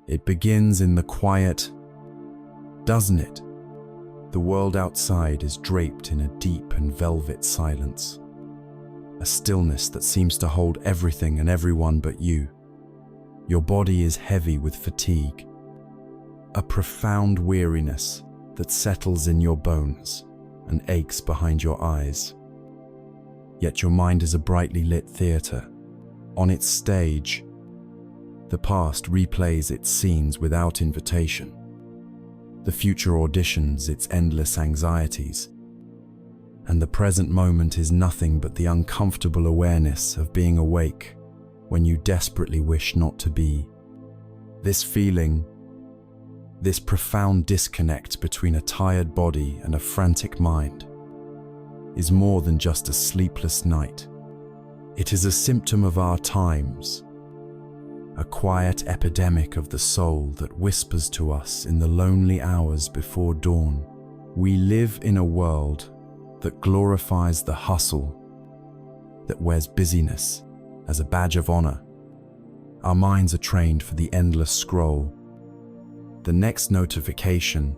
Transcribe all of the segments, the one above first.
It begins in the quiet, doesn't it? The world outside is draped in a deep and velvet silence, a stillness that seems to hold everything and everyone but you. Your body is heavy with fatigue, a profound weariness that settles in your bones and aches behind your eyes. Yet your mind is a brightly lit theater. On its stage, the past replays its scenes without invitation. The future auditions its endless anxieties, and the present moment is nothing but the uncomfortable awareness of being awake when you desperately wish not to be. This feeling, this profound disconnect between a tired body and a frantic mind, is more than just a sleepless night. It is a symptom of our times, a quiet epidemic of the soul that whispers to us in the lonely hours before dawn. We live in a world that glorifies the hustle, that wears busyness as a badge of honor. Our minds are trained for the endless scroll, the next notification,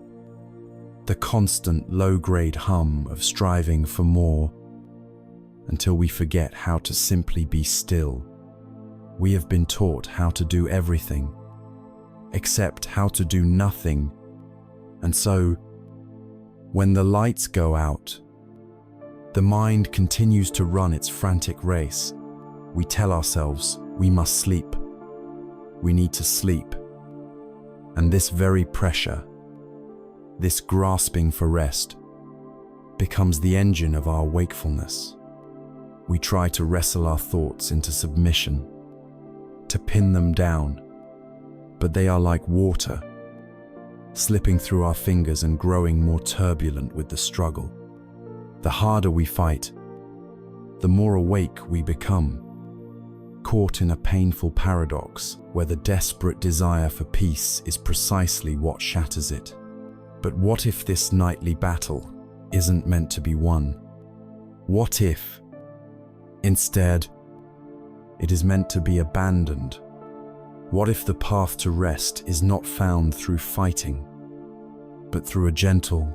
the constant low-grade hum of striving for more, until we forget how to simply be still. We have been taught how to do everything, except how to do nothing. And so, when the lights go out, the mind continues to run its frantic race. We tell ourselves we must sleep. We need to sleep. And this very pressure, this grasping for rest, becomes the engine of our wakefulness. We try to wrestle our thoughts into submission, to pin them down, but they are like water, slipping through our fingers and growing more turbulent with the struggle. The harder we fight, the more awake we become, caught in a painful paradox where the desperate desire for peace is precisely what shatters it. But what if this nightly battle isn't meant to be won? What if, instead, it is meant to be abandoned? What if the path to rest is not found through fighting, but through a gentle,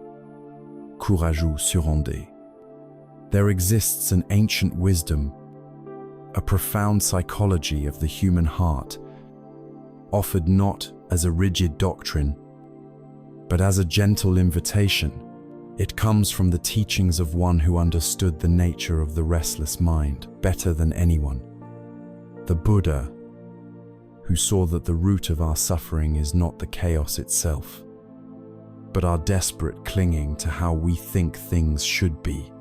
courageux surrender? There exists an ancient wisdom, a profound psychology of the human heart, offered not as a rigid doctrine, but as a gentle invitation. It comes from the teachings of one who understood the nature of the restless mind better than anyone. The Buddha, who saw that the root of our suffering is not the chaos itself, but our desperate clinging to how we think things should be.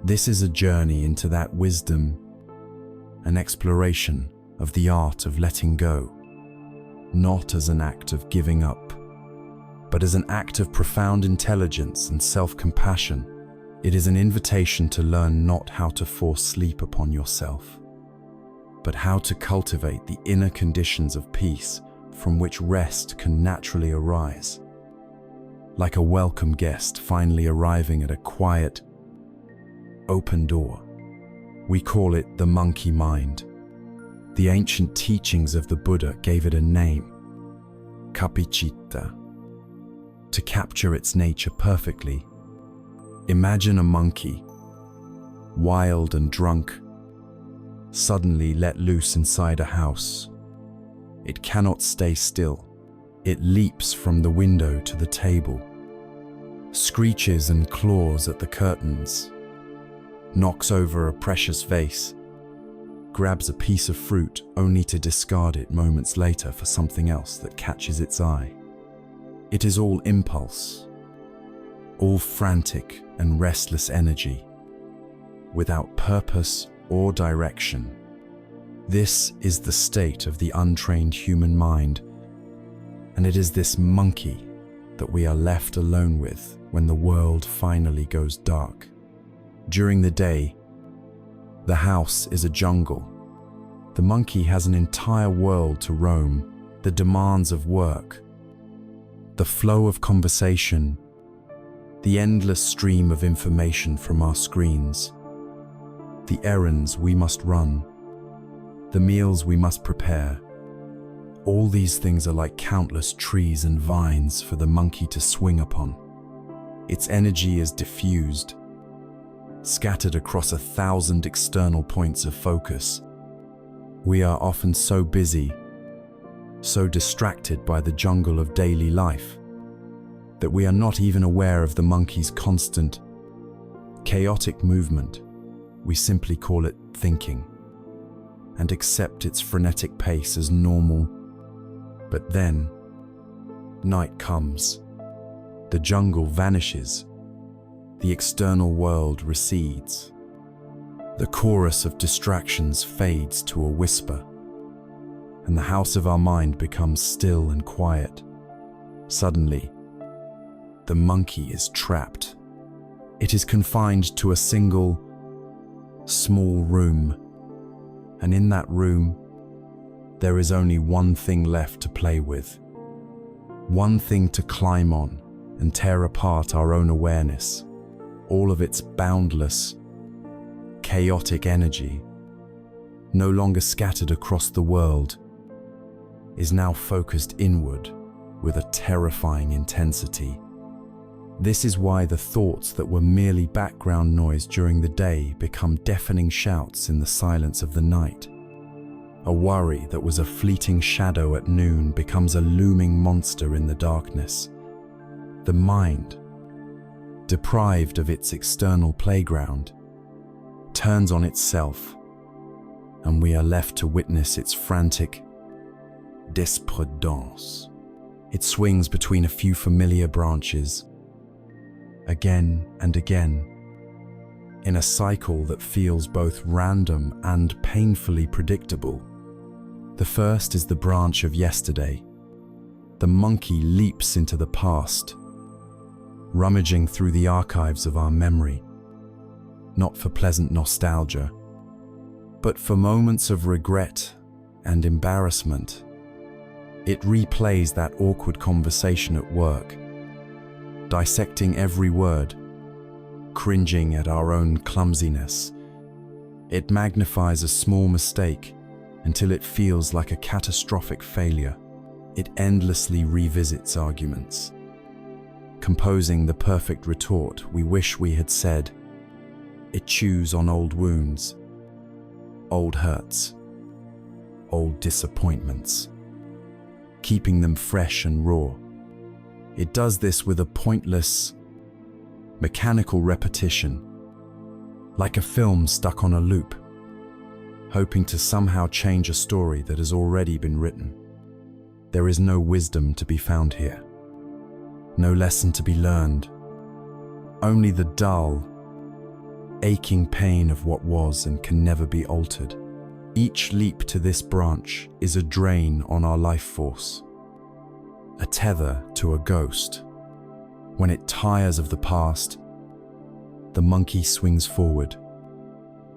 This is a journey into that wisdom, an exploration of the art of letting go, not as an act of giving up, but as an act of profound intelligence and self-compassion. It is an invitation to learn not how to force sleep upon yourself, but how to cultivate the inner conditions of peace from which rest can naturally arise. Like a welcome guest finally arriving at a quiet, open door. We call it the monkey mind. The ancient teachings of the Buddha gave it a name, kapicita. To capture its nature perfectly, imagine a monkey, wild and drunk, suddenly let loose inside a house. It cannot stay still. It leaps from the window to the table, screeches and claws at the curtains, knocks over a precious vase, grabs a piece of fruit only to discard it moments later for something else that catches its eye. It is all impulse, all frantic and restless energy, without purpose or direction. This is the state of the untrained human mind, and it is this monkey that we are left alone with when the world finally goes dark. During the day, the house is a jungle. The monkey has an entire world to roam, the demands of work, the flow of conversation, the endless stream of information from our screens, the errands we must run, the meals we must prepare, All these things are like countless trees and vines for the monkey to swing upon. Its energy is diffused, scattered across 1,000 external points of focus. We are often so busy, so distracted by the jungle of daily life, that we are not even aware of the monkey's constant, chaotic movement. We simply call it thinking, and accept its frenetic pace as normal. But then, night comes. The jungle vanishes. The external world recedes. The chorus of distractions fades to a whisper, and the house of our mind becomes still and quiet. Suddenly, the monkey is trapped. It is confined to a single, small room, and in that room, there is only one thing left to play with. One thing to climb on and tear apart our own awareness. All of its boundless, chaotic energy, no longer scattered across the world, is now focused inward with a terrifying intensity. This is why the thoughts that were merely background noise during the day become deafening shouts in the silence of the night. A worry that was a fleeting shadow at noon becomes a looming monster in the darkness. The mind, deprived of its external playground, turns on itself, and we are left to witness its frantic despredance. It swings between a few familiar branches, again and again, in a cycle that feels both random and painfully predictable. The first is the branch of yesterday. The monkey leaps into the past, rummaging through the archives of our memory, not for pleasant nostalgia, but for moments of regret and embarrassment. It replays that awkward conversation at work, dissecting every word, cringing at our own clumsiness. It magnifies a small mistake until it feels like a catastrophic failure. It endlessly revisits arguments, composing the perfect retort we wish we had said. It chews on old wounds, old hurts, old disappointments, keeping them fresh and raw. It does this with a pointless, mechanical repetition, like a film stuck on a loop, hoping to somehow change a story that has already been written. There is no wisdom to be found here, no lesson to be learned, only the dull, aching pain of what was and can never be altered. Each leap to this branch is a drain on our life force, a tether to a ghost. When it tires of the past, the monkey swings forward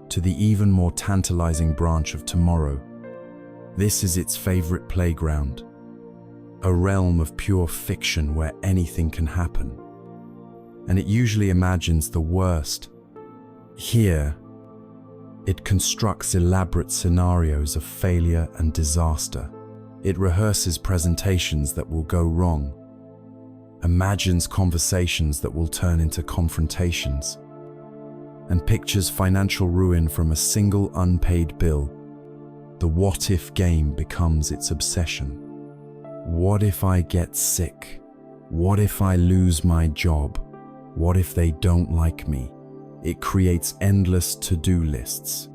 to the even more tantalizing branch of tomorrow. This is its favorite playground, a realm of pure fiction where anything can happen, and it usually imagines the worst. Here, it constructs elaborate scenarios of failure and disaster. It rehearses presentations that will go wrong, imagines conversations that will turn into confrontations, and pictures financial ruin from a single unpaid bill. The what-if game becomes its obsession. What if I get sick? What if I lose my job? What if they don't like me? It creates endless to-do lists,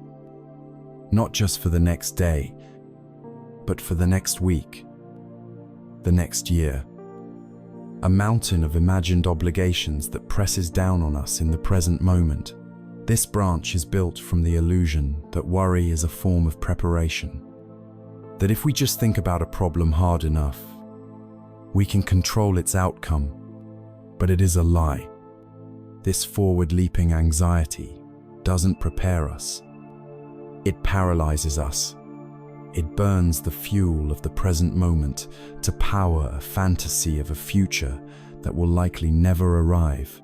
not just for the next day, but for the next week, the next year. A mountain of imagined obligations that presses down on us in the present moment. This branch is built from the illusion that worry is a form of preparation, that if we just think about a problem hard enough, we can control its outcome. But it is a lie. This forward-leaping anxiety doesn't prepare us. It paralyzes us. It burns the fuel of the present moment to power a fantasy of a future that will likely never arrive,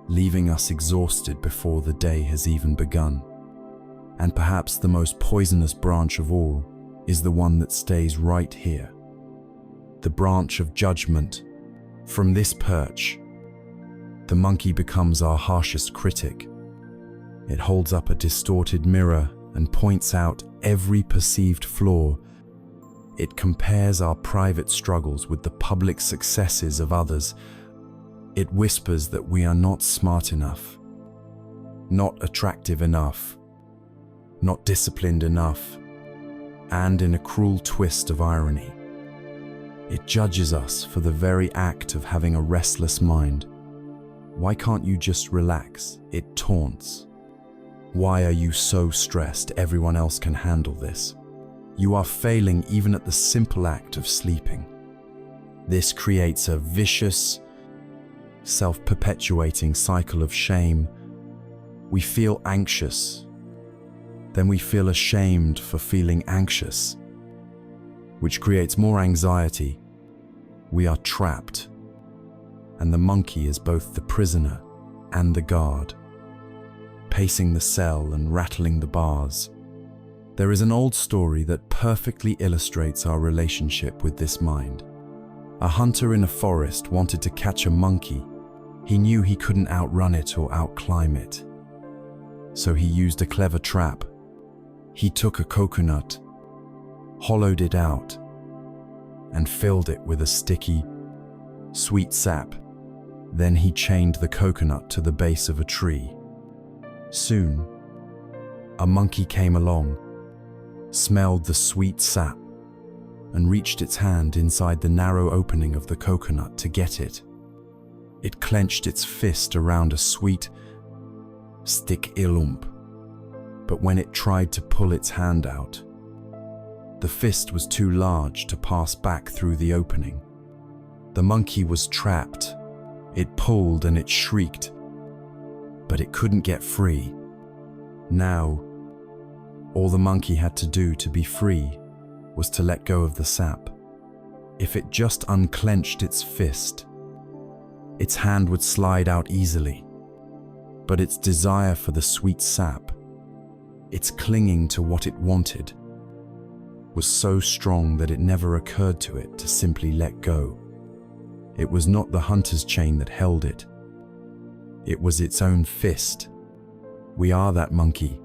leaving us exhausted before the day has even begun. And perhaps the most poisonous branch of all is the one that stays right here. The branch of judgment. From this perch, the monkey becomes our harshest critic. It holds up a distorted mirror and points out every perceived flaw. It compares our private struggles with the public successes of others. It whispers that we are not smart enough, not attractive enough, not disciplined enough, and in a cruel twist of irony, it judges us for the very act of having a restless mind. Why can't you just relax? It taunts. Why are you so stressed? Everyone else can handle this. You are failing even at the simple act of sleeping. This creates a vicious, self-perpetuating cycle of shame. We feel anxious, then we feel ashamed for feeling anxious, which creates more anxiety. We are trapped, and the monkey is both the prisoner and the guard, pacing the cell and rattling the bars. There is an old story that perfectly illustrates our relationship with this mind. A hunter in a forest wanted to catch a monkey. He knew he couldn't outrun it or outclimb it. So he used a clever trap. He took a coconut, hollowed it out, and filled it with a sticky, sweet sap. Then he chained the coconut to the base of a tree. Soon, a monkey came along, smelled the sweet sap, and reached its hand inside the narrow opening of the coconut to get it. It clenched its fist around a sweet stick illump, but when it tried to pull its hand out, the fist was too large to pass back through the opening. The monkey was trapped. It pulled and it shrieked, but it couldn't get free. Now, all the monkey had to do to be free was to let go of the sap. If it just unclenched its fist, its hand would slide out easily. But its desire for the sweet sap, its clinging to what it wanted, was so strong that it never occurred to it to simply let go. It was not the hunter's chain that held it. It was its own fist. We are that monkey.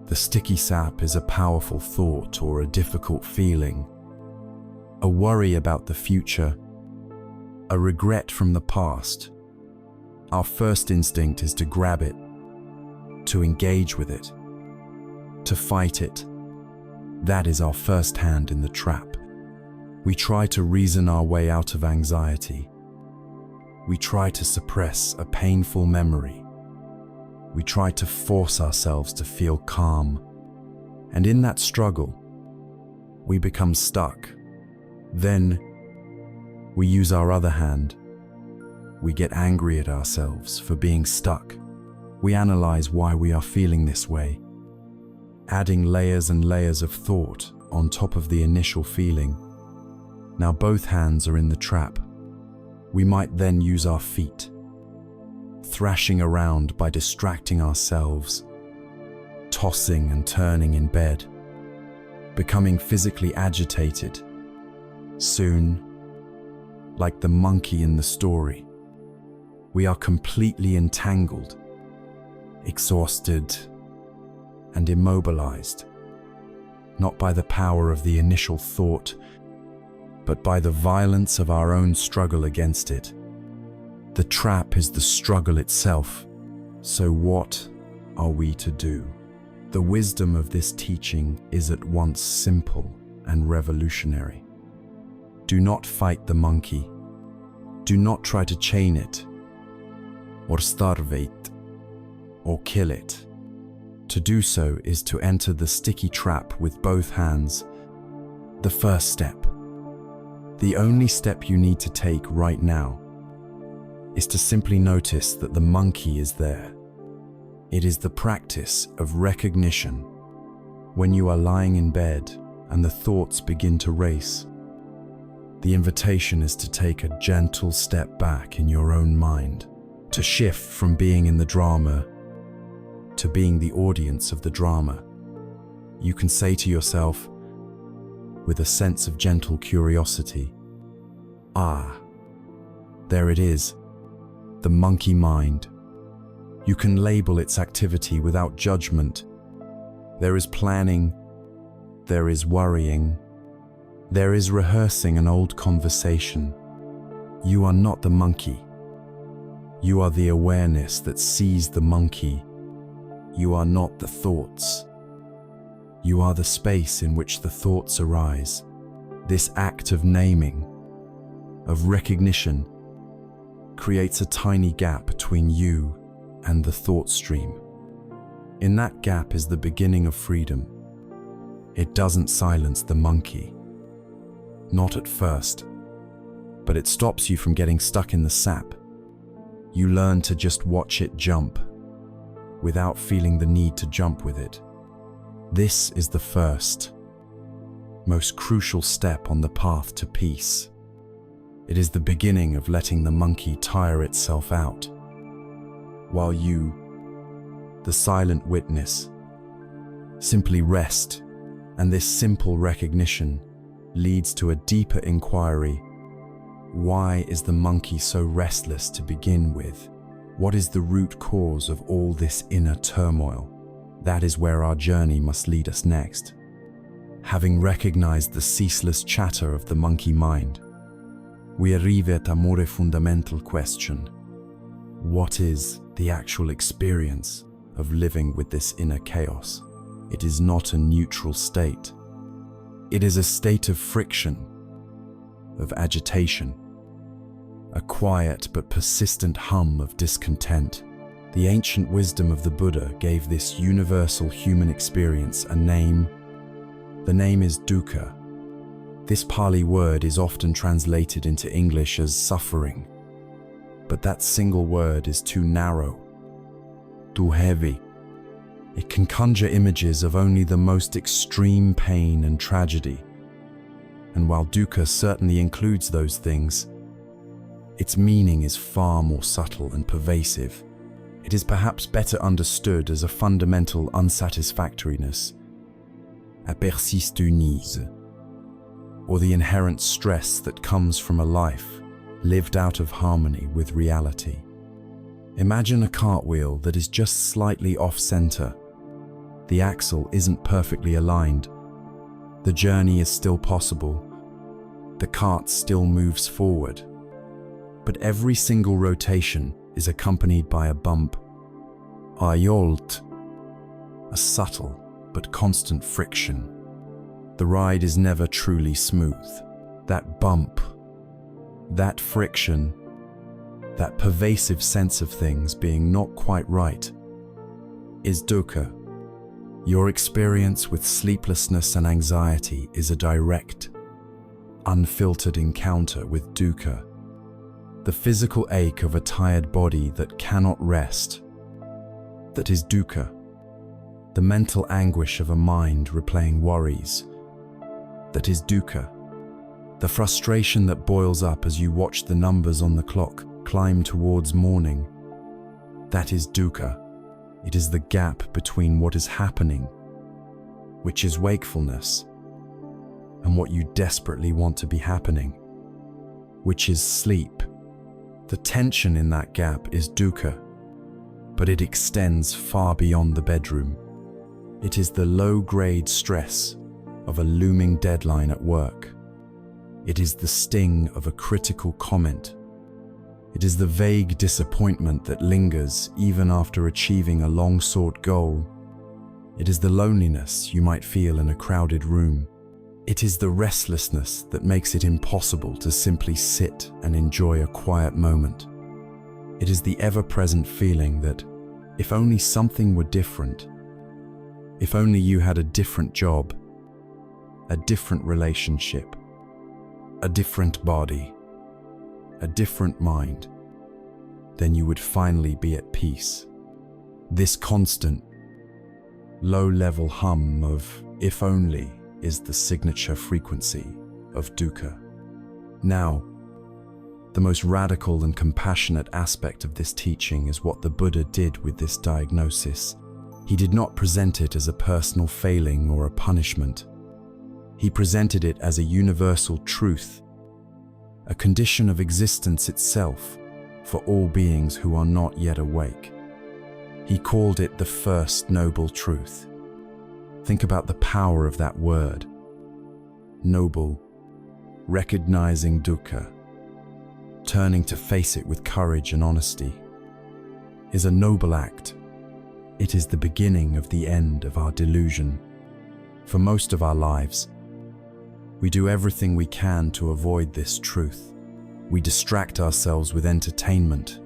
The sticky sap is a powerful thought or a difficult feeling, a worry about the future, a regret from the past. Our first instinct is to grab it, to engage with it, to fight it. That is our first hand in the trap. We try to reason our way out of anxiety. We try to suppress a painful memory. We try to force ourselves to feel calm. And in that struggle, we become stuck. Then, we use our other hand. We get angry at ourselves for being stuck. We analyze why we are feeling this way, adding layers and layers of thought on top of the initial feeling. Now both hands are in the trap. We might then use our feet, thrashing around by distracting ourselves, tossing and turning in bed, becoming physically agitated. Soon, like the monkey in the story, we are completely entangled, exhausted, and immobilized, not by the power of the initial thought, but by the violence of our own struggle against it. The trap is the struggle itself. So what are we to do? The wisdom of this teaching is at once simple and revolutionary. Do not fight the monkey. Do not try to chain it, or starve it, or kill it. To do so is to enter the sticky trap with both hands. The first step, the only step you need to take right now, is to simply notice that the monkey is there. It is the practice of recognition. When you are lying in bed and the thoughts begin to race, the invitation is to take a gentle step back in your own mind, to shift from being in the drama to being the audience of the drama. You can say to yourself, with a sense of gentle curiosity. Ah, there it is, the monkey mind. You can label its activity without judgment. There is planning, there is worrying, there is rehearsing an old conversation. You are not the monkey. You are the awareness that sees the monkey. You are not the thoughts. You are the space in which the thoughts arise. This act of naming, of recognition, creates a tiny gap between you and the thought stream. In that gap is the beginning of freedom. It doesn't silence the monkey. Not at first, but it stops you from getting stuck in the sap. You learn to just watch it jump, without feeling the need to jump with it. This is the first, most crucial step on the path to peace. It is the beginning of letting the monkey tire itself out, while you, the silent witness, simply rest, and this simple recognition leads to a deeper inquiry. Why is the monkey so restless to begin with? What is the root cause of all this inner turmoil? That is where our journey must lead us next. Having recognized the ceaseless chatter of the monkey mind, we arrive at a more fundamental question. What is the actual experience of living with this inner chaos? It is not a neutral state. It is a state of friction, of agitation, a quiet but persistent hum of discontent. The ancient wisdom of the Buddha gave this universal human experience a name. The name is dukkha. This Pali word is often translated into English as suffering, but that single word is too narrow, too heavy. It can conjure images of only the most extreme pain and tragedy. And while dukkha certainly includes those things, its meaning is far more subtle and pervasive. It is perhaps better understood as a fundamental unsatisfactoriness, a persistunies, or the inherent stress that comes from a life lived out of harmony with reality. Imagine a cartwheel that is just slightly off-center. The axle isn't perfectly aligned. The journey is still possible. The cart still moves forward. But every single rotation is accompanied by a bump, a jolt, a subtle but constant friction. The ride is never truly smooth. That bump, that friction, that pervasive sense of things being not quite right, is dukkha. Your experience with sleeplessness and anxiety is a direct, unfiltered encounter with dukkha, the physical ache of a tired body that cannot rest. That is dukkha, the mental anguish of a mind replaying worries. That is dukkha, the frustration that boils up as you watch the numbers on the clock climb towards morning. That is dukkha. It is the gap between what is happening, which is wakefulness, and what you desperately want to be happening, which is sleep. The tension in that gap is dukkha, but it extends far beyond the bedroom. It is the low-grade stress of a looming deadline at work. It is the sting of a critical comment. It is the vague disappointment that lingers even after achieving a long-sought goal. It is the loneliness you might feel in a crowded room. It is the restlessness that makes it impossible to simply sit and enjoy a quiet moment. It is the ever-present feeling that if only something were different, if only you had a different job, a different relationship, a different body, a different mind, then you would finally be at peace. This constant, low-level hum of if only is the signature frequency of dukkha. Now, the most radical and compassionate aspect of this teaching is what the Buddha did with this diagnosis. He did not present it as a personal failing or a punishment. He presented it as a universal truth, a condition of existence itself for all beings who are not yet awake. He called it the first noble truth. Think about the power of that word. Noble, recognizing dukkha, turning to face it with courage and honesty, is a noble act. It is the beginning of the end of our delusion. For most of our lives, we do everything we can to avoid this truth. We distract ourselves with entertainment.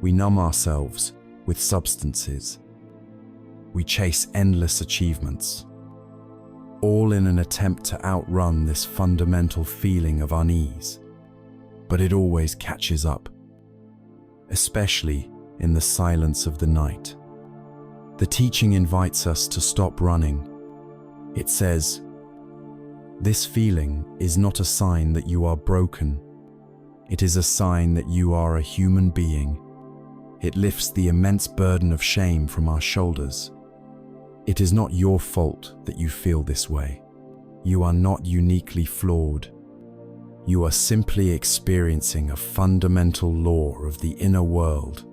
We numb ourselves with substances. We chase endless achievements, all in an attempt to outrun this fundamental feeling of unease. But it always catches up, especially in the silence of the night. The teaching invites us to stop running. It says, "This feeling is not a sign that you are broken. It is a sign that you are a human being." It lifts the immense burden of shame from our shoulders. It is not your fault that you feel this way. You are not uniquely flawed. You are simply experiencing a fundamental law of the inner world.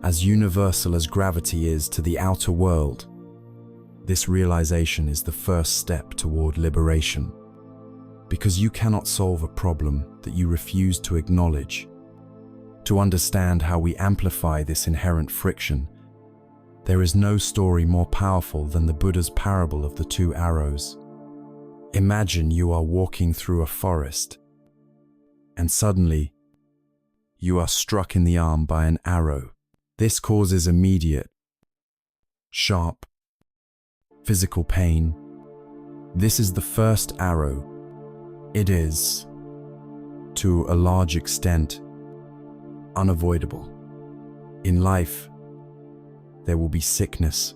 As universal as gravity is to the outer world, this realization is the first step toward liberation. Because you cannot solve a problem that you refuse to acknowledge. To understand how we amplify this inherent friction, there is no story more powerful than the Buddha's parable of the two arrows. Imagine you are walking through a forest, and suddenly you are struck in the arm by an arrow. This causes immediate, sharp, physical pain. This is the first arrow. It is, to a large extent, unavoidable. In life, there will be sickness,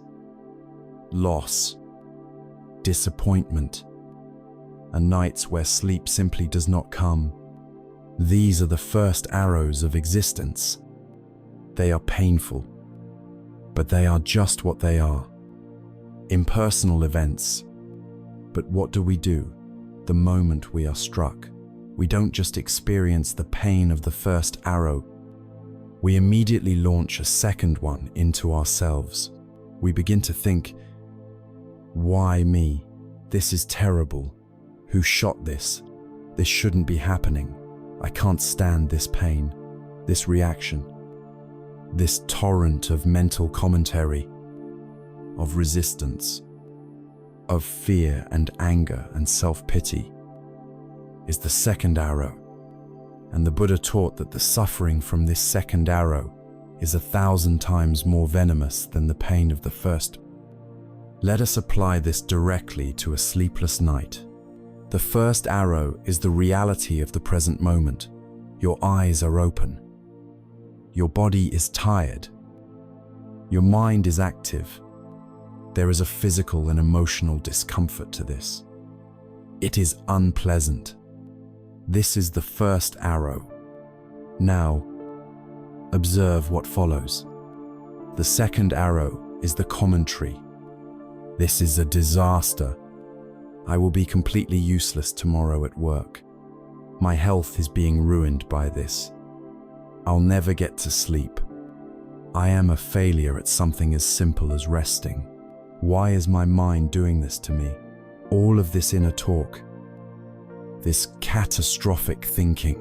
loss, disappointment, and nights where sleep simply does not come. These are the first arrows of existence. They are painful, but they are just what they are. Impersonal events. But what do we do the moment we are struck? We don't just experience the pain of the first arrow. We immediately launch a second one into ourselves. We begin to think, "Why me? This is terrible. Who shot this? This shouldn't be happening. I can't stand this pain, this reaction." This torrent of mental commentary, of resistance, of fear and anger and self-pity is the second arrow. And the Buddha taught that the suffering from this second arrow is 1,000 times more venomous than the pain of the first. Let us apply this directly to a sleepless night. The first arrow is the reality of the present moment. Your eyes are open. Your body is tired. Your mind is active. There is a physical and emotional discomfort to this. It is unpleasant. This is the first arrow. Now, observe what follows. The second arrow is the commentary. This is a disaster. I will be completely useless tomorrow at work. My health is being ruined by this. I'll never get to sleep. I am a failure at something as simple as resting. Why is my mind doing this to me? All of this inner talk, this catastrophic thinking,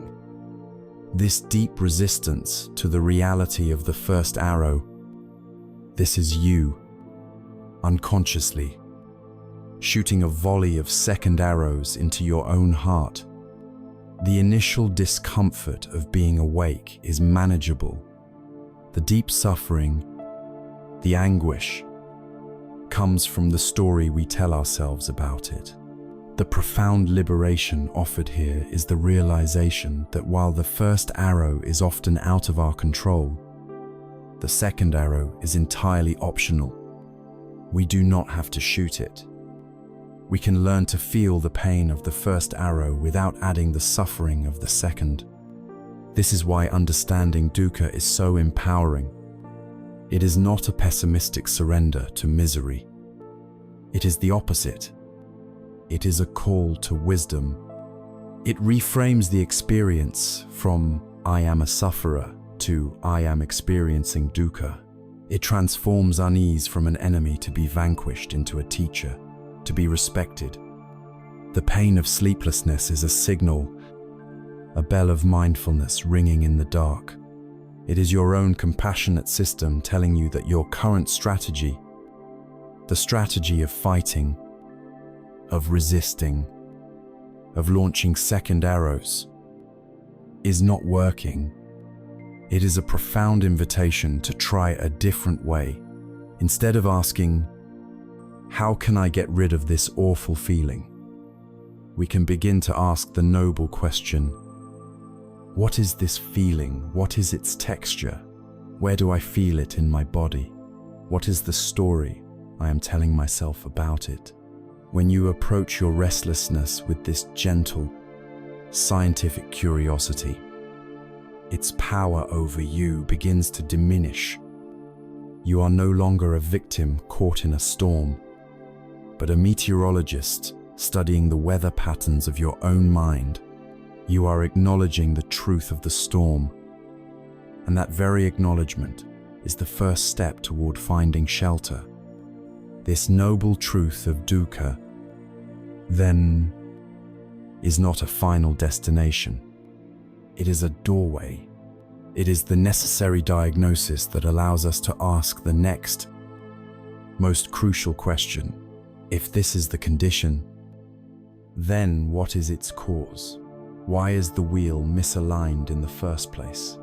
this deep resistance to the reality of the first arrow, this is you, unconsciously, shooting a volley of second arrows into your own heart. The initial discomfort of being awake is manageable. The deep suffering, the anguish, comes from the story we tell ourselves about it. The profound liberation offered here is the realization that while the first arrow is often out of our control, the second arrow is entirely optional. We do not have to shoot it. We can learn to feel the pain of the first arrow without adding the suffering of the second. This is why understanding dukkha is so empowering. It is not a pessimistic surrender to misery. It is the opposite. It is a call to wisdom. It reframes the experience from "I am a sufferer" to "I am experiencing dukkha." It transforms unease from an enemy to be vanquished into a teacher, to be respected. The pain of sleeplessness is a signal, a bell of mindfulness ringing in the dark. It is your own compassionate system telling you that your current strategy, the strategy of fighting, of resisting, of launching second arrows, is not working. It is a profound invitation to try a different way. Instead of asking, "How can I get rid of this awful feeling?" we can begin to ask the noble question, "What is this feeling? What is its texture? Where do I feel it in my body? What is the story I am telling myself about it?" When you approach your restlessness with this gentle, scientific curiosity, its power over you begins to diminish. You are no longer a victim caught in a storm, but a meteorologist studying the weather patterns of your own mind. You are acknowledging the truth of the storm, and that very acknowledgement is the first step toward finding shelter. This noble truth of dukkha, then, is not a final destination. It is a doorway. It is the necessary diagnosis that allows us to ask the next, most crucial question. If this is the condition, then what is its cause? Why is the wheel misaligned in the first place?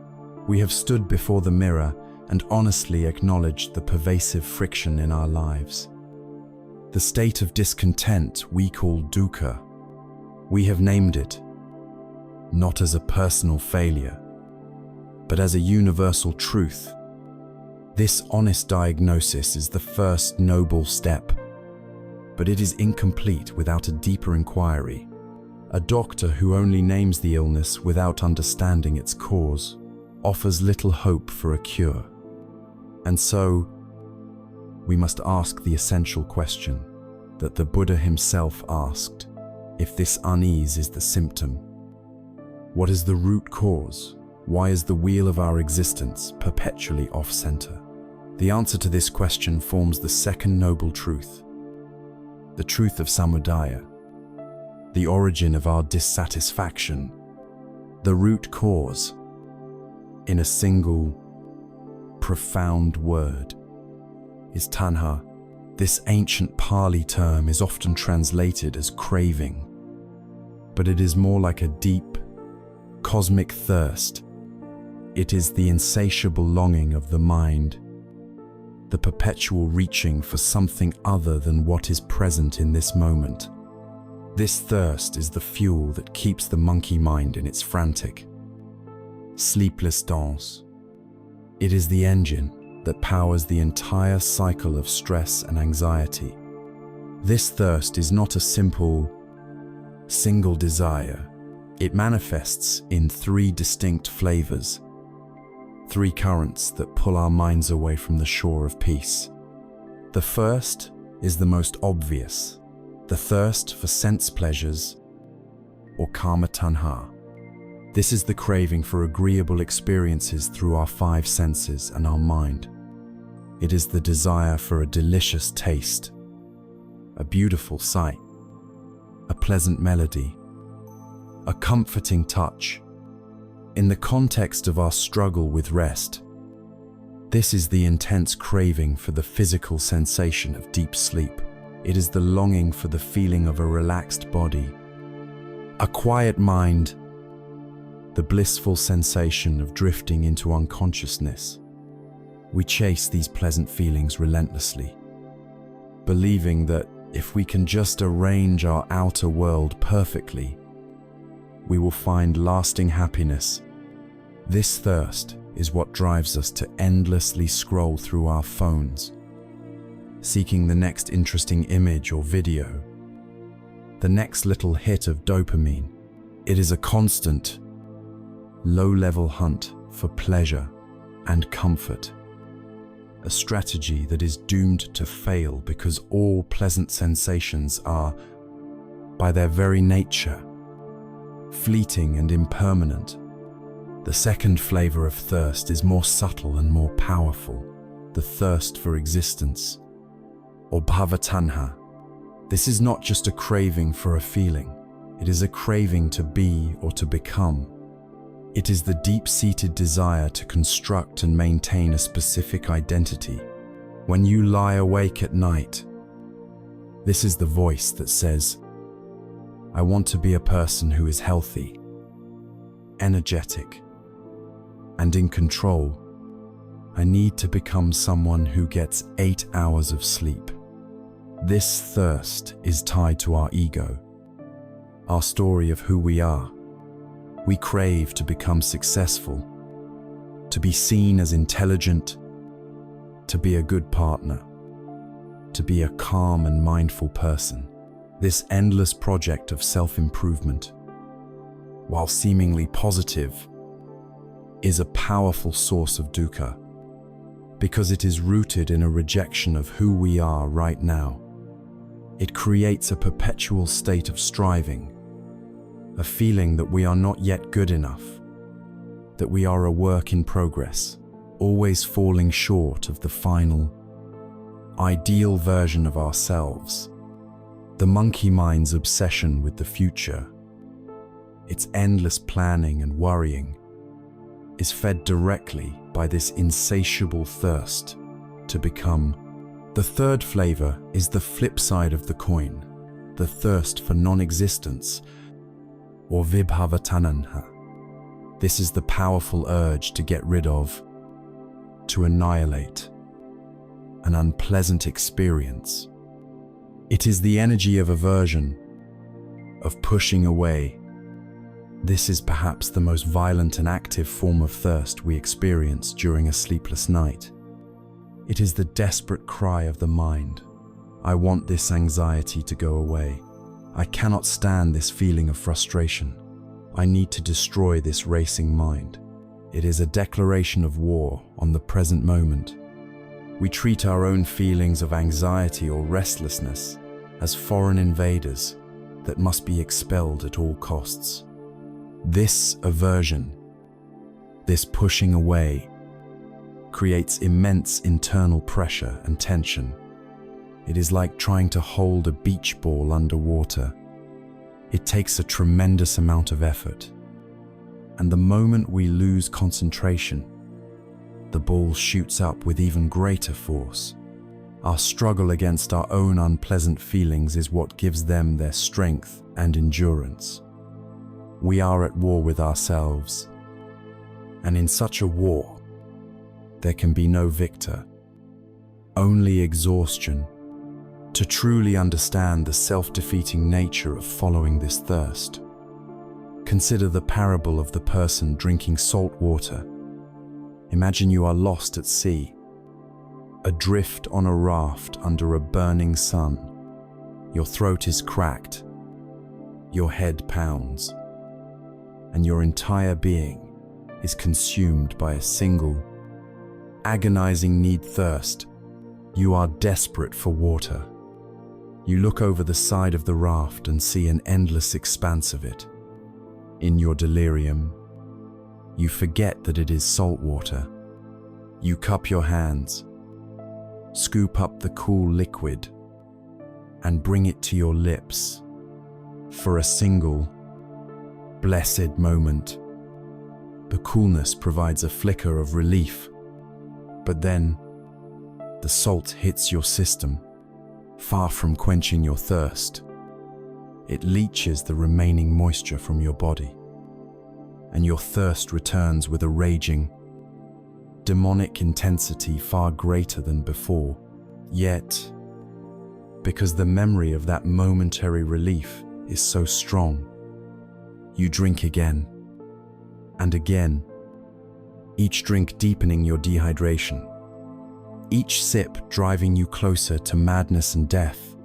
We have stood before the mirror and honestly acknowledged the pervasive friction in our lives. The state of discontent we call dukkha. We have named it, not as a personal failure, but as a universal truth. This honest diagnosis is the first noble step, but it is incomplete without a deeper inquiry. A doctor who only names the illness without understanding its cause offers little hope for a cure. And so, we must ask the essential question that the Buddha himself asked: if this unease is the symptom, what is the root cause? Why is the wheel of our existence perpetually off-center? The answer to this question forms the second noble truth, the truth of samudaya, the origin of our dissatisfaction, the root cause. In a single, profound word, is tanha. This ancient Pali term is often translated as craving, but it is more like a deep, cosmic thirst. It is the insatiable longing of the mind, the perpetual reaching for something other than what is present in this moment. This thirst is the fuel that keeps the monkey mind in its frantic, sleepless dance. It is the engine that powers the entire cycle of stress and anxiety. This thirst is not a simple, single desire. It manifests in three distinct flavors, three currents that pull our minds away from the shore of peace. The first is the most obvious, the thirst for sense pleasures, or kama tanha. This is the craving for agreeable experiences through our five senses and our mind. It is the desire for a delicious taste, a beautiful sight, a pleasant melody, a comforting touch. In the context of our struggle with rest, this is the intense craving for the physical sensation of deep sleep. It is the longing for the feeling of a relaxed body, a quiet mind, the blissful sensation of drifting into unconsciousness. We chase these pleasant feelings relentlessly, believing that if we can just arrange our outer world perfectly, we will find lasting happiness. This thirst is what drives us to endlessly scroll through our phones, seeking the next interesting image or video, the next little hit of dopamine. It is a constant, low-level hunt for pleasure and comfort, a strategy that is doomed to fail because all pleasant sensations are by their very nature, fleeting and impermanent. The second flavor of thirst is more subtle and more powerful, the thirst for existence, or bhavatanha. This is not just a craving for a feeling, it is a craving to be or to become. It is the deep-seated desire to construct and maintain a specific identity. When you lie awake at night, this is the voice that says, I want to be a person who is healthy, energetic, and in control. I need to become someone who gets 8 hours of sleep. This thirst is tied to our ego, our story of who we are. We crave to become successful, to be seen as intelligent, to be a good partner, to be a calm and mindful person. This endless project of self-improvement, while seemingly positive, is a powerful source of dukkha, because it is rooted in a rejection of who we are right now. It creates a perpetual state of striving, a feeling that we are not yet good enough, that we are a work in progress, always falling short of the final, ideal version of ourselves. The monkey mind's obsession with the future, its endless planning and worrying, is fed directly by this insatiable thirst to become. The third flavor is the flip side of the coin, the thirst for non-existence, or vibhavatanha. This is the powerful urge to get rid of, to annihilate, an unpleasant experience. It is the energy of aversion, of pushing away. This is perhaps the most violent and active form of thirst we experience during a sleepless night. It is the desperate cry of the mind. I want this anxiety to go away. I cannot stand this feeling of frustration. I need to destroy this racing mind. It is a declaration of war on the present moment. We treat our own feelings of anxiety or restlessness as foreign invaders that must be expelled at all costs. This aversion, this pushing away, creates immense internal pressure and tension. It is like trying to hold a beach ball underwater. It takes a tremendous amount of effort. And the moment we lose concentration, the ball shoots up with even greater force. Our struggle against our own unpleasant feelings is what gives them their strength and endurance. We are at war with ourselves. And in such a war, there can be no victor, only exhaustion. To truly understand the self-defeating nature of following this thirst, consider the parable of the person drinking salt water. Imagine you are lost at sea, adrift on a raft under a burning sun. Your throat is cracked, your head pounds, and your entire being is consumed by a single, agonizing thirst. You are desperate for water. You look over the side of the raft and see an endless expanse of it. In your delirium, you forget that it is salt water. You cup your hands, scoop up the cool liquid, and bring it to your lips. For a single, blessed moment, the coolness provides a flicker of relief, but then the salt hits your system. Far from quenching your thirst, it leaches the remaining moisture from your body, and your thirst returns with a raging, demonic intensity far greater than before. Yet, because the memory of that momentary relief is so strong, you drink again and again, each drink deepening your dehydration, each sip driving you closer to madness and death.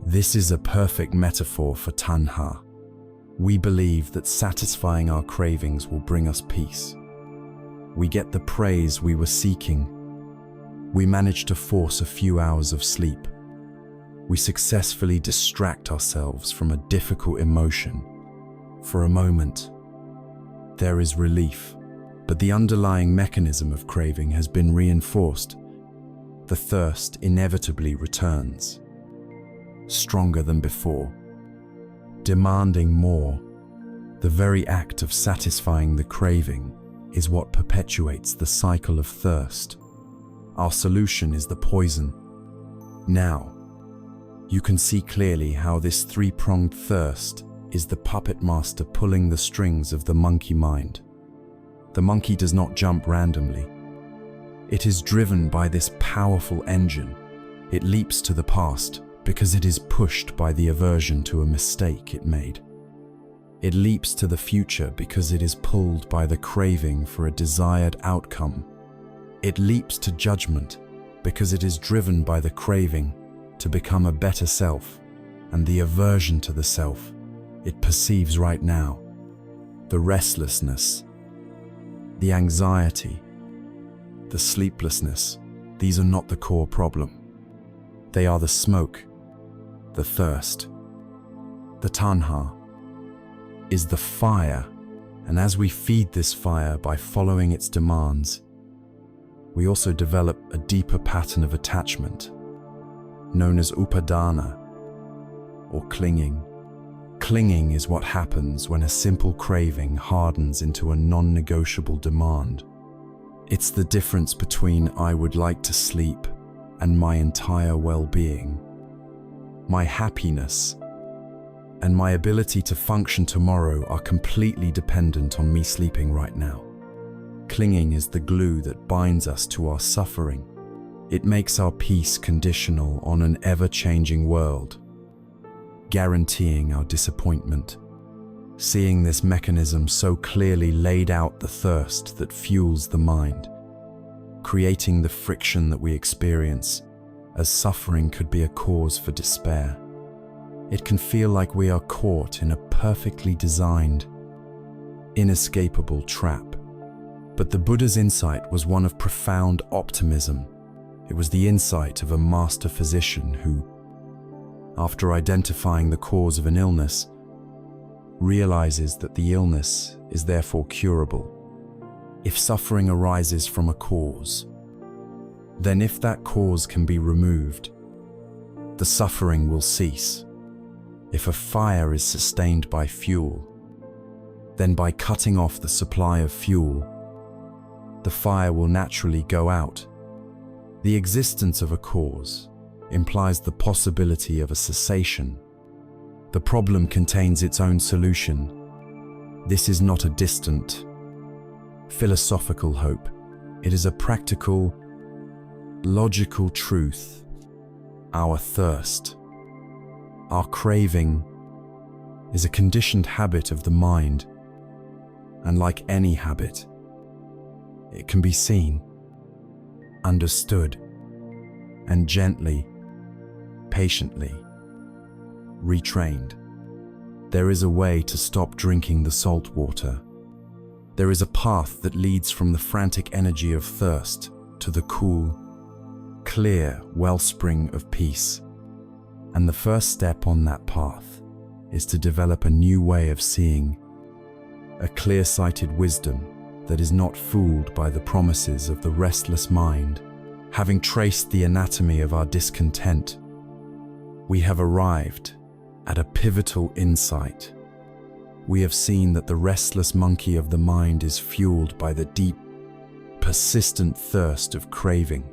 This is a perfect metaphor for tanha. We believe that satisfying our cravings will bring us peace. We get the praise we were seeking. We manage to force a few hours of sleep. we successfully distract ourselves from a difficult emotion. For a moment, there is relief, but the underlying mechanism of craving has been reinforced. The thirst inevitably returns, stronger than before, demanding more. The very act of satisfying the craving is what perpetuates the cycle of thirst. Our solution is the poison. Now, you can see clearly how this three-pronged thirst is the puppet master pulling the strings of the monkey mind. The monkey does not jump randomly. It is driven by this powerful engine. It leaps to the past because it is pushed by the aversion to a mistake it made. It leaps to the future because it is pulled by the craving for a desired outcome. It leaps to judgment because it is driven by the craving to become a better self and the aversion to the self it perceives right now. The restlessness, the anxiety, the sleeplessness, these are not the core problem. They are the smoke, the thirst. The tanha is the fire, and as we feed this fire by following its demands, we also develop a deeper pattern of attachment, known as upadana, or clinging. Clinging is what happens when a simple craving hardens into a non-negotiable demand. It's the difference between "I would like to sleep" and "my entire well-being." My happiness and my ability to function tomorrow are completely dependent on me sleeping right now. Clinging is the glue that binds us to our suffering. It makes our peace conditional on an ever-changing world, guaranteeing our disappointment. Seeing this mechanism so clearly laid out the thirst that fuels the mind, creating the friction that we experience, as suffering could be a cause for despair. It can feel like we are caught in a perfectly designed, inescapable trap. But the Buddha's insight was one of profound optimism. It was the insight of a master physician who, after identifying the cause of an illness, realizes that the illness is therefore curable. If suffering arises from a cause, then if that cause can be removed, the suffering will cease. If a fire is sustained by fuel, then by cutting off the supply of fuel, the fire will naturally go out. The existence of a cause implies the possibility of a cessation. The problem contains its own solution. This is not a distant, philosophical hope. It is a practical, logical truth. Our thirst, our craving, is a conditioned habit of the mind, and like any habit, it can be seen, understood, and gently, patiently retrained. There is a way to stop drinking the salt water. There is a path that leads from the frantic energy of thirst to the cool, clear wellspring of peace. And the first step on that path is to develop a new way of seeing, a clear-sighted wisdom that is not fooled by the promises of the restless mind. Having traced the anatomy of our discontent, we have arrived at a pivotal insight. We have seen that the restless monkey of the mind is fueled by the deep, persistent thirst of craving.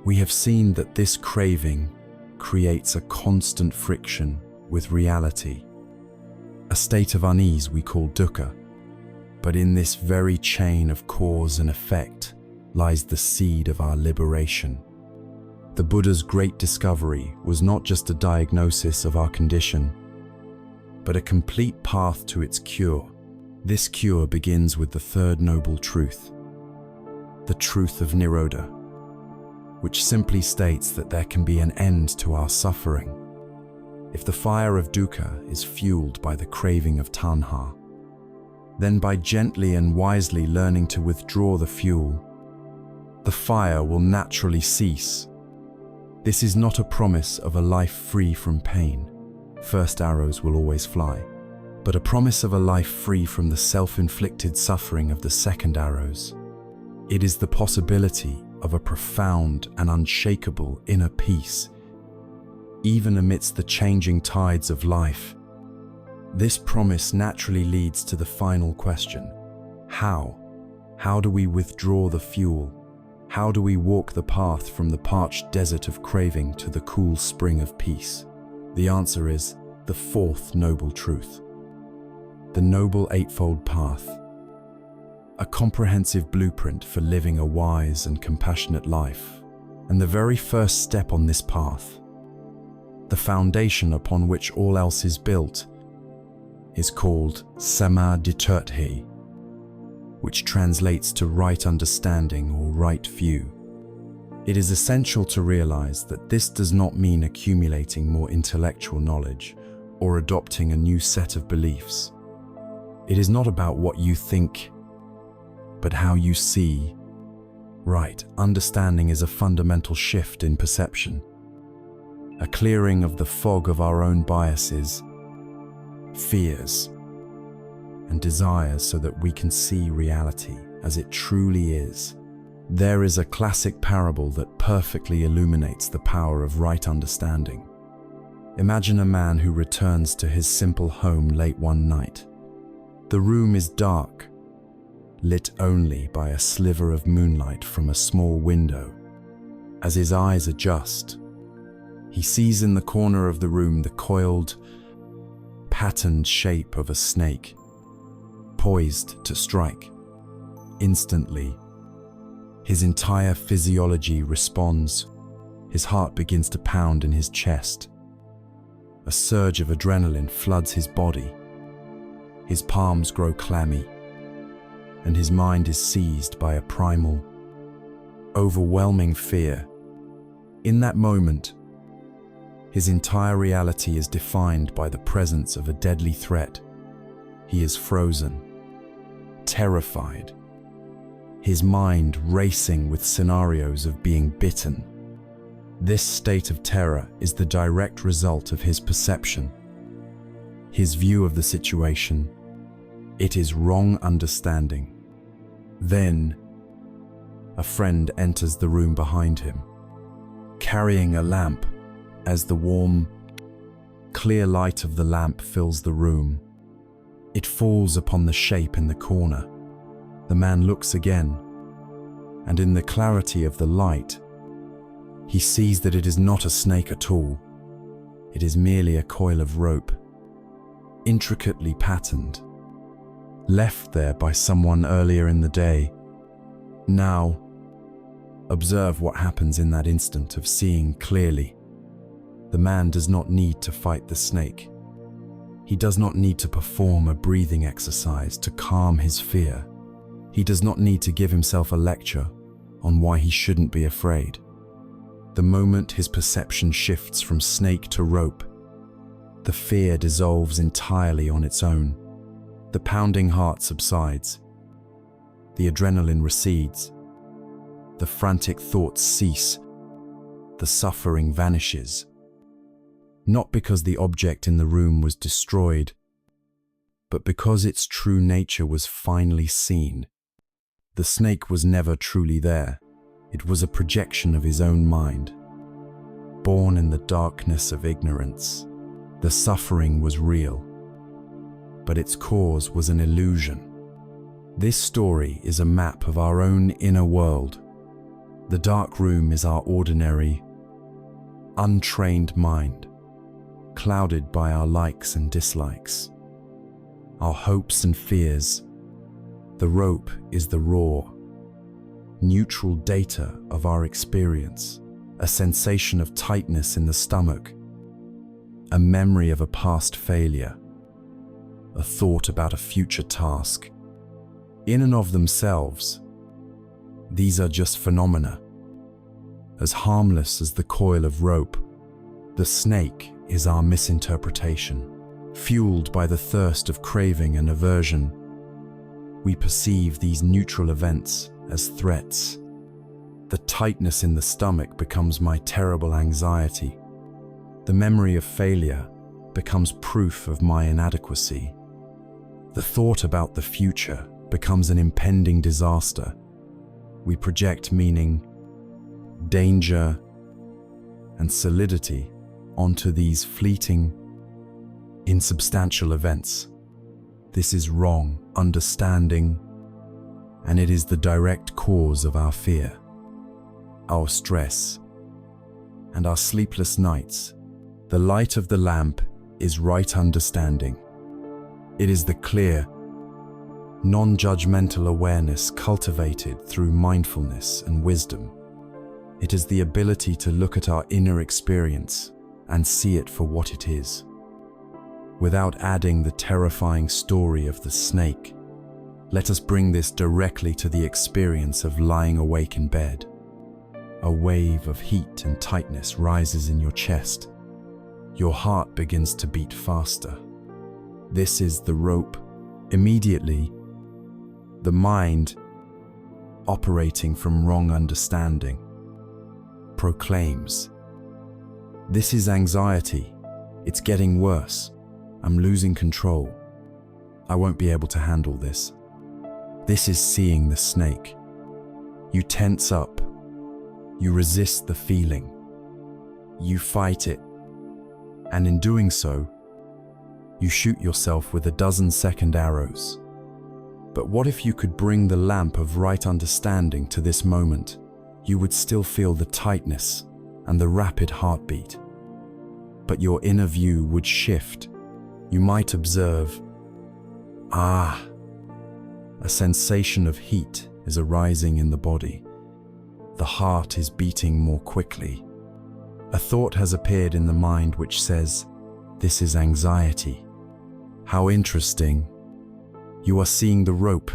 We have seen that this craving creates a constant friction with reality, a state of unease we call dukkha. But in this very chain of cause and effect lies the seed of our liberation. The Buddha's great discovery was not just a diagnosis of our condition, but a complete path to its cure. This cure begins with the third noble truth, the truth of Nirodha, which simply states that there can be an end to our suffering. If the fire of dukkha is fueled by the craving of tanha, then by gently and wisely learning to withdraw the fuel, the fire will naturally cease. This is not a promise of a life free from pain. First arrows will always fly. But a promise of a life free from the self-inflicted suffering of the second arrows. It is the possibility of a profound and unshakable inner peace, even amidst the changing tides of life. This promise naturally leads to the final question: how? How do we withdraw the fuel? How do we walk the path from the parched desert of craving to the cool spring of peace? The answer is the fourth noble truth. The Noble Eightfold Path. A comprehensive blueprint for living a wise and compassionate life. And the very first step on this path, the foundation upon which all else is built, is called Samadhi, which translates to right understanding or right view. It is essential to realize that this does not mean accumulating more intellectual knowledge or adopting a new set of beliefs. It is not about what you think, but how you see. Right understanding is a fundamental shift in perception, a clearing of the fog of our own biases, fears, and desires so that we can see reality as it truly is. There is a classic parable that perfectly illuminates the power of right understanding. Imagine a man who returns to his simple home late one night. The room is dark, lit only by a sliver of moonlight from a small window. As his eyes adjust, he sees in the corner of the room the coiled, patterned shape of a snake, poised to strike. Instantly, his entire physiology responds. His heart begins to pound in his chest. A surge of adrenaline floods his body. His palms grow clammy, and his mind is seized by a primal, overwhelming fear. In that moment, his entire reality is defined by the presence of a deadly threat. He is frozen, terrified, his mind racing with scenarios of being bitten. This state of terror is the direct result of his perception, his view of the situation. It is wrong understanding. Then, a friend enters the room behind him, carrying a lamp. As the warm, clear light of the lamp fills the room, it falls upon the shape in the corner. The man looks again, and in the clarity of the light, he sees that it is not a snake at all. It is merely a coil of rope, intricately patterned, left there by someone earlier in the day. Now, observe what happens in that instant of seeing clearly. The man does not need to fight the snake. He does not need to perform a breathing exercise to calm his fear. He does not need to give himself a lecture on why he shouldn't be afraid. The moment his perception shifts from snake to rope, the fear dissolves entirely on its own. The pounding heart subsides. The adrenaline recedes. The frantic thoughts cease. The suffering vanishes. Not because the object in the room was destroyed, but because its true nature was finally seen. The snake was never truly there. It was a projection of his own mind. Born in the darkness of ignorance, the suffering was real, but its cause was an illusion. This story is a map of our own inner world. The dark room is our ordinary, untrained mind, clouded by our likes and dislikes, our hopes and fears. The rope is the raw, neutral data of our experience, a sensation of tightness in the stomach, a memory of a past failure, a thought about a future task. In and of themselves, these are just phenomena. As harmless as the coil of rope, the snake is our misinterpretation. Fueled by the thirst of craving and aversion, we perceive these neutral events as threats, The tightness in the stomach becomes my terrible anxiety. The memory of failure becomes proof of my inadequacy. The thought about the future becomes an impending disaster. We project meaning, danger, and solidity onto these fleeting, insubstantial events. This is wrong understanding, and it is the direct cause of our fear, our stress, and our sleepless nights. The light of the lamp is right understanding. It is the clear, non-judgmental awareness cultivated through mindfulness and wisdom. It is the ability to look at our inner experience and see it for what it is, without adding the terrifying story of the snake. Let us bring this directly to the experience of lying awake in bed. A wave of heat and tightness rises in your chest. Your heart begins to beat faster. This is the rope. Immediately, the mind, operating from wrong understanding, proclaims, "This is anxiety. It's getting worse. I'm losing control. I won't be able to handle this." This is seeing the snake. You tense up. You resist the feeling. You fight it. And in doing so, you shoot yourself with 12 arrows. But what if you could bring the lamp of right understanding to this moment? You would still feel the tightness and the rapid heartbeat. But your inner view would shift. You might observe, a sensation of heat is arising in the body. The heart is beating more quickly. A thought has appeared in the mind which says, "This is anxiety." How interesting. You are seeing the rope.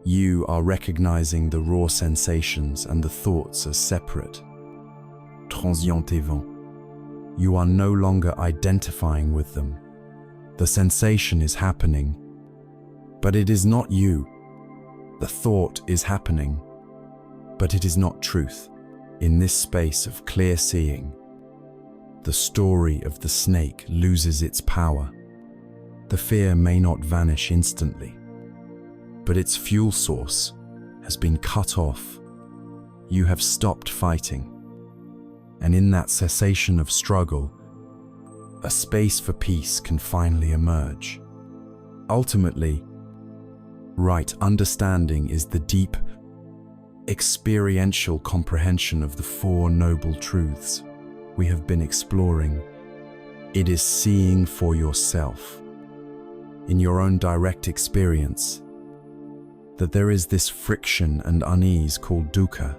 You are recognizing the raw sensations and the thoughts as separate. Transient et vain. You are no longer identifying with them. The sensation is happening, but it is not you. The thought is happening, but it is not truth. In this space of clear seeing, the story of the snake loses its power. The fear may not vanish instantly, but its fuel source has been cut off. You have stopped fighting. And in that cessation of struggle, a space for peace can finally emerge. Ultimately, right understanding is the deep, experiential comprehension of the Four Noble Truths we have been exploring. It is seeing for yourself, in your own direct experience, that there is this friction and unease called dukkha.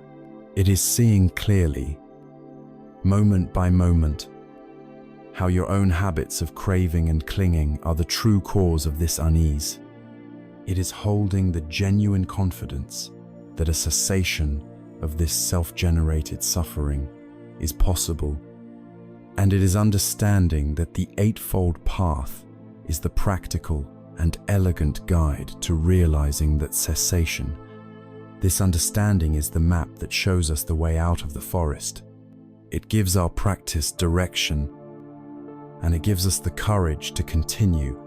It is seeing clearly, moment by moment, how your own habits of craving and clinging are the true cause of this unease. It is holding the genuine confidence that a cessation of this self-generated suffering is possible, and it is understanding that the Eightfold Path is the practical and elegant guide to realizing that cessation. This understanding is the map that shows us the way out of the forest. It gives our practice direction, and it gives us the courage to continue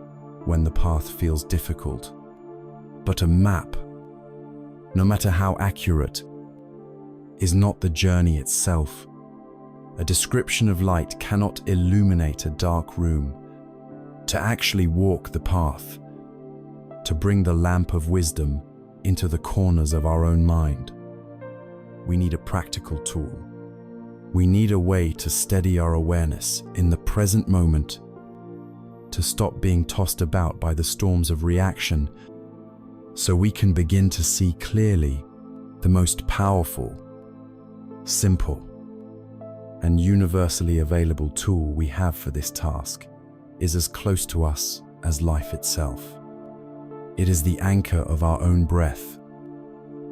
when the path feels difficult. But a map, no matter how accurate, is not the journey itself. A description of light cannot illuminate a dark room. To actually walk the path, to bring the lamp of wisdom into the corners of our own mind, we need a practical tool. We need a way to steady our awareness in the present moment, to stop being tossed about by the storms of reaction, so we can begin to see clearly. The most powerful, simple, and universally available tool we have for this task is as close to us as life itself. It is the anchor of our own breath.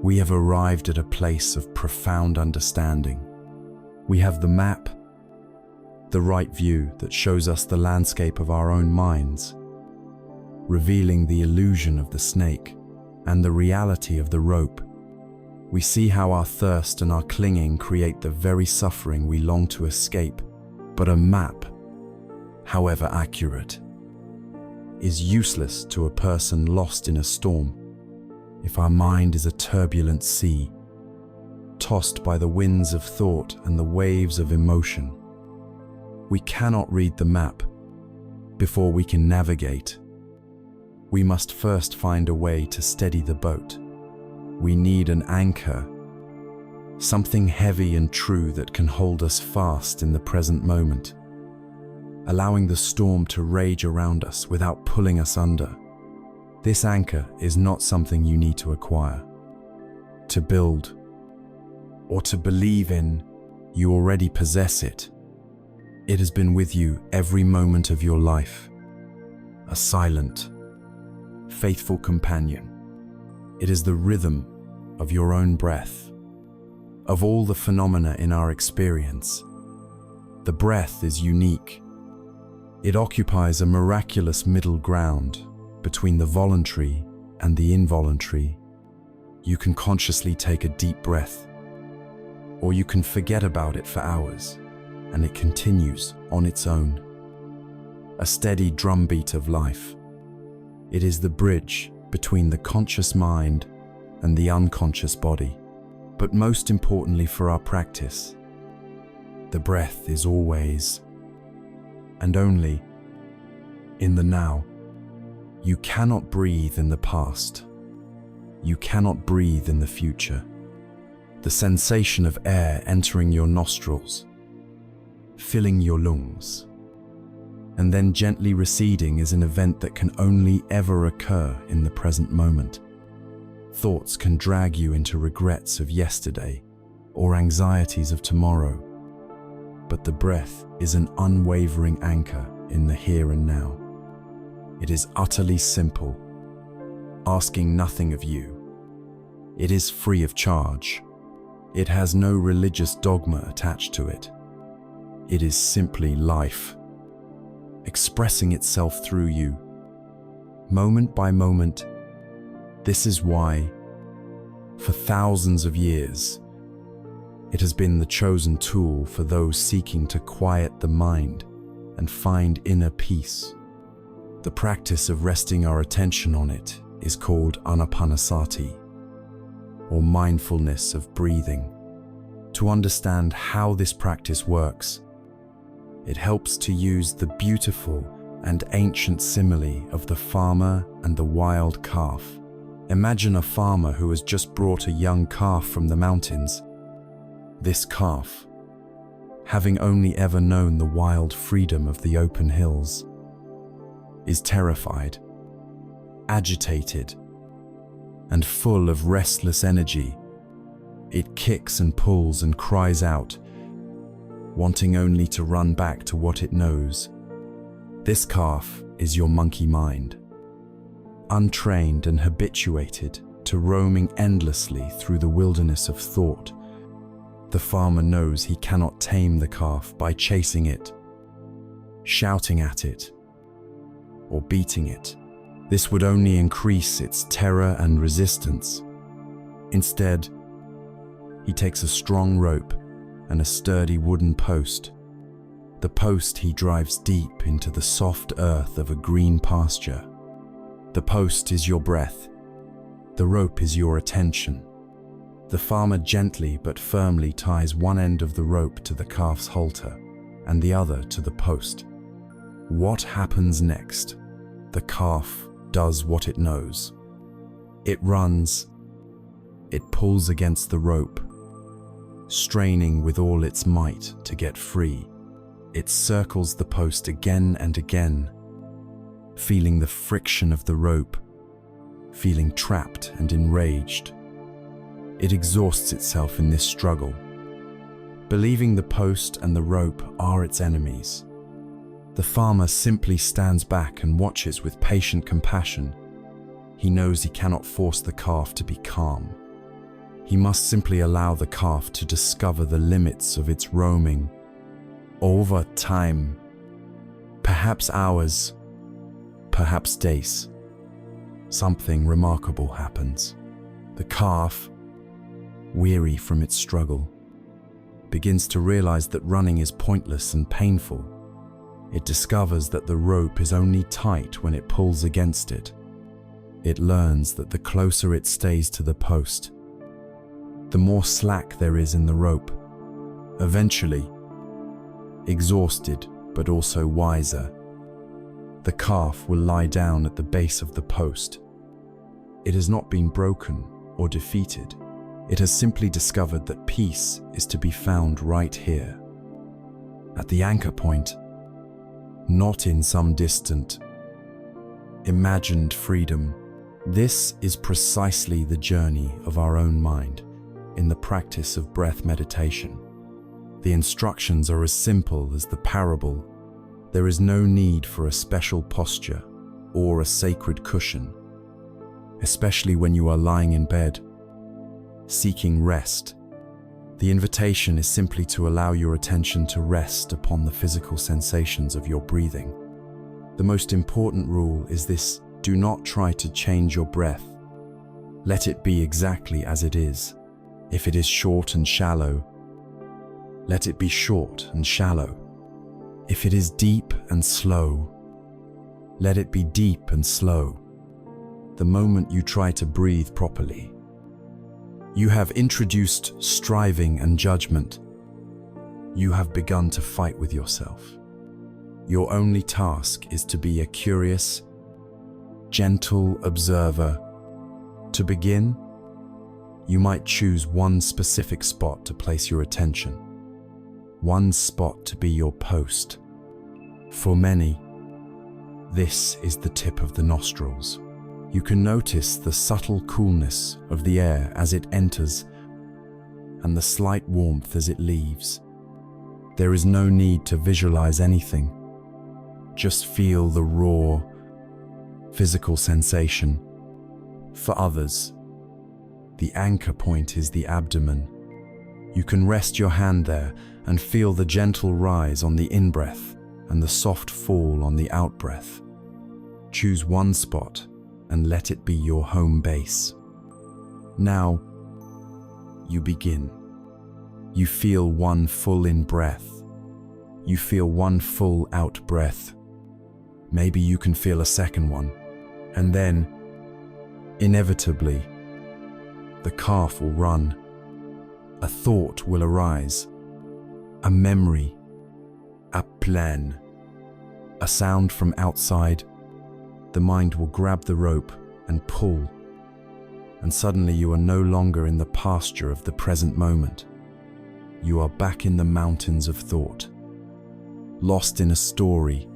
We have arrived at a place of profound understanding. We have the map, the right view that shows us the landscape of our own minds, revealing the illusion of the snake and the reality of the rope. We see how our thirst and our clinging create the very suffering we long to escape. But a map, however accurate, is useless to a person lost in a storm. If our mind is a turbulent sea, tossed by the winds of thought and the waves of emotion, we cannot read the map before we can navigate. We must first find a way to steady the boat. We need an anchor, something heavy and true that can hold us fast in the present moment, allowing the storm to rage around us without pulling us under. This anchor is not something you need to acquire, to build, or to believe in. You already possess it. It has been with you every moment of your life, a silent, faithful companion. It is the rhythm of your own breath. Of all the phenomena in our experience, the breath is unique. It occupies a miraculous middle ground between the voluntary and the involuntary. You can consciously take a deep breath, or you can forget about it for hours, and it continues on its own. A steady drumbeat of life. It is the bridge between the conscious mind and the unconscious body. But most importantly for our practice, the breath is always and only in the now. You cannot breathe in the past. You cannot breathe in the future. The sensation of air entering your nostrils, filling your lungs, and then gently receding is an event that can only ever occur in the present moment. Thoughts can drag you into regrets of yesterday or anxieties of tomorrow, but the breath is an unwavering anchor in the here and now. It is utterly simple, asking nothing of you. It is free of charge. It has no religious dogma attached to it. It is simply life, expressing itself through you, moment by moment. This is why, for thousands of years, it has been the chosen tool for those seeking to quiet the mind and find inner peace. The practice of resting our attention on it is called anapanasati, or mindfulness of breathing. To understand how this practice works, it helps to use the beautiful and ancient simile of the farmer and the wild calf. Imagine a farmer who has just brought a young calf from the mountains. This calf, having only ever known the wild freedom of the open hills, is terrified, agitated, and full of restless energy. It kicks and pulls and cries out, wanting only to run back to what it knows. This calf is your monkey mind, untrained and habituated to roaming endlessly through the wilderness of thought. The farmer knows he cannot tame the calf by chasing it, shouting at it, or beating it. This would only increase its terror and resistance. Instead, he takes a strong rope and a sturdy wooden post. The post he drives deep into the soft earth of a green pasture. The post is your breath. The rope is your attention. The farmer gently but firmly ties one end of the rope to the calf's halter and the other to the post. What happens next? The calf does what it knows. It runs. It pulls against the rope, straining with all its might to get free. It circles the post again and again, feeling the friction of the rope, feeling trapped and enraged. It exhausts itself in this struggle, believing the post and the rope are its enemies. The farmer simply stands back and watches with patient compassion. He knows he cannot force the calf to be calm. He must simply allow the calf to discover the limits of its roaming. Over time, perhaps hours, perhaps days, something remarkable happens. The calf, weary from its struggle, begins to realize that running is pointless and painful. It discovers that the rope is only tight when it pulls against it. It learns that the closer it stays to the post, the more slack there is in the rope. Eventually, exhausted but also wiser, the calf will lie down at the base of the post. It has not been broken or defeated. It has simply discovered that peace is to be found right here, at the anchor point, not in some distant, imagined freedom. This is precisely the journey of our own mind in the practice of breath meditation. The instructions are as simple as the parable. There is no need for a special posture or a sacred cushion, especially when you are lying in bed, seeking rest. The invitation is simply to allow your attention to rest upon the physical sensations of your breathing. The most important rule is this: do not try to change your breath. Let it be exactly as it is. If it is short and shallow, let it be short and shallow. If it is deep and slow, let it be deep and slow. The moment you try to breathe properly, you have introduced striving and judgment. You have begun to fight with yourself. Your only task is to be a curious, gentle observer. To begin, you might choose one specific spot to place your attention, one spot to be your post. For many, this is the tip of the nostrils. You can notice the subtle coolness of the air as it enters and the slight warmth as it leaves. There is no need to visualize anything. Just feel the raw, physical sensation. For others, the anchor point is the abdomen. You can rest your hand there and feel the gentle rise on the in-breath and the soft fall on the out-breath. Choose one spot and let it be your home base. Now, you begin. You feel one full in-breath. You feel one full out-breath. Maybe you can feel a second one. And then, inevitably, the calf will run. A thought will arise. A memory. A plan. A sound from outside. The mind will grab the rope and pull. And suddenly you are no longer in the pasture of the present moment. You are back in the mountains of thought. Lost in a story.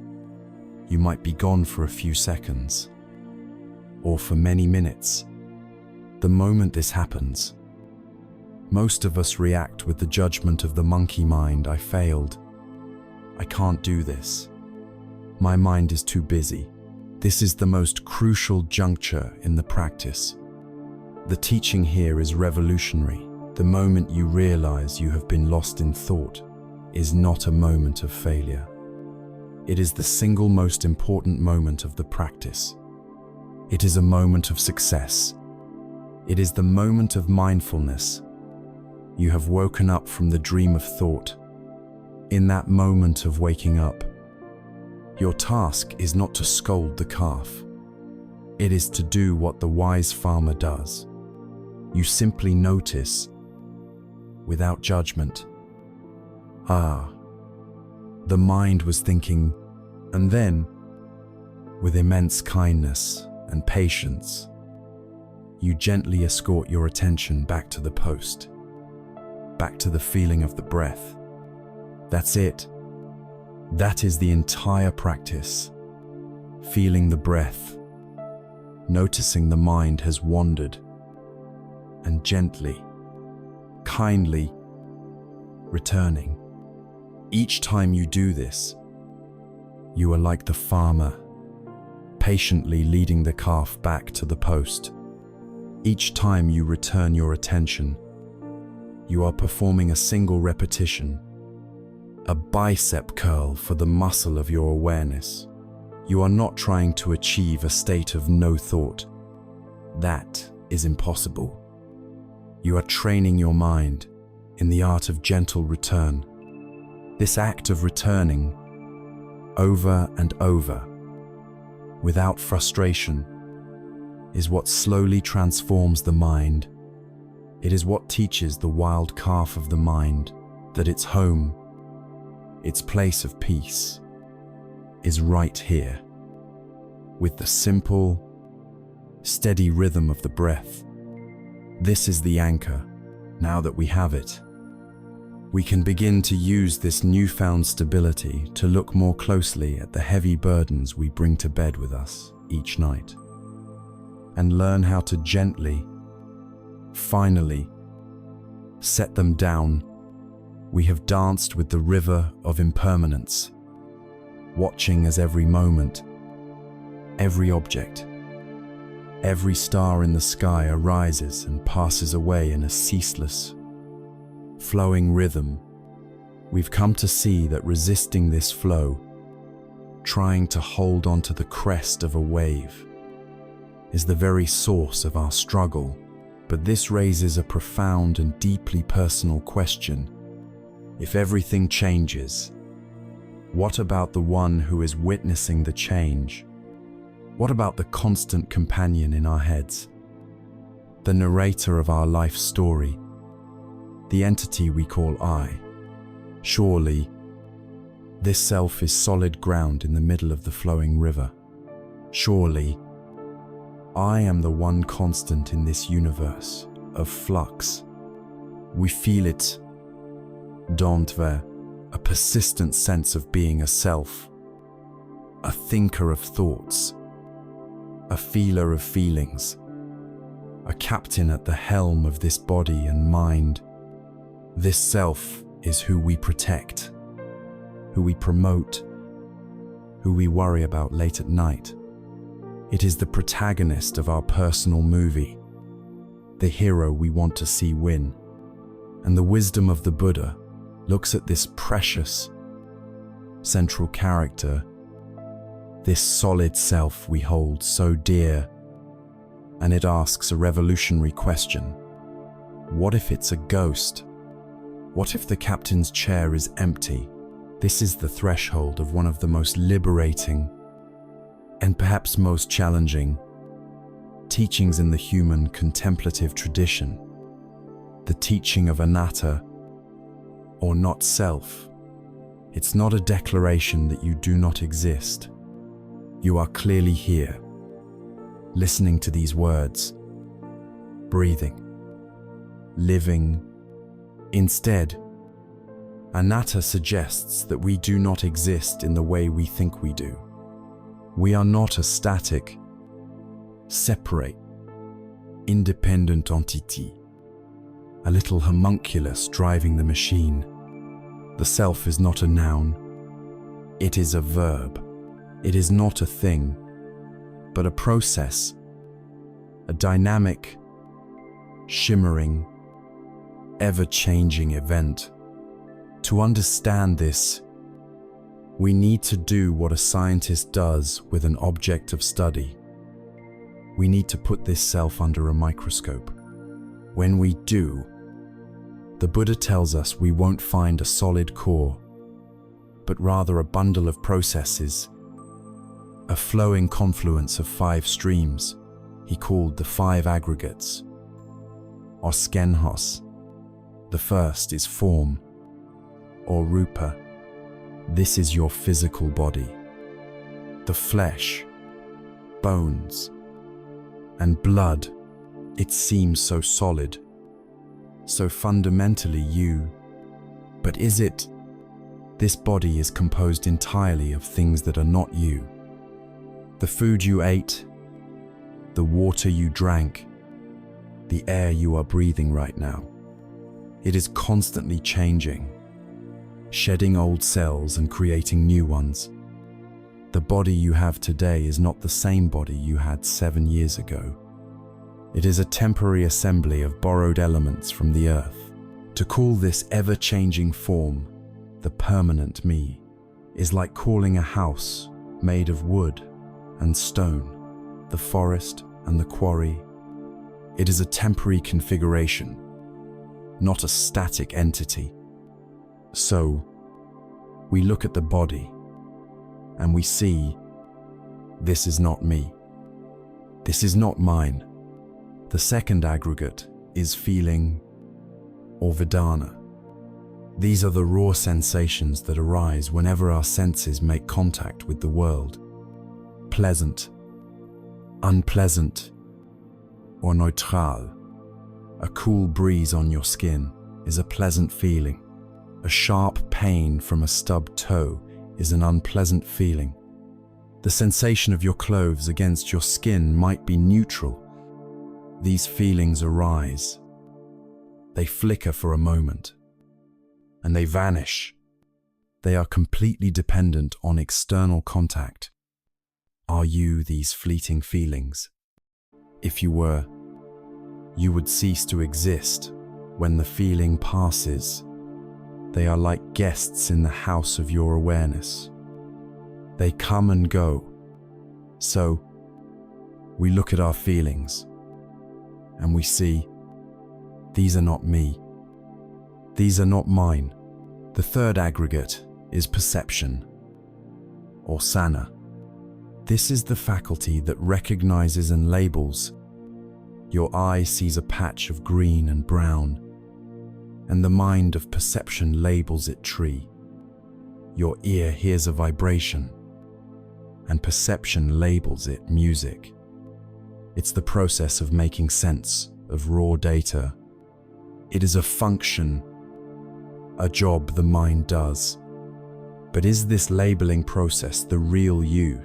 You might be gone for a few seconds, or for many minutes. The moment this happens, most of us react with the judgment of the monkey mind. I failed. I can't do this. My mind is too busy. This is the most crucial juncture in the practice. The teaching here is revolutionary. The moment you realize you have been lost in thought is not a moment of failure. It is the single most important moment of the practice. It is a moment of success. It is the moment of mindfulness. You have woken up from the dream of thought. In that moment of waking up, your task is not to scold the calf. It is to do what the wise farmer does. You simply notice, without judgment. The mind was thinking, and then, with immense kindness and patience, you gently escort your attention back to the post, back to the feeling of the breath. That's it. That is the entire practice. Feeling the breath, noticing the mind has wandered, and gently, kindly returning. Each time you do this, you are like the farmer, patiently leading the calf back to the post. Each time you return your attention, you are performing a single repetition, a bicep curl for the muscle of your awareness. You are not trying to achieve a state of no thought. That is impossible. You are training your mind in the art of gentle return. This act of returning over and over, without frustration, is what slowly transforms the mind. It is what teaches the wild calf of the mind that its home, its place of peace, is right here, with the simple, steady rhythm of the breath. This is the anchor. Now that we have it, we can begin to use this newfound stability to look more closely at the heavy burdens we bring to bed with us each night, and learn how to gently, finally, set them down. We have danced with the river of impermanence, watching as every moment, every object, every star in the sky arises and passes away in a ceaseless, flowing rhythm. We've come to see that resisting this flow, trying to hold onto the crest of a wave, is the very source of our struggle. But this raises a profound and deeply personal question. If everything changes, what about the one who is witnessing the change? What about the constant companion in our heads, the narrator of our life story, the entity we call I? Surely, this self is solid ground in the middle of the flowing river. Surely, I am the one constant in this universe of flux. We feel it, don't we? A persistent sense of being a self, a thinker of thoughts, a feeler of feelings, a captain at the helm of this body and mind. This self is who we protect, who we promote, who we worry about late at night. It is the protagonist of our personal movie, the hero we want to see win. And the wisdom of the Buddha looks at this precious, central character, this solid self we hold so dear, and it asks a revolutionary question. What if it's a ghost? What if the captain's chair is empty? This is the threshold of one of the most liberating and perhaps most challenging teachings in the human contemplative tradition, the teaching of anatta, or not self. It's not a declaration that you do not exist. You are clearly here, listening to these words, breathing, living. Instead, anatta suggests that we do not exist in the way we think we do. We are not a static, separate, independent entity, a little homunculus driving the machine. The self is not a noun, it is a verb. It is not a thing, but a process, a dynamic, shimmering, ever-changing event. To understand this, we need to do what a scientist does with an object of study. We need to put this self under a microscope. When we do, the Buddha tells us we won't find a solid core, but rather a bundle of processes, a flowing confluence of 5 streams he called the 5 aggregates, or skenhos. The first is form, or rupa. This is your physical body, the flesh, bones, and blood. It seems so solid, so fundamentally you. But is it? This body is composed entirely of things that are not you. The food you ate, the water you drank, the air you are breathing right now. It is constantly changing, shedding old cells and creating new ones. The body you have today is not the same body you had 7 years ago. It is a temporary assembly of borrowed elements from the earth. To call this ever-changing form the permanent me is like calling a house made of wood and stone, the forest and the quarry. It is a temporary configuration, not a static entity. So, we look at the body and we see, this is not me. This is not mine. The second aggregate is feeling or vedana. These are the raw sensations that arise whenever our senses make contact with the world. Pleasant, unpleasant, or neutral. A cool breeze on your skin is a pleasant feeling. A sharp pain from a stubbed toe is an unpleasant feeling. The sensation of your clothes against your skin might be neutral. These feelings arise. They flicker for a moment, and they vanish. They are completely dependent on external contact. Are you these fleeting feelings? If you were, you would cease to exist when the feeling passes. They are like guests in the house of your awareness. They come and go. So, we look at our feelings and we see, these are not me. These are not mine. The third aggregate is perception, or sana. This is the faculty that recognizes and labels. Your eye sees a patch of green and brown, and the mind of perception labels it tree. Your ear hears a vibration, and perception labels it music. It's the process of making sense of raw data. It is a function, a job the mind does. But is this labeling process the real you?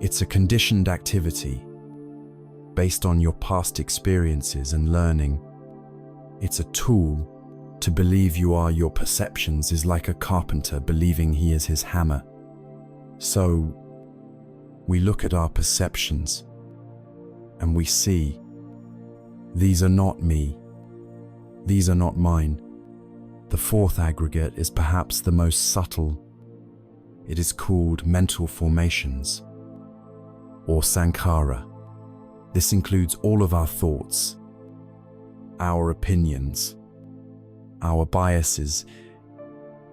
It's a conditioned activity based on your past experiences and learning. It's a tool. To believe you are your perceptions is like a carpenter believing he is his hammer. So, we look at our perceptions and we see, these are not me. These are not mine. The fourth aggregate is perhaps the most subtle. It is called mental formations, or sankhara. This includes all of our thoughts, our opinions, our biases,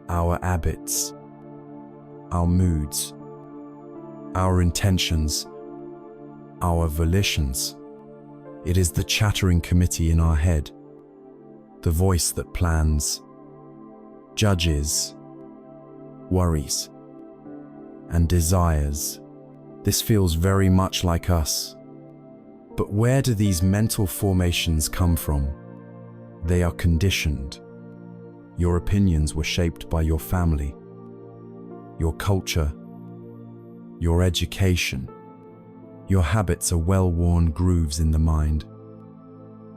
our habits, our moods, our intentions, our volitions. It is the chattering committee in our head, the voice that plans, judges, worries, and desires. This feels very much like us. But where do these mental formations come from? They are conditioned. Your opinions were shaped by your family, your culture, your education. Your habits are well-worn grooves in the mind,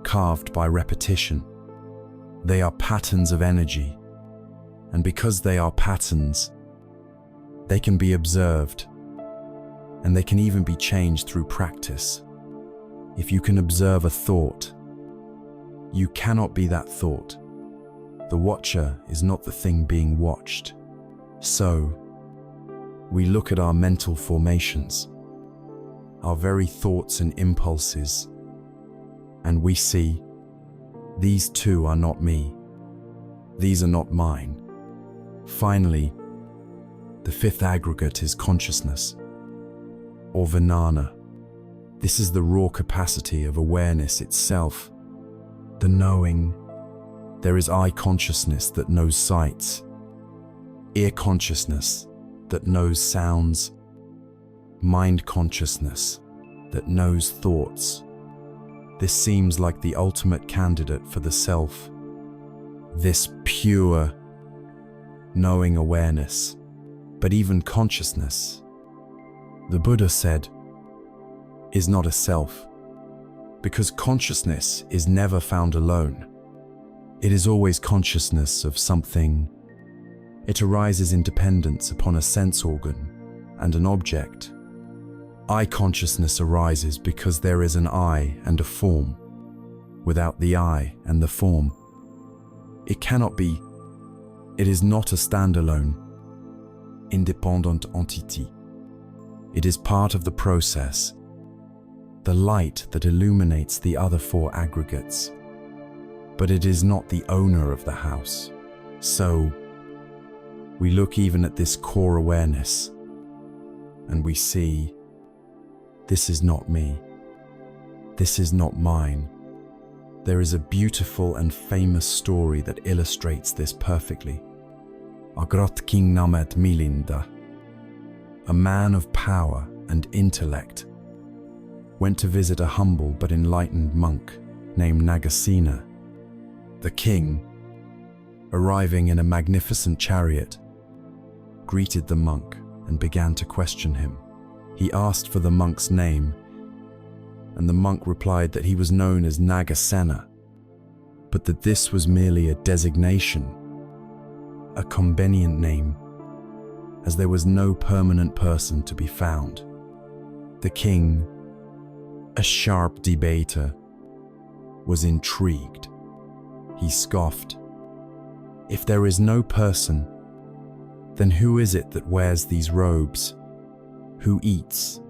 carved by repetition. They are patterns of energy, and because they are patterns, they can be observed, and they can even be changed through practice. If you can observe a thought, you cannot be that thought. The watcher is not the thing being watched. So, we look at our mental formations, our very thoughts and impulses, and we see, these too are not me. These are not mine. Finally, the fifth aggregate is consciousness, or vijnana. This is the raw capacity of awareness itself, the knowing. There is eye consciousness that knows sights, ear consciousness that knows sounds, mind consciousness that knows thoughts. This seems like the ultimate candidate for the self, this pure knowing awareness. But even consciousness, the Buddha said, is not a self, because consciousness is never found alone. It is always consciousness of something. It arises in dependence upon a sense organ and an object. Eye consciousness arises because there is an eye and a form. Without the eye and the form, it cannot be. It is not a standalone, independent entity. It is part of the process, the light that illuminates the other four aggregates. but it is not the owner of the house. So, we look even at this core awareness, and we see, this is not me. This is not mine. There is a beautiful and famous story that illustrates this perfectly. King named Milinda, a man of power and intellect, went to visit a humble but enlightened monk named Nagasena. The king, arriving in a magnificent chariot, greeted the monk and began to question him. He asked for the monk's name, and the monk replied that he was known as Nagasena, but that this was merely a designation, a convenient name, as there was no permanent person to be found. The king, a sharp debater, was intrigued. He scoffed. If there is no person, then who is it that wears these robes? Who eats?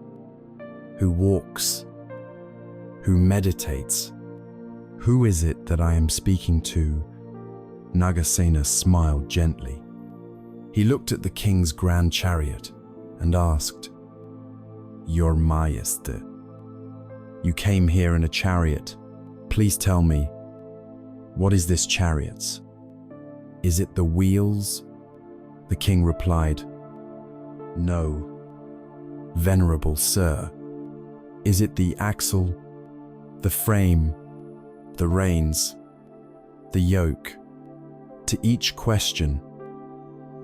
Who walks? Who meditates? Who is it that I am speaking to? Nagasena smiled gently. He looked at the king's grand chariot and asked, "Your Majesty, you came here in a chariot. Please tell me, what is this chariot's? Is it the wheels?" The king replied, "No, venerable sir. Is it the axle, the frame, the reins, the yoke?" To each question,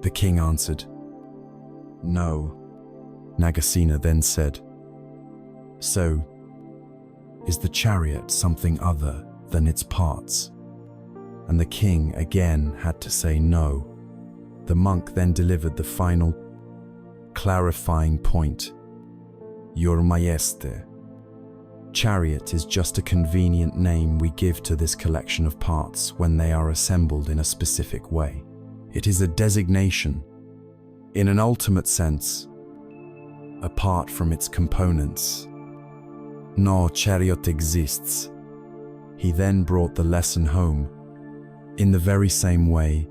the king answered, "No." Nagasena then said, "So, is the chariot something other than its parts?" And the king again had to say no. The monk then delivered the final, clarifying point. "Your Majesty, chariot is just a convenient name we give to this collection of parts when they are assembled in a specific way. It is a designation, in an ultimate sense, apart from its components. No chariot exists." He then brought the lesson home. In the very same way,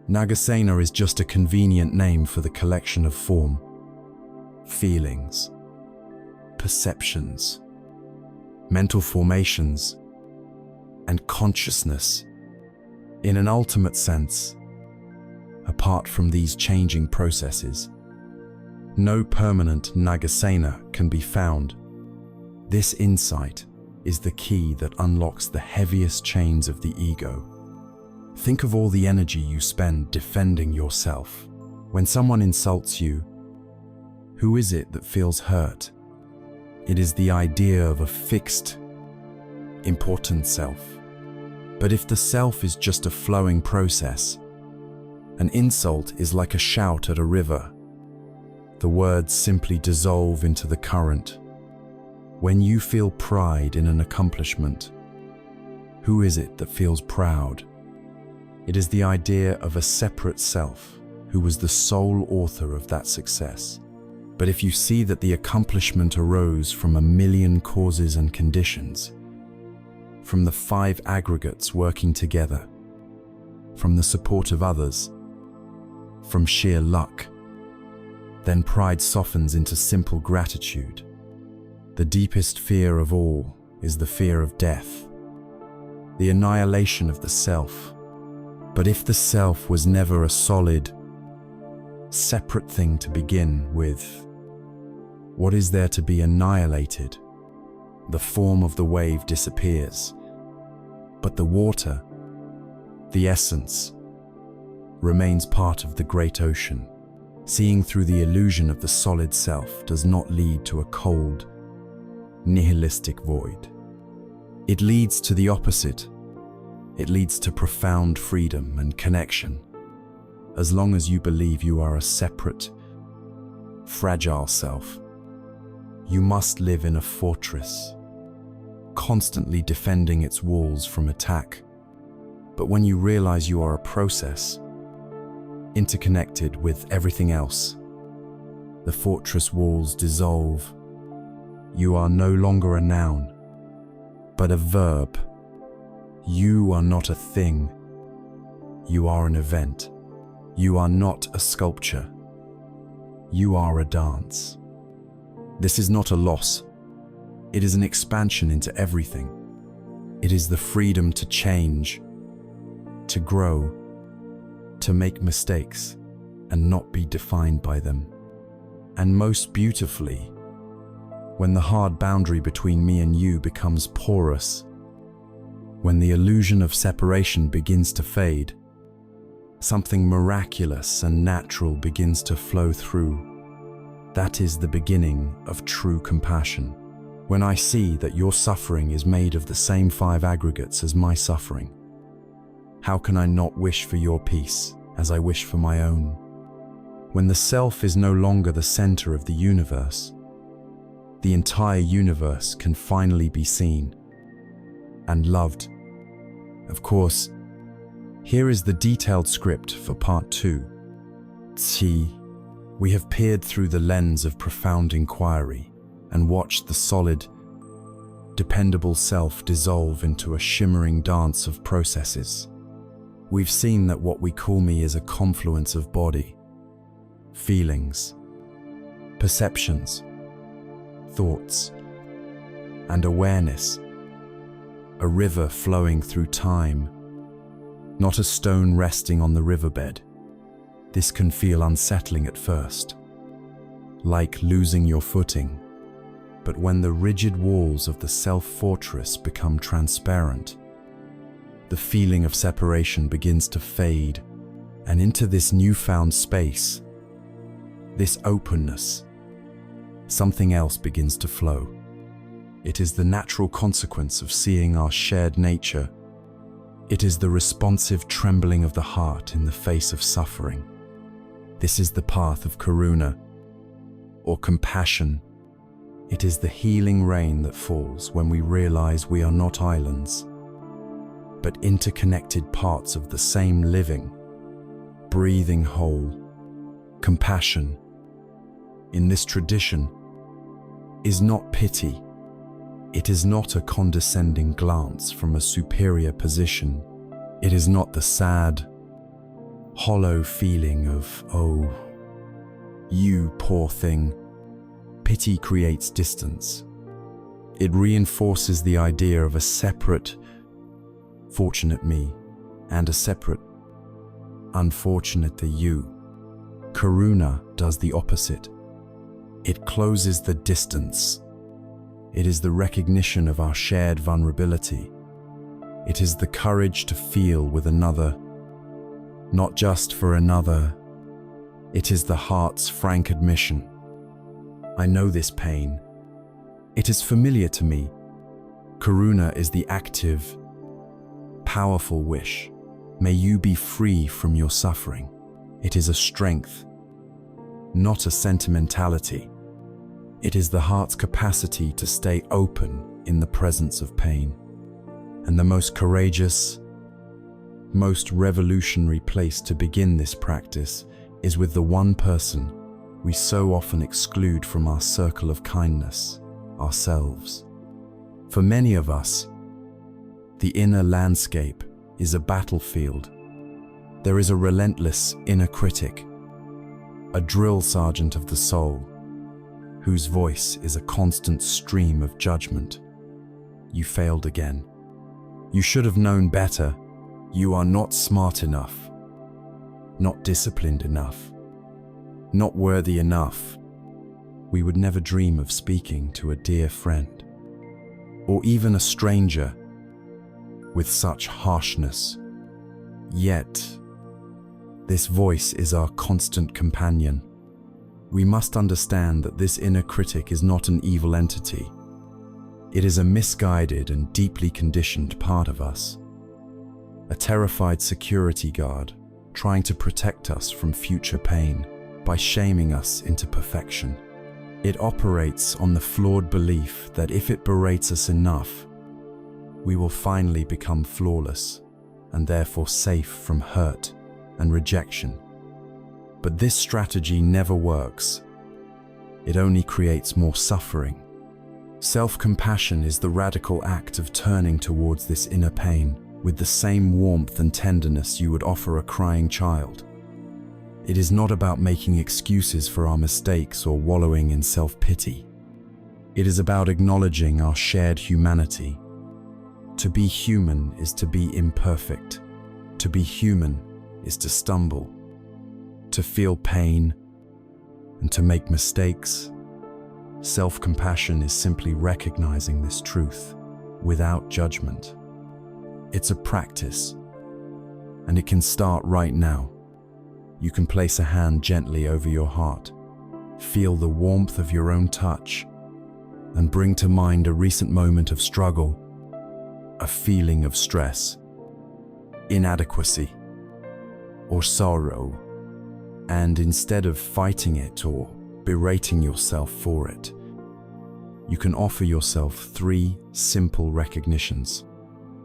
Nagasena is just a convenient name for the collection of form, feelings, perceptions, mental formations, and consciousness. In an ultimate sense, apart from these changing processes, no permanent Nagasena can be found. This insight is the key that unlocks the heaviest chains of the ego. Think of all the energy you spend defending yourself. When someone insults you, who is it that feels hurt? It is the idea of a fixed, important self. But if the self is just a flowing process, an insult is like a shout at a river. The words simply dissolve into the current. When you feel pride in an accomplishment, who is it that feels proud? It is the idea of a separate self who was the sole author of that success. But if you see that the accomplishment arose from a million causes and conditions, from the 5 aggregates working together, from the support of others, from sheer luck, then pride softens into simple gratitude. The deepest fear of all is the fear of death, the annihilation of the self. But if the self was never a solid, separate thing to begin with, what is there to be annihilated? The form of the wave disappears, but the water, the essence, remains part of the great ocean. Seeing through the illusion of the solid self does not lead to a cold, nihilistic void. It leads to the opposite. It leads to profound freedom and connection. As long as you believe you are a separate, fragile self, you must live in a fortress, constantly defending its walls from attack. But when you realize you are a process, interconnected with everything else, the fortress walls dissolve. You are no longer a noun, but a verb. You are not a thing. You are an event. You are not a sculpture. You are a dance. This is not a loss. It is an expansion into everything. It is the freedom to change, to grow, to make mistakes, and not be defined by them. And most beautifully, when the hard boundary between me and you becomes porous, when the illusion of separation begins to fade, something miraculous and natural begins to flow through. That is the beginning of true compassion. When I see that your suffering is made of the same 5 aggregates as my suffering, how can I not wish for your peace as I wish for my own? When the self is no longer the center of the universe, the entire universe can finally be seen and loved. Of course, here is the detailed script for part 2. We have peered through the lens of profound inquiry and watched the solid, dependable self dissolve into a shimmering dance of processes. We've seen that what we call me is a confluence of body, feelings, perceptions, thoughts, and awareness, a river flowing through time, not a stone resting on the riverbed. This can feel unsettling at first, like losing your footing. But when the rigid walls of the self-fortress become transparent, the feeling of separation begins to fade, and into this newfound space, this openness, something else begins to flow. It is the natural consequence of seeing our shared nature. It is the responsive trembling of the heart in the face of suffering. This is the path of karuna, or compassion. It is the healing rain that falls when we realize we are not islands, but interconnected parts of the same living, breathing whole. Compassion, in this tradition, is not pity. It is not a condescending glance from a superior position. It is not the sad, hollow feeling of, "Oh, you poor thing." Pity creates distance. It reinforces the idea of a separate, fortunate me and a separate, unfortunate you. Karuna does the opposite. It closes the distance. It is the recognition of our shared vulnerability. It is the courage to feel with another, not just for another. It is the heart's frank admission. I know this pain. It is familiar to me. Karuna is the active, powerful wish. May you be free from your suffering. It is a strength, not a sentimentality. It is the heart's capacity to stay open in the presence of pain. And the most courageous, most revolutionary place to begin this practice is with the one person we so often exclude from our circle of kindness, ourselves. For many of us, the inner landscape is a battlefield. There is a relentless inner critic, a drill sergeant of the soul, whose voice is a constant stream of judgment. You failed again. You should have known better. You are not smart enough, not disciplined enough, not worthy enough. We would never dream of speaking to a dear friend, or even a stranger, with such harshness. Yet, this voice is our constant companion. We must understand that this inner critic is not an evil entity. It is a misguided and deeply conditioned part of us, a terrified security guard trying to protect us from future pain by shaming us into perfection. It operates on the flawed belief that if it berates us enough, we will finally become flawless and therefore safe from hurt and rejection. But this strategy never works. It only creates more suffering. Self-compassion is the radical act of turning towards this inner pain, with the same warmth and tenderness you would offer a crying child. It is not about making excuses for our mistakes or wallowing in self-pity. It is about acknowledging our shared humanity. To be human is to be imperfect. To be human is to stumble, to feel pain, and to make mistakes. Self-compassion is simply recognizing this truth without judgment. It's a practice, and it can start right now. You can place a hand gently over your heart, feel the warmth of your own touch, and bring to mind a recent moment of struggle, a feeling of stress, inadequacy, or sorrow. And instead of fighting it or berating yourself for it, you can offer yourself 3 simple recognitions.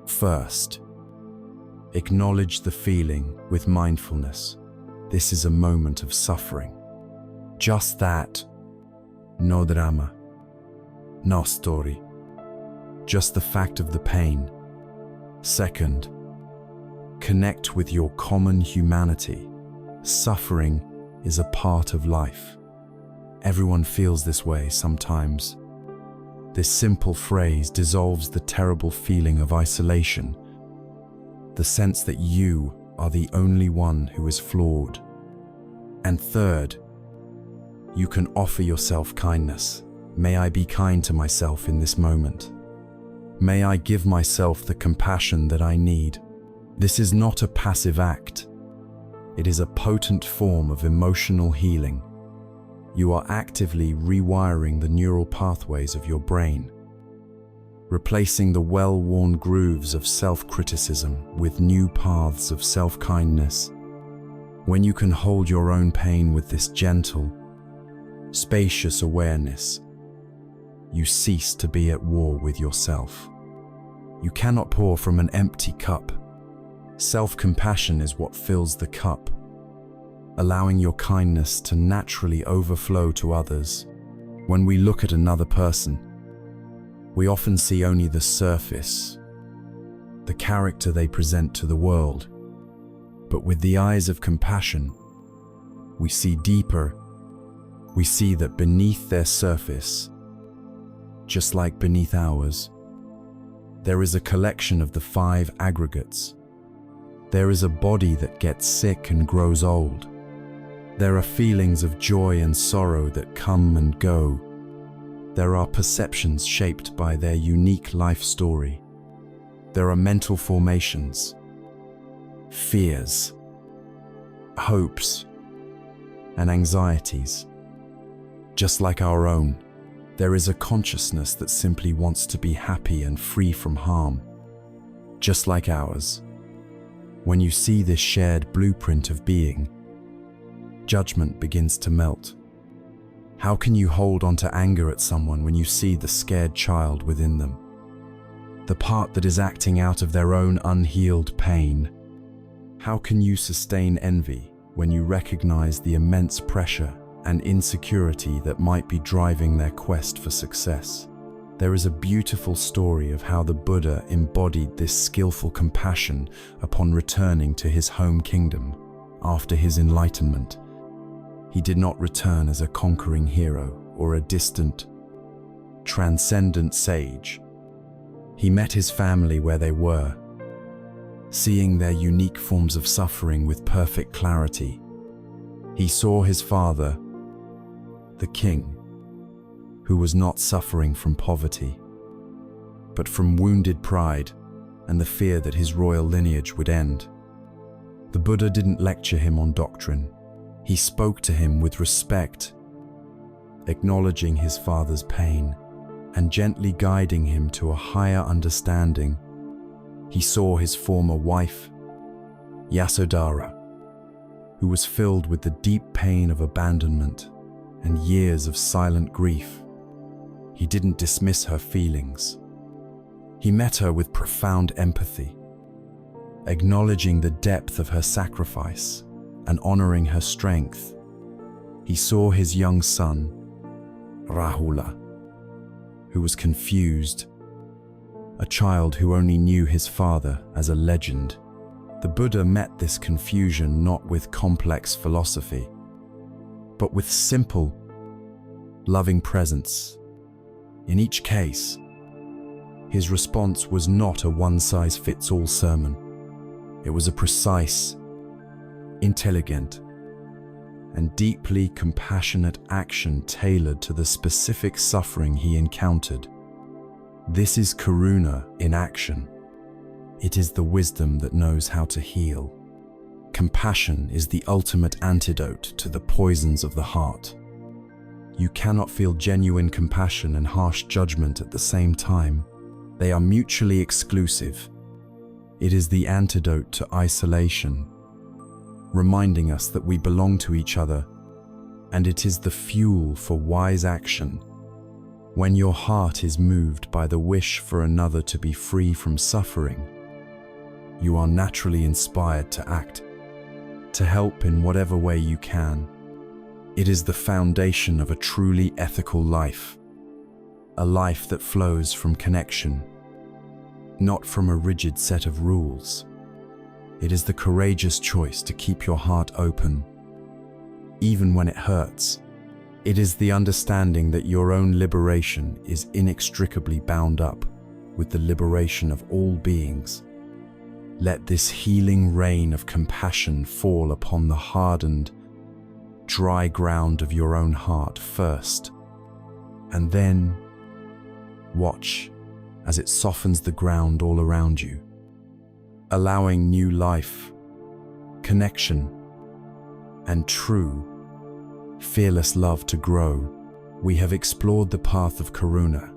First, acknowledge the feeling with mindfulness. This is a moment of suffering. Just that. No drama. No story. Just the fact of the pain. Second, connect with your common humanity. Suffering is a part of life. Everyone feels this way sometimes. This simple phrase dissolves the terrible feeling of isolation, the sense that you are the only one who is flawed. And third, you can offer yourself kindness. May I be kind to myself in this moment. May I give myself the compassion that I need. This is not a passive act. It is a potent form of emotional healing. You are actively rewiring the neural pathways of your brain, replacing the well-worn grooves of self-criticism with new paths of self-kindness. When you can hold your own pain with this gentle, spacious awareness, you cease to be at war with yourself. You cannot pour from an empty cup. Self-compassion is what fills the cup, allowing your kindness to naturally overflow to others. When we look at another person, we often see only the surface, the character they present to the world. But with the eyes of compassion, we see deeper. We see that beneath their surface, just like beneath ours, there is a collection of the 5 aggregates. There is a body that gets sick and grows old. There are feelings of joy and sorrow that come and go. There are perceptions shaped by their unique life story. There are mental formations, fears, hopes, and anxieties. Just like our own, there is a consciousness that simply wants to be happy and free from harm. Just like ours. When you see this shared blueprint of being, judgment begins to melt. How can you hold on to anger at someone when you see the scared child within them? The part that is acting out of their own unhealed pain. How can you sustain envy when you recognize the immense pressure and insecurity that might be driving their quest for success? There is a beautiful story of how the Buddha embodied this skillful compassion upon returning to his home kingdom after his enlightenment. He did not return as a conquering hero or a distant, transcendent sage. He met his family where they were, seeing their unique forms of suffering with perfect clarity. He saw his father, the king, who was not suffering from poverty, but from wounded pride and the fear that his royal lineage would end. The Buddha didn't lecture him on doctrine. He spoke to him with respect, acknowledging his father's pain and gently guiding him to a higher understanding. He saw his former wife, Yasodhara, who was filled with the deep pain of abandonment and years of silent grief. He didn't dismiss her feelings. He met her with profound empathy, acknowledging the depth of her sacrifice and honoring her strength. He saw his young son, Rahula, who was confused, a child who only knew his father as a legend. The Buddha met this confusion not with complex philosophy, but with simple, loving presence. In each case, his response was not a one-size-fits-all sermon. It was a precise, intelligent, and deeply compassionate action tailored to the specific suffering he encountered. This is karuna in action. It is the wisdom that knows how to heal. Compassion is the ultimate antidote to the poisons of the heart. You cannot feel genuine compassion and harsh judgment at the same time. They are mutually exclusive. It is the antidote to isolation, reminding us that we belong to each other, and it is the fuel for wise action. When your heart is moved by the wish for another to be free from suffering, you are naturally inspired to act, to help in whatever way you can. It is the foundation of a truly ethical life, a life that flows from connection, not from a rigid set of rules. It is the courageous choice to keep your heart open, even when it hurts. It is the understanding that your own liberation is inextricably bound up with the liberation of all beings. Let this healing rain of compassion fall upon the hardened, dry ground of your own heart first, and then watch as it softens the ground all around you, allowing new life, connection, and true, fearless love to grow. We have explored the path of karuna,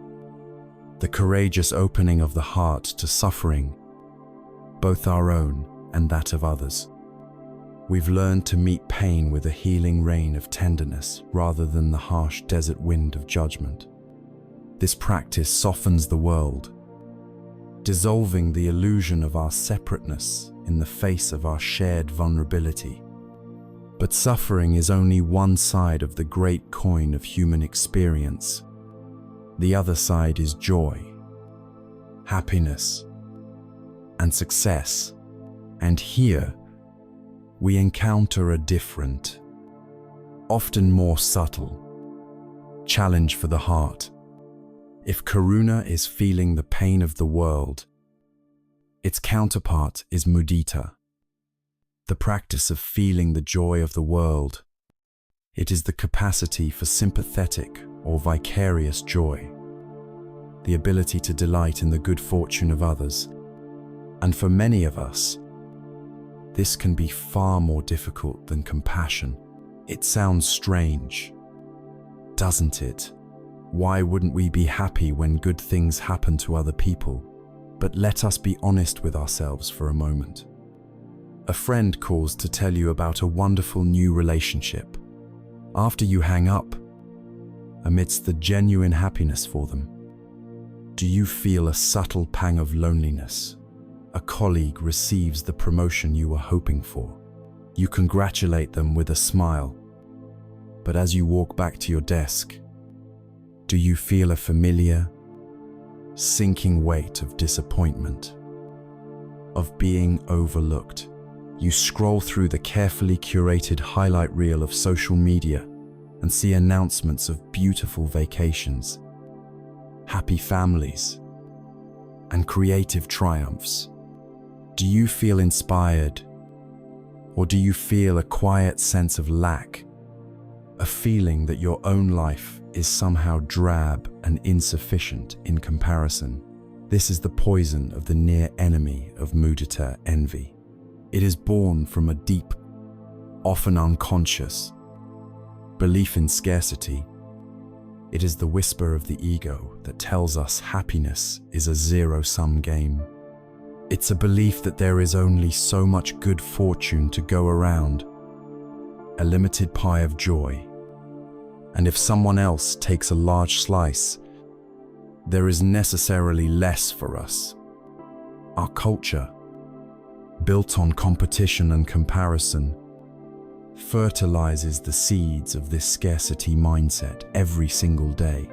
the courageous opening of the heart to suffering, both our own and that of others. We've learned to meet pain with a healing rain of tenderness rather than the harsh desert wind of judgment. This practice softens the world, dissolving the illusion of our separateness in the face of our shared vulnerability. But suffering is only one side of the great coin of human experience. The other side is joy, happiness, and success. And here, we encounter a different, often more subtle, challenge for the heart. If karuna is feeling the pain of the world, its counterpart is mudita, the practice of feeling the joy of the world. It is the capacity for sympathetic or vicarious joy, the ability to delight in the good fortune of others. And for many of us, this can be far more difficult than compassion. It sounds strange, doesn't it? Why wouldn't we be happy when good things happen to other people? But let us be honest with ourselves for a moment. A friend calls to tell you about a wonderful new relationship. After you hang up, amidst the genuine happiness for them, do you feel a subtle pang of loneliness? A colleague receives the promotion you were hoping for. You congratulate them with a smile. But as you walk back to your desk, do you feel a familiar, sinking weight of disappointment, of being overlooked? You scroll through the carefully curated highlight reel of social media and see announcements of beautiful vacations, happy families, and creative triumphs. Do you feel inspired, or do you feel a quiet sense of lack, a feeling that your own life is somehow drab and insufficient in comparison? This is the poison of the near enemy of mudita, envy. It is born from a deep, often unconscious, belief in scarcity. It is the whisper of the ego that tells us happiness is a zero-sum game. It's a belief that there is only so much good fortune to go around, a limited pie of joy. And if someone else takes a large slice, there is necessarily less for us. Our culture, built on competition and comparison, fertilizes the seeds of this scarcity mindset every single day.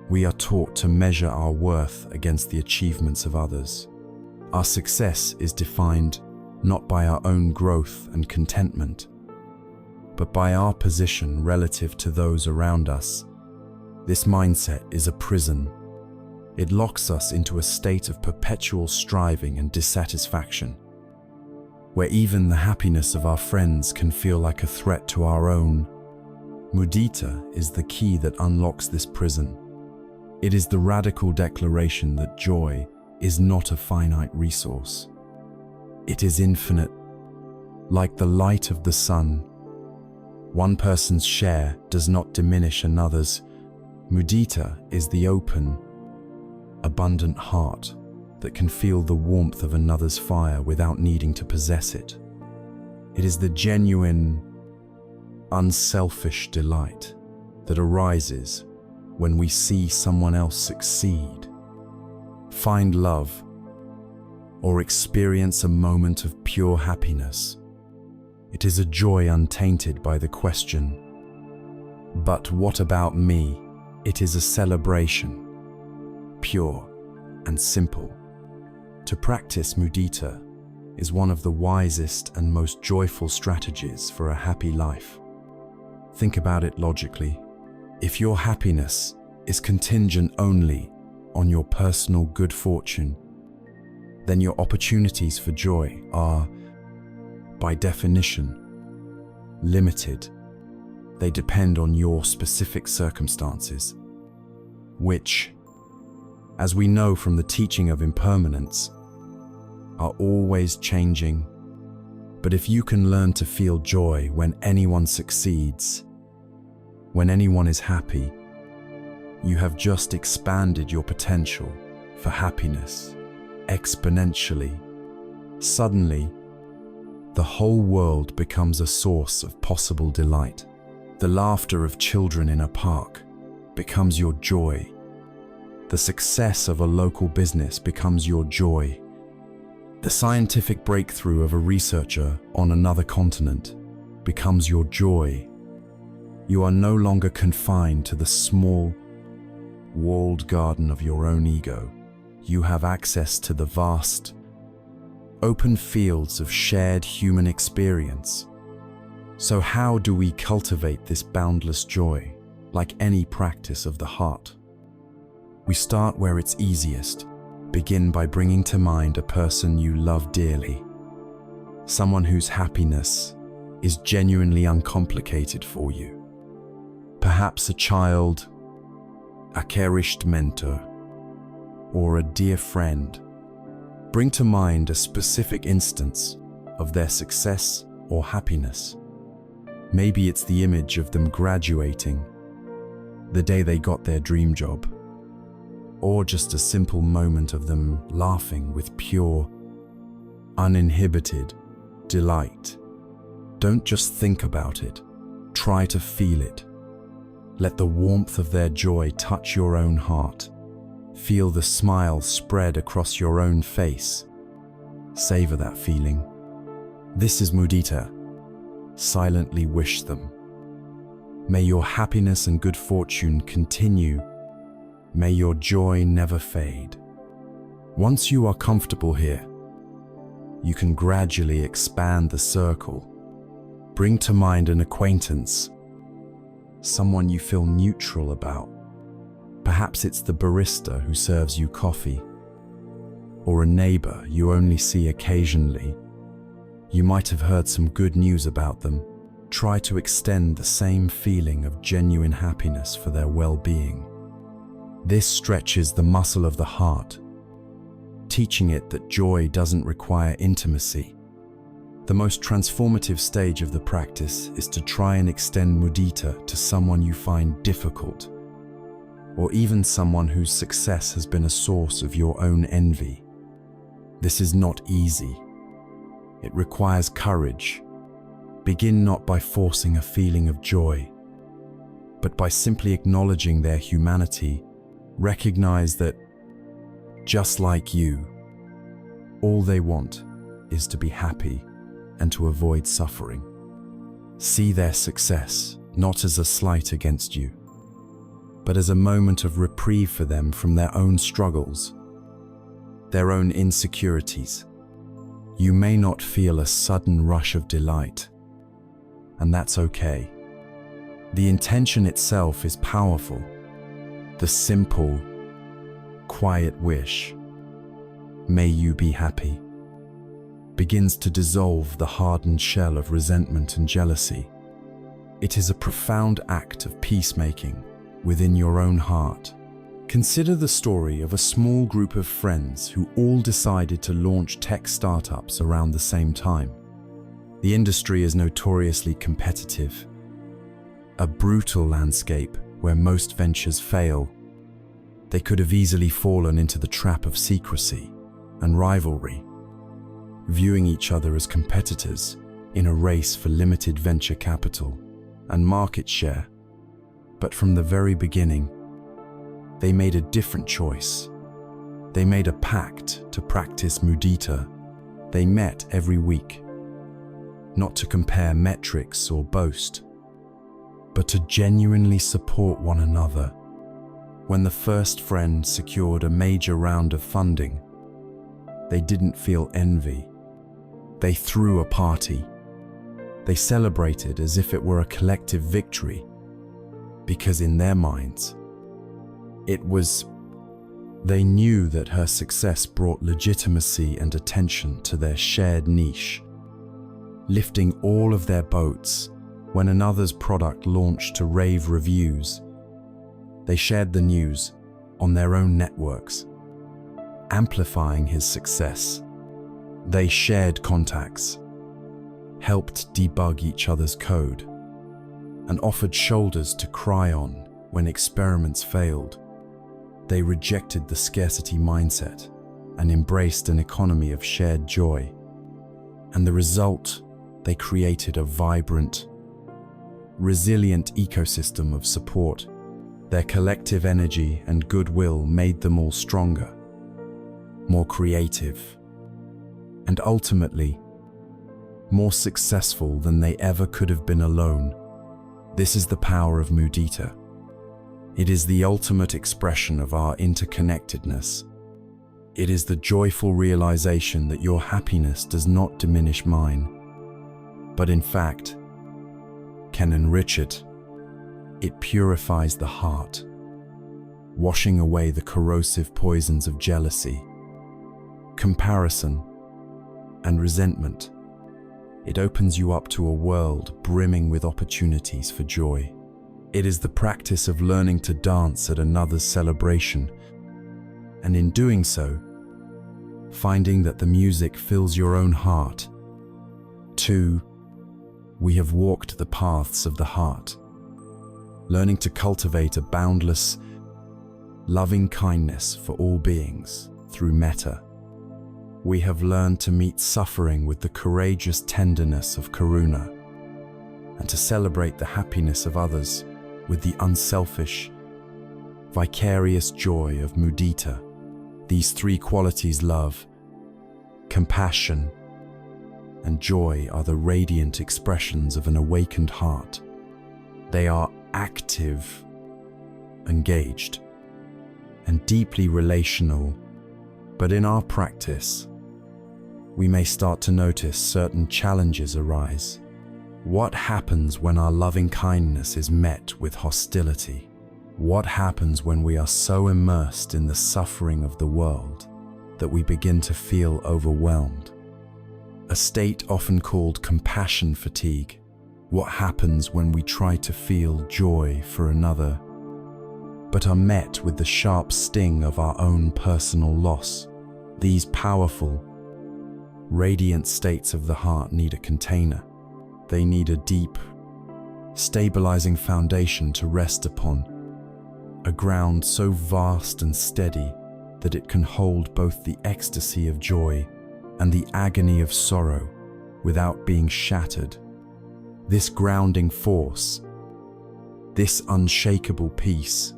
We are taught to measure our worth against the achievements of others. Our success is defined not by our own growth and contentment, but by our position relative to those around us. This mindset is a prison. It locks us into a state of perpetual striving and dissatisfaction, where even the happiness of our friends can feel like a threat to our own. Mudita is the key that unlocks this prison. It is the radical declaration that joy is not a finite resource. It is infinite, like the light of the sun. One person's share does not diminish another's. Mudita is the open, abundant heart that can feel the warmth of another's fire without needing to possess it. It is the genuine, unselfish delight that arises when we see someone else succeed, find love, or experience a moment of pure happiness. It is a joy untainted by the question, "But what about me?" It is a celebration, pure and simple. To practice mudita is one of the wisest and most joyful strategies for a happy life. Think about it logically. If your happiness is contingent only on your personal good fortune, then your opportunities for joy are, by definition, limited. They depend on your specific circumstances, which, as we know from the teaching of impermanence, are always changing. But if you can learn to feel joy when anyone succeeds, when anyone is happy, you have just expanded your potential for happiness exponentially. Suddenly, the whole world becomes a source of possible delight. The laughter of children in a park becomes your joy. The success of a local business becomes your joy. The scientific breakthrough of a researcher on another continent becomes your joy. You are no longer confined to the small, walled garden of your own ego. You have access to the vast, open fields of shared human experience. So how do we cultivate this boundless joy, like any practice of the heart? We start where it's easiest. Begin by bringing to mind a person you love dearly, someone whose happiness is genuinely uncomplicated for you. Perhaps a child, a cherished mentor, or a dear friend. Bring to mind a specific instance of their success or happiness. Maybe it's the image of them graduating, the day they got their dream job, or just a simple moment of them laughing with pure, uninhibited delight. Don't just think about it, try to feel it. Let the warmth of their joy touch your own heart. Feel the smile spread across your own face. Savor that feeling. This is mudita. Silently wish them. May your happiness and good fortune continue. May your joy never fade. Once you are comfortable here, you can gradually expand the circle. Bring to mind an acquaintance, someone you feel neutral about. Perhaps it's the barista who serves you coffee, or a neighbor you only see occasionally. You might have heard some good news about them. Try to extend the same feeling of genuine happiness for their well-being. This stretches the muscle of the heart, teaching it that joy doesn't require intimacy. The most transformative stage of the practice is to try and extend mudita to someone you find difficult, or even someone whose success has been a source of your own envy. This is not easy. It requires courage. Begin not by forcing a feeling of joy, but by simply acknowledging their humanity. Recognize that, just like you, all they want is to be happy and to avoid suffering. See their success not as a slight against you, but as a moment of reprieve for them from their own struggles, their own insecurities. You may not feel a sudden rush of delight, and that's okay. The intention itself is powerful. The simple, quiet wish, "May you be happy," begins to dissolve the hardened shell of resentment and jealousy. It is a profound act of peacemaking within your own heart. Consider the story of a small group of friends who all decided to launch tech startups around the same time. The industry is notoriously competitive, a brutal landscape where most ventures fail. They could have easily fallen into the trap of secrecy and rivalry, viewing each other as competitors in a race for limited venture capital and market share. But from the very beginning, they made a different choice. They made a pact to practice mudita. They met every week, not to compare metrics or boast, but to genuinely support one another. When the first friend secured a major round of funding, they didn't feel envy. They threw a party. They celebrated as if it were a collective victory, because in their minds, they knew that her success brought legitimacy and attention to their shared niche. Lifting all of their boats, when another's product launched to rave reviews, they shared the news on their own networks, amplifying his success. They shared contacts, helped debug each other's code, and offered shoulders to cry on when experiments failed. They rejected the scarcity mindset and embraced an economy of shared joy. And the result, they created a vibrant, resilient ecosystem of support. Their collective energy and goodwill made them all stronger, more creative, and ultimately, more successful than they ever could have been alone. This is the power of mudita. It is the ultimate expression of our interconnectedness. It is the joyful realization that your happiness does not diminish mine, but in fact, can enrich it. It purifies the heart, washing away the corrosive poisons of jealousy, comparison, and resentment. It opens you up to a world brimming with opportunities for joy. It is the practice of learning to dance at another's celebration, and in doing so, finding that the music fills your own heart. 2. We have walked the paths of the heart, learning to cultivate a boundless, loving kindness for all beings through metta. We have learned to meet suffering with the courageous tenderness of karuna, and to celebrate the happiness of others with the unselfish, vicarious joy of mudita. These three qualities, love, compassion, and joy, are the radiant expressions of an awakened heart. They are active, engaged, and deeply relational. But in our practice, we may start to notice certain challenges arise. What happens when our loving kindness is met with hostility? What happens when we are so immersed in the suffering of the world that we begin to feel overwhelmed? A state often called compassion fatigue. What happens when we try to feel joy for another, but are met with the sharp sting of our own personal loss? These powerful, radiant states of the heart need a container. They need a deep, stabilizing foundation to rest upon, a ground so vast and steady that it can hold both the ecstasy of joy and the agony of sorrow without being shattered. This grounding force, this unshakable peace,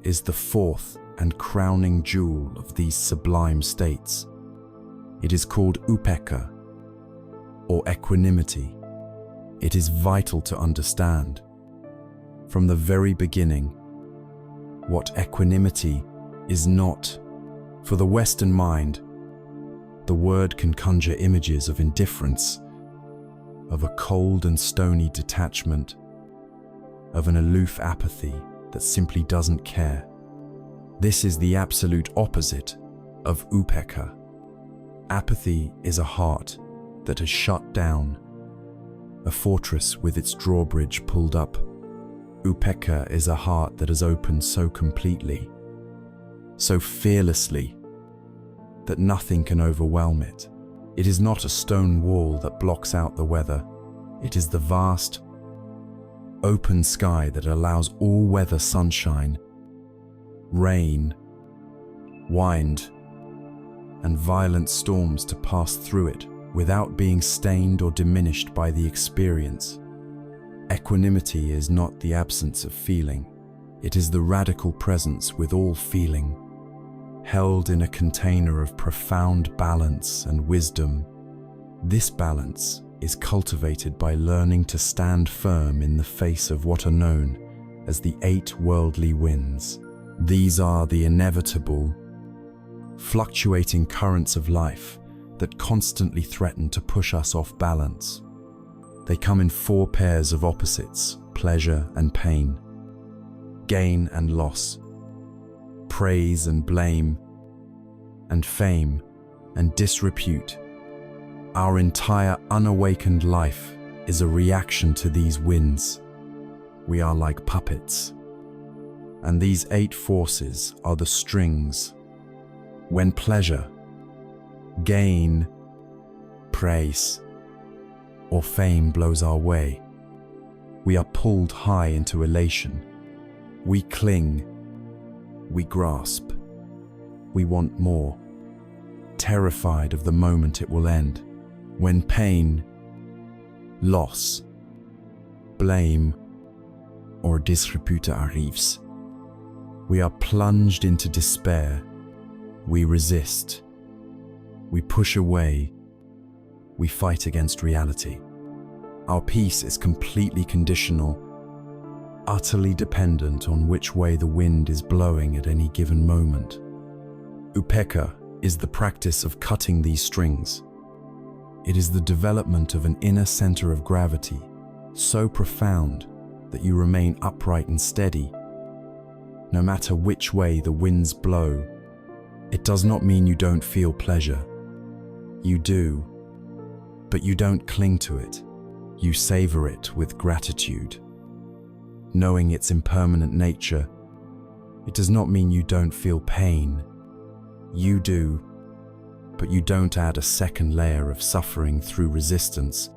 is the fourth and crowning jewel of these sublime states. It is called upekkha, or equanimity. It is vital to understand. From the very beginning, what equanimity is not. For the Western mind, the word can conjure images of indifference, of a cold and stony detachment, of an aloof apathy that simply doesn't care. This is the absolute opposite of upekkha. Apathy is a heart that has shut down, a fortress with its drawbridge pulled up. Upekkha is a heart that has opened so completely, so fearlessly, that nothing can overwhelm it. It is not a stone wall that blocks out the weather. It is the vast, open sky that allows all weather, sunshine, rain, wind, and violent storms to pass through it without being stained or diminished by the experience. Equanimity is not the absence of feeling. It is the radical presence with all feeling, held in a container of profound balance and wisdom. This balance is cultivated by learning to stand firm in the face of what are known as the 8 worldly winds. These are the inevitable, fluctuating currents of life that constantly threaten to push us off balance. They come in 4 pairs of opposites: pleasure and pain, gain and loss, praise and blame, and fame and disrepute. Our entire unawakened life is a reaction to these winds. We are like puppets, and these 8 forces are the strings. When pleasure, gain, praise, or fame blows our way, we are pulled high into elation. We cling, we grasp, we want more, terrified of the moment it will end. When pain, loss, blame, or disrepute arrives, we are plunged into despair. We resist, we push away, we fight against reality. Our peace is completely conditional, utterly dependent on which way the wind is blowing at any given moment. Upekkha is the practice of cutting these strings. It is the development of an inner center of gravity, so profound that you remain upright and steady, no matter which way the winds blow. It does not mean you don't feel pleasure. You do, but you don't cling to it. You savor it with gratitude. Knowing its impermanent nature, it does not mean you don't feel pain. You do, but you don't add a second layer of suffering through resistance.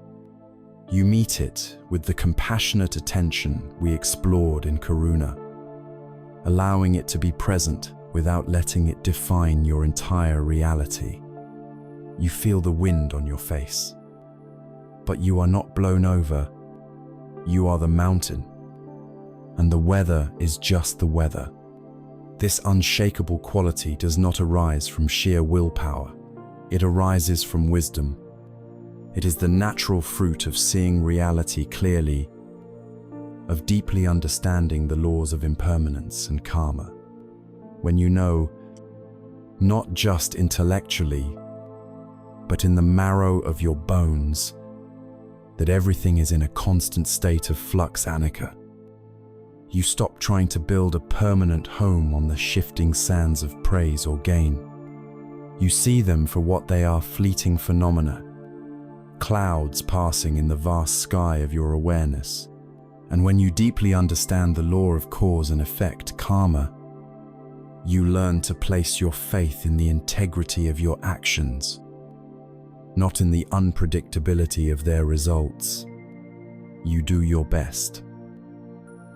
You meet it with the compassionate attention we explored in Karuna, allowing it to be present without letting it define your entire reality. You feel the wind on your face, but you are not blown over. You are the mountain, and the weather is just the weather. This unshakable quality does not arise from sheer willpower. It arises from wisdom. It is the natural fruit of seeing reality clearly, of deeply understanding the laws of impermanence and karma. When you know, not just intellectually, but in the marrow of your bones, that everything is in a constant state of flux anicca, you stop trying to build a permanent home on the shifting sands of praise or gain. You see them for what they are: fleeting phenomena, clouds passing in the vast sky of your awareness. And when you deeply understand the law of cause and effect, karma, you learn to place your faith in the integrity of your actions, not in the unpredictability of their results. You do your best.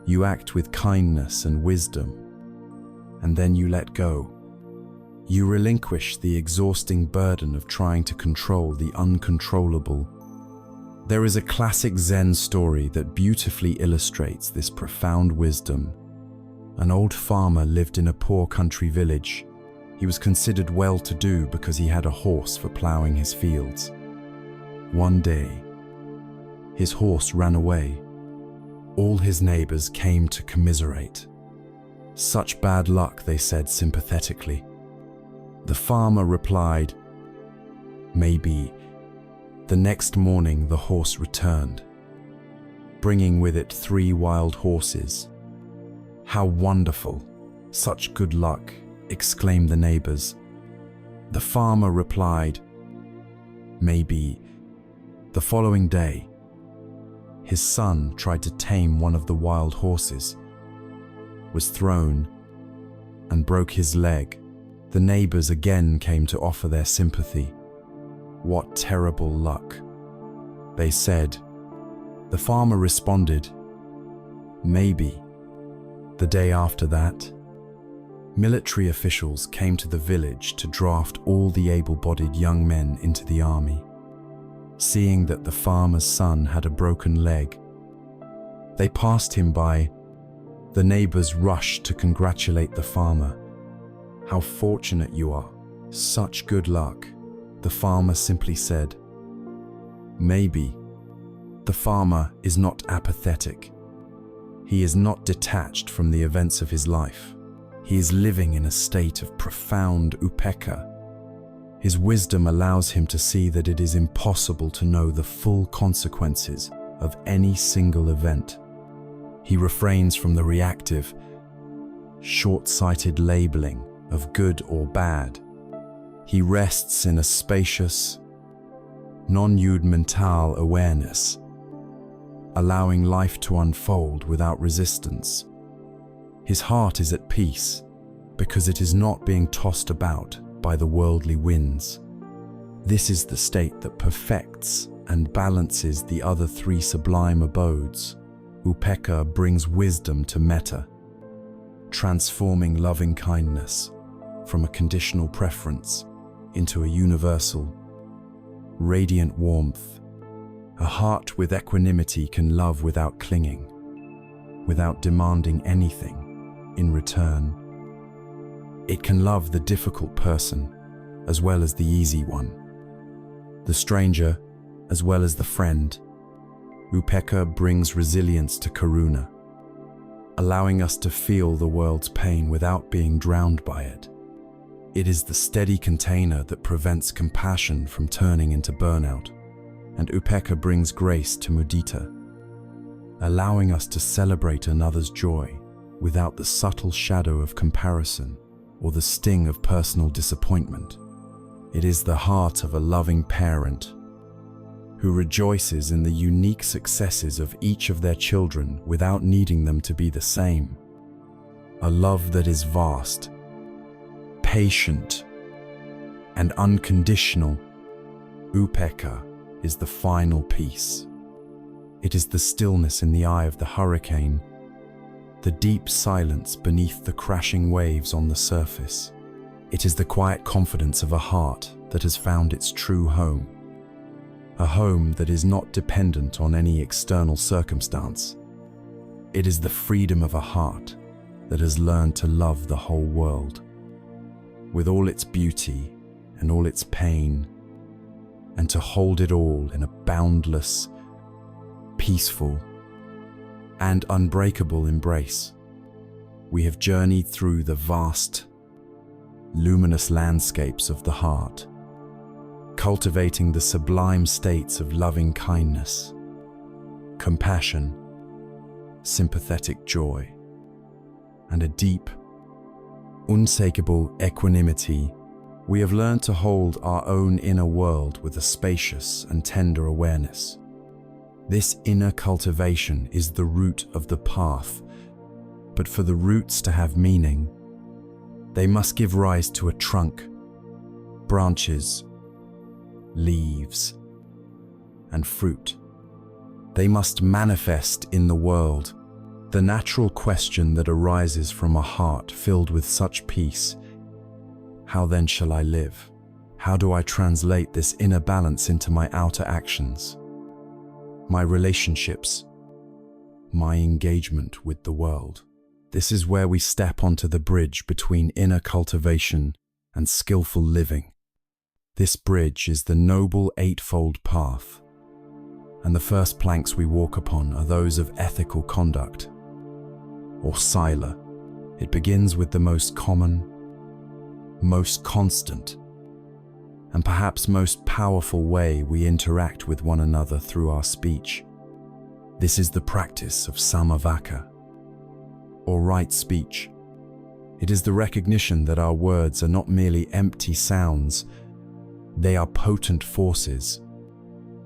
You act with kindness and wisdom, and then you let go. You relinquish the exhausting burden of trying to control the uncontrollable. There is a classic Zen story that beautifully illustrates this profound wisdom. An old farmer lived in a poor country village. He was considered well-to-do because he had a horse for plowing his fields. One day, his horse ran away. All his neighbors came to commiserate. Such bad luck, they said sympathetically. The farmer replied, maybe. The next morning the horse returned, bringing with it 3 wild horses. How wonderful! Such good luck, exclaimed the neighbors. The farmer replied, maybe. The following day, his son tried to tame one of the wild horses, was thrown, and broke his leg. The neighbors again came to offer their sympathy. What terrible luck, they said. The farmer responded, maybe. The day after that, military officials came to the village to draft all the able-bodied young men into the army. Seeing that the farmer's son had a broken leg, they passed him by. The neighbors rushed to congratulate the farmer. How fortunate you are. Such good luck. The farmer simply said, maybe. The farmer is not apathetic. He is not detached from the events of his life. He is living in a state of profound upekkha. His wisdom allows him to see that it is impossible to know the full consequences of any single event. He refrains from the reactive, short-sighted labeling of good or bad. He rests in a spacious, non-judgmental awareness, allowing life to unfold without resistance. His heart is at peace because it is not being tossed about by the worldly winds. This is the state that perfects and balances the other 3 sublime abodes. Upekkha brings wisdom to metta, transforming loving kindness from a conditional preference into a universal, radiant warmth. A heart with equanimity can love without clinging, without demanding anything in return. It can love the difficult person as well as the easy one, the stranger as well as the friend. Upekkha brings resilience to karuna, allowing us to feel the world's pain without being drowned by it. It is the steady container that prevents compassion from turning into burnout, and upekkha brings grace to mudita, allowing us to celebrate another's joy without the subtle shadow of comparison or the sting of personal disappointment. It is the heart of a loving parent who rejoices in the unique successes of each of their children without needing them to be the same. A love that is vast, patient, and unconditional. Upekkha is the final peace. It is the stillness in the eye of the hurricane, the deep silence beneath the crashing waves on the surface. It is the quiet confidence of a heart that has found its true home, a home that is not dependent on any external circumstance. It is the freedom of a heart that has learned to love the whole world, with all its beauty and all its pain, and to hold it all in a boundless, peaceful, and unbreakable embrace. We have journeyed through the vast, luminous landscapes of the heart, cultivating the sublime states of loving kindness, compassion, sympathetic joy, and a deep, unshakable equanimity. We have learned to hold our own inner world with a spacious and tender awareness. This inner cultivation is the root of the path, but for the roots to have meaning, they must give rise to a trunk, branches, leaves, and fruit. They must manifest in the world. The natural question that arises from a heart filled with such peace: how then shall I live? How do I translate this inner balance into my outer actions, my relationships, my engagement with the world? This is where we step onto the bridge between inner cultivation and skillful living. This bridge is the noble eightfold path, and the first planks we walk upon are those of ethical conduct, or sila It begins with the most common, most constant, and perhaps most powerful way we interact with one another through our speech. This is the practice of samavaka, or right speech. It is the recognition that our words are not merely empty sounds, they are potent forces.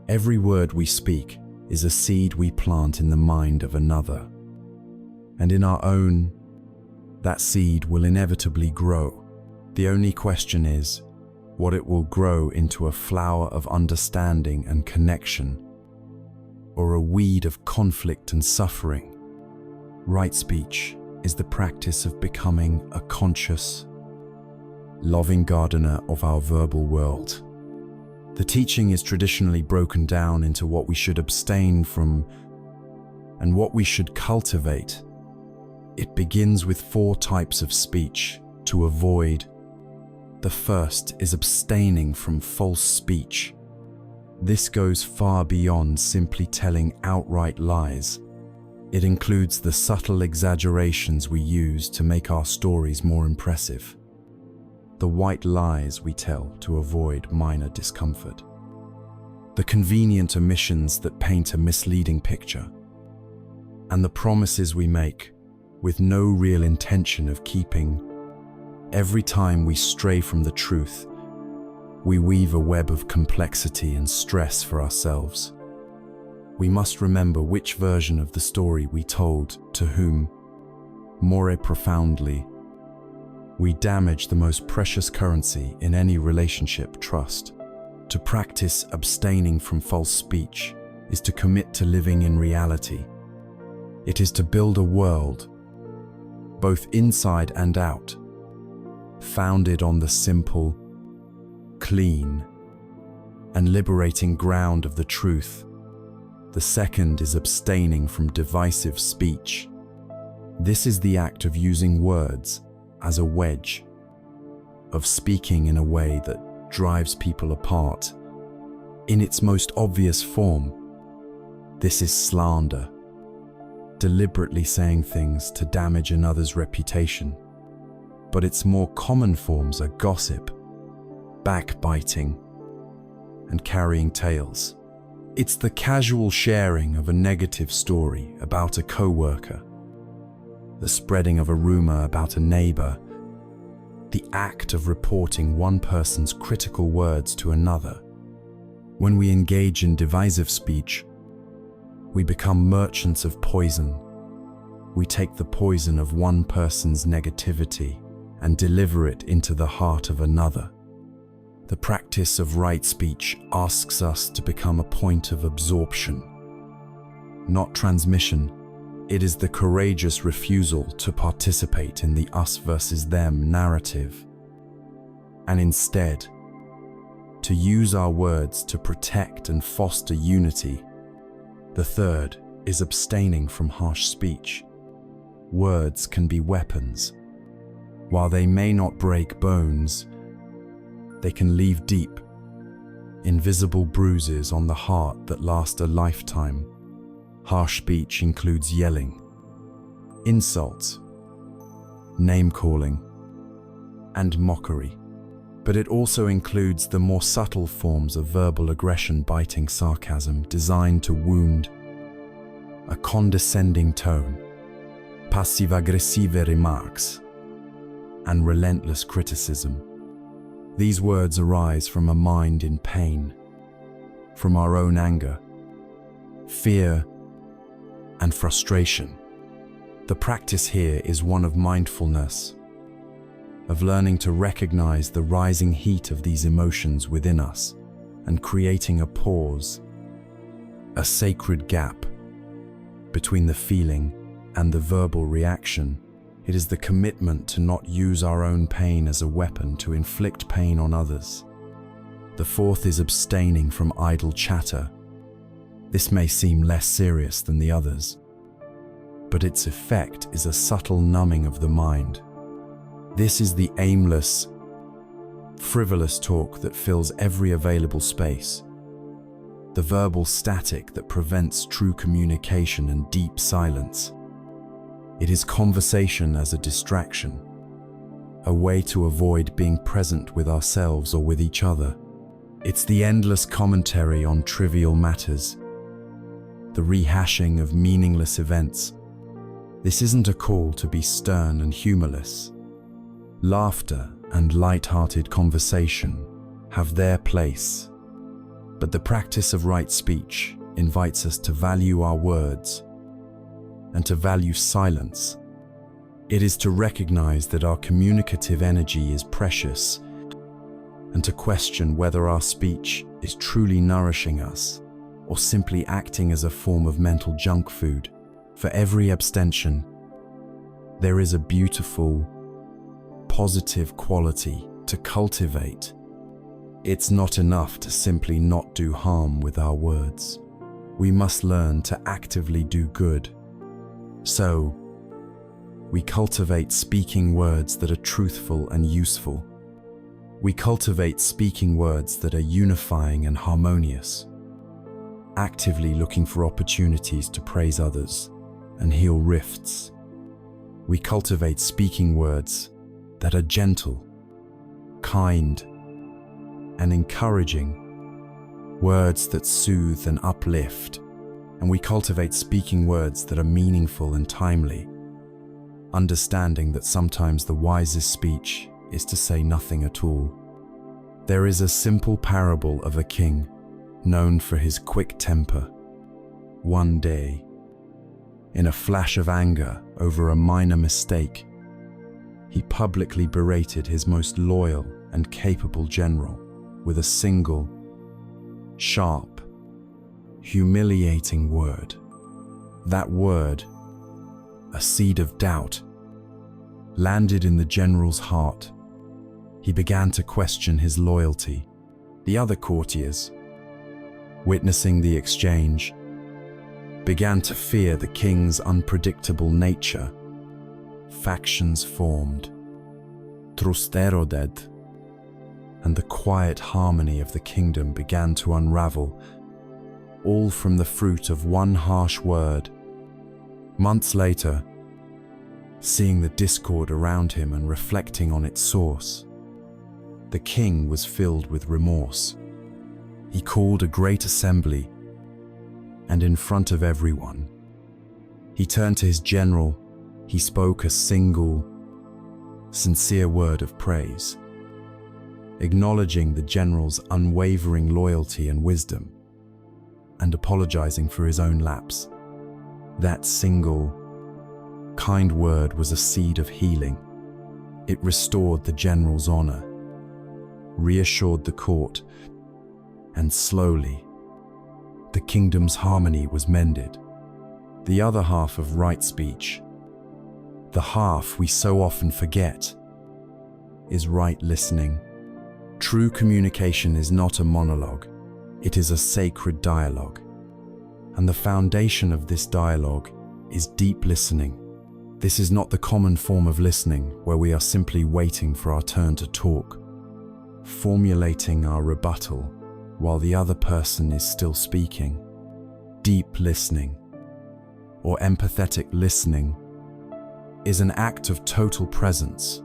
Every word we speak is a seed we plant in the mind of another. And in our own, that seed will inevitably grow. The only question is what it will grow into: a flower of understanding and connection, or a weed of conflict and suffering. Right speech is the practice of becoming a conscious, loving gardener of our verbal world. The teaching is traditionally broken down into what we should abstain from and what we should cultivate. It begins with 4 types of speech to avoid. The first is abstaining from false speech. This goes far beyond simply telling outright lies. It includes the subtle exaggerations we use to make our stories more impressive, the white lies we tell to avoid minor discomfort, the convenient omissions that paint a misleading picture, and the promises we make with no real intention of keeping. Every time we stray from the truth, we weave a web of complexity and stress for ourselves. We must remember which version of the story we told to whom. More profoundly, we damage the most precious currency in any relationship: trust. To practice abstaining from false speech is to commit to living in reality. It is to build a world, both inside and out, founded on the simple, clean, and liberating ground of the truth. The second is abstaining from divisive speech. This is the act of using words as a wedge, of speaking in a way that drives people apart. In its most obvious form, this is slander, deliberately saying things to damage another's reputation. But its more common forms are gossip, backbiting, and carrying tales. It's the casual sharing of a negative story about a coworker, the spreading of a rumor about a neighbor, the act of reporting one person's critical words to another. When we engage in divisive speech, we become merchants of poison. We take the poison of one person's negativity and deliver it into the heart of another. The practice of right speech asks us to become a point of absorption, not transmission. It is the courageous refusal to participate in the us versus them narrative, and instead, to use our words to protect and foster unity. The third is abstaining from harsh speech. Words can be weapons. While they may not break bones, they can leave deep, invisible bruises on the heart that last a lifetime. Harsh speech includes yelling, insults, name-calling, and mockery. But it also includes the more subtle forms of verbal aggression: biting sarcasm designed to wound, a condescending tone, passive-aggressive remarks, and relentless criticism. These words arise from a mind in pain, from our own anger, fear, and frustration. The practice here is one of mindfulness, of learning to recognize the rising heat of these emotions within us and creating a pause, a sacred gap between the feeling and the verbal reaction. It is the commitment to not use our own pain as a weapon to inflict pain on others. The fourth is abstaining from idle chatter. This may seem less serious than the others, but its effect is a subtle numbing of the mind. This is the aimless, frivolous talk that fills every available space, the verbal static that prevents true communication and deep silence. It is conversation as a distraction, a way to avoid being present with ourselves or with each other. It's the endless commentary on trivial matters, the rehashing of meaningless events. This isn't a call to be stern and humorless. Laughter and light-hearted conversation have their place, but the practice of right speech invites us to value our words and to value silence. It is to recognize that our communicative energy is precious and to question whether our speech is truly nourishing us or simply acting as a form of mental junk food. For every abstention, there is a beautiful, positive quality to cultivate. It's not enough to simply not do harm with our words. We must learn to actively do good. So, we cultivate speaking words that are truthful and useful. We cultivate speaking words that are unifying and harmonious, actively looking for opportunities to praise others and heal rifts. We cultivate speaking words that are gentle, kind, and encouraging, words that soothe and uplift. And we cultivate speaking words that are meaningful and timely, understanding that sometimes the wisest speech is to say nothing at all. There is a simple parable of a king known for his quick temper. One day, in a flash of anger over a minor mistake, he publicly berated his most loyal and capable general with a single, sharp, humiliating word. That word, a seed of doubt, landed in the general's heart. He began to question his loyalty. The other courtiers, witnessing the exchange, began to fear the king's unpredictable nature. Factions formed, trusteroded, and the quiet harmony of the kingdom began to unravel, all from the fruit of one harsh word. Months later, seeing the discord around him and reflecting on its source, the king was filled with remorse. He called a great assembly, and in front of everyone, he turned to his general. He spoke a single, sincere word of praise, acknowledging the general's unwavering loyalty and wisdom, and apologizing for his own lapse. That single, kind word was a seed of healing. It restored the general's honor, reassured the court, and slowly, the kingdom's harmony was mended. The other half of right speech, the half we so often forget, is right listening. True communication is not a monologue, it is a sacred dialogue. And the foundation of this dialogue is deep listening. This is not the common form of listening where we are simply waiting for our turn to talk, formulating our rebuttal while the other person is still speaking. Deep listening, or empathetic listening, is an act of total presence.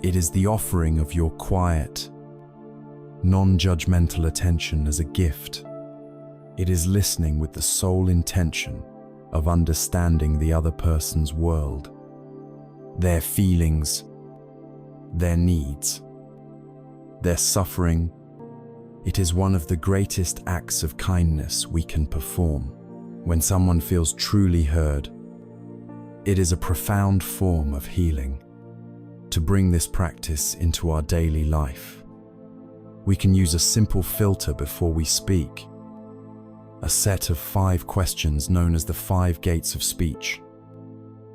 It is the offering of your quiet, non-judgmental attention as a gift. It is listening with the sole intention of understanding the other person's world, their feelings, their needs, their suffering. It is one of the greatest acts of kindness we can perform. When someone feels truly heard, it is a profound form of healing. To bring this practice into our daily life, we can use a simple filter before we speak, a set of 5 questions known as the 5 gates of speech.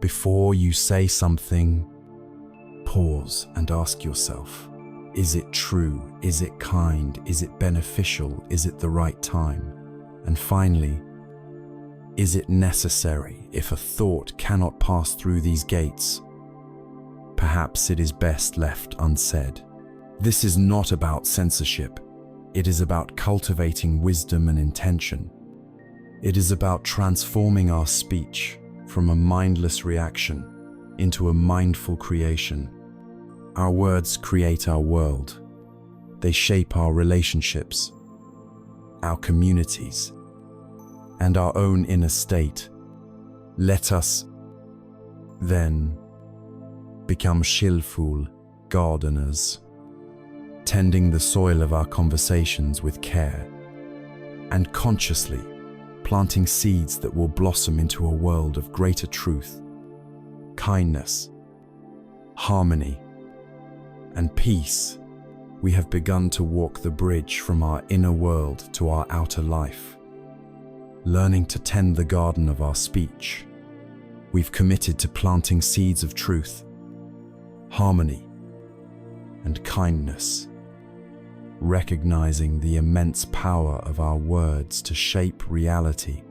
Before you say something, pause and ask yourself, is it true? Is it kind? Is it beneficial? Is it the right time? And finally, is it necessary? If a thought cannot pass through these gates, perhaps it is best left unsaid. This is not about censorship. It is about cultivating wisdom and intention. It is about transforming our speech from a mindless reaction into a mindful creation. Our words create our world. They shape our relationships, our communities, and our own inner state. Let us then become skillful gardeners, tending the soil of our conversations with care, and consciously planting seeds that will blossom into a world of greater truth, kindness, harmony, and peace. We have begun to walk the bridge from our inner world to our outer life, learning to tend the garden of our speech. We've committed to planting seeds of truth, harmony, and kindness, recognizing the immense power of our words to shape reality.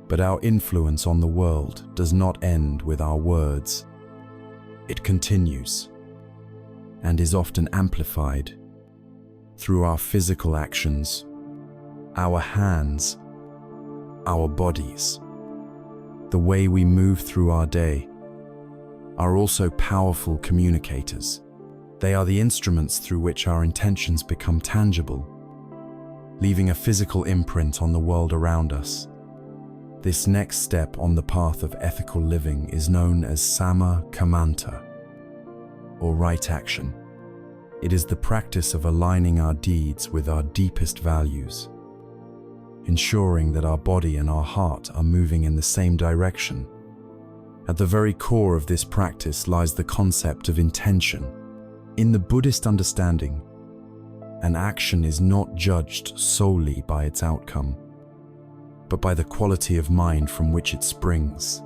But our influence on the world does not end with our words. It continues and is often amplified through our physical actions, our hands, our bodies. The way we move through our day are also powerful communicators. They are the instruments through which our intentions become tangible, leaving a physical imprint on the world around us. This next step on the path of ethical living is known as samma kammanta, or right action. It is the practice of aligning our deeds with our deepest values, ensuring that our body and our heart are moving in the same direction. At the very core of this practice lies the concept of intention. In the Buddhist understanding, an action is not judged solely by its outcome, but by the quality of mind from which it springs.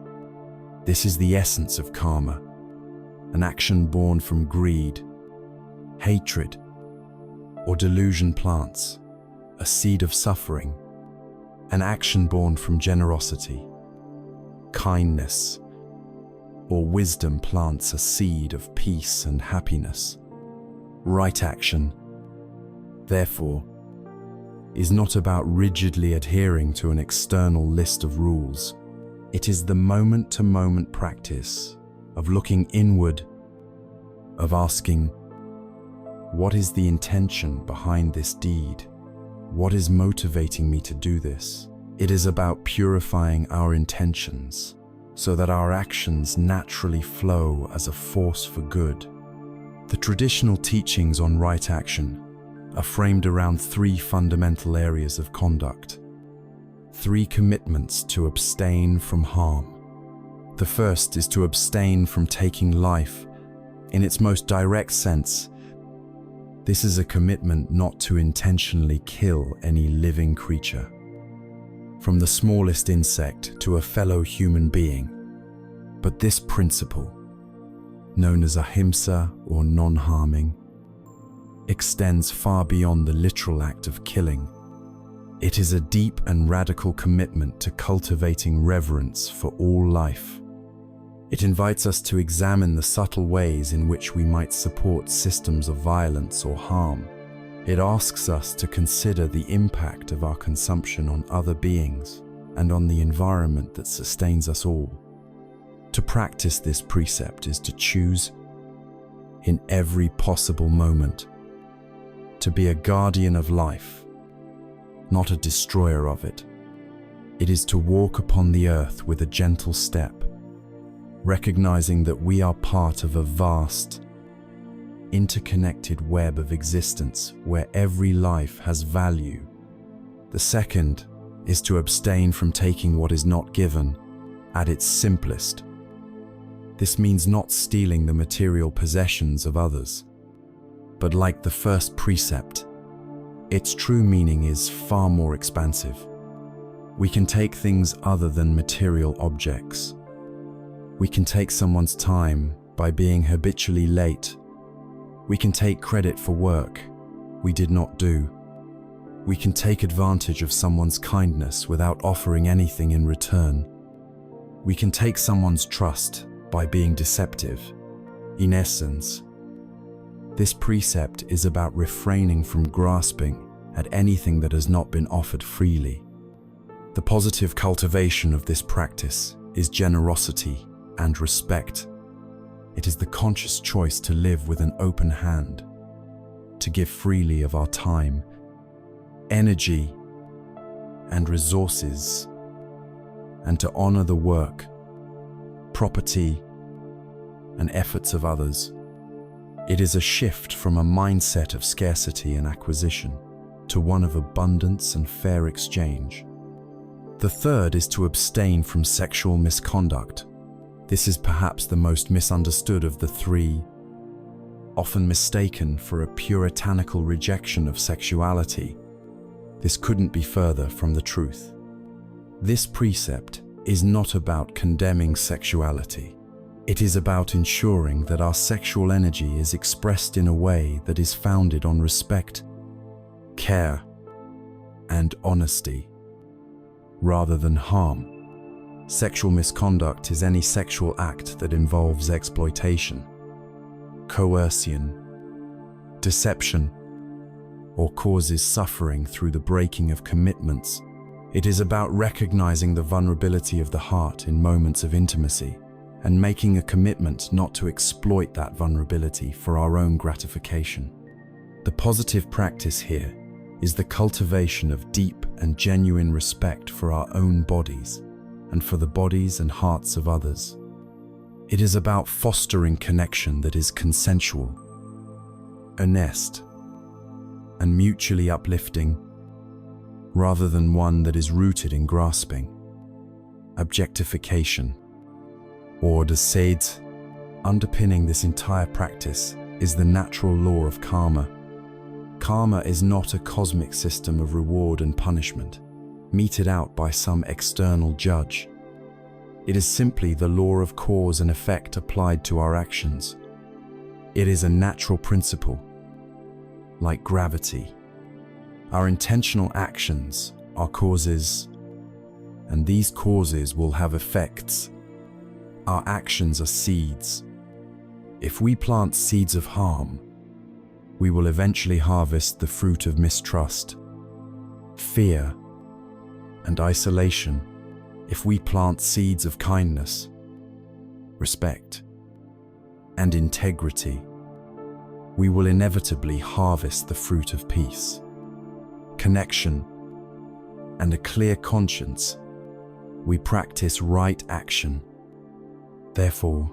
This is the essence of karma. An action born from greed, hatred, or delusion plants a seed of suffering. An action born from generosity, kindness, or wisdom plants a seed of peace and happiness. Right action, therefore, is not about rigidly adhering to an external list of rules. It is the moment-to-moment practice of looking inward, of asking, what is the intention behind this deed? What is motivating me to do this? It is about purifying our intentions so that our actions naturally flow as a force for good. The traditional teachings on right action are framed around three fundamental areas of conduct, three commitments to abstain from harm. The first is to abstain from taking life in its most direct sense. This is a commitment not to intentionally kill any living creature, from the smallest insect to a fellow human being. But this principle, known as ahimsa or non-harming, extends far beyond the literal act of killing. It is a deep and radical commitment to cultivating reverence for all life. It invites us to examine the subtle ways in which we might support systems of violence or harm. It asks us to consider the impact of our consumption on other beings and on the environment that sustains us all. To practice this precept is to choose, in every possible moment, to be a guardian of life, not a destroyer of it. It is to walk upon the earth with a gentle step, recognizing that we are part of a vast, interconnected web of existence where every life has value. The second is to abstain from taking what is not given. At its simplest, this means not stealing the material possessions of others. But like the first precept, its true meaning is far more expansive. We can take things other than material objects. We can take someone's time by being habitually late. We can take credit for work we did not do. We can take advantage of someone's kindness without offering anything in return. We can take someone's trust by being deceptive. In essence, this precept is about refraining from grasping at anything that has not been offered freely. The positive cultivation of this practice is generosity and respect. It is the conscious choice to live with an open hand, to give freely of our time, energy, and resources, and to honor the work, property, and efforts of others. It is a shift from a mindset of scarcity and acquisition to one of abundance and fair exchange. The third is to abstain from sexual misconduct. This is perhaps the most misunderstood of the three, often mistaken for a puritanical rejection of sexuality. This couldn't be further from the truth. This precept is not about condemning sexuality. It is about ensuring that our sexual energy is expressed in a way that is founded on respect, care, and honesty, rather than harm. Sexual misconduct is any sexual act that involves exploitation, coercion, deception, or causes suffering through the breaking of commitments. It is about recognizing the vulnerability of the heart in moments of intimacy and making a commitment not to exploit that vulnerability for our own gratification. The positive practice here is the cultivation of deep and genuine respect for our own bodies and for the bodies and hearts of others. It is about fostering connection that is consensual, earnest, and mutually uplifting, rather than one that is rooted in grasping, objectification, or deceit. Underpinning this entire practice is the natural law of karma. Karma is not a cosmic system of reward and punishment, meted out by some external judge. It is simply the law of cause and effect applied to our actions. It is a natural principle, like gravity. Our intentional actions are causes, and these causes will have effects. Our actions are seeds. If we plant seeds of harm, we will eventually harvest the fruit of mistrust, fear, and isolation. If we plant seeds of kindness, respect, and integrity, we will inevitably harvest the fruit of peace, connection, and a clear conscience. We practice right action, therefore,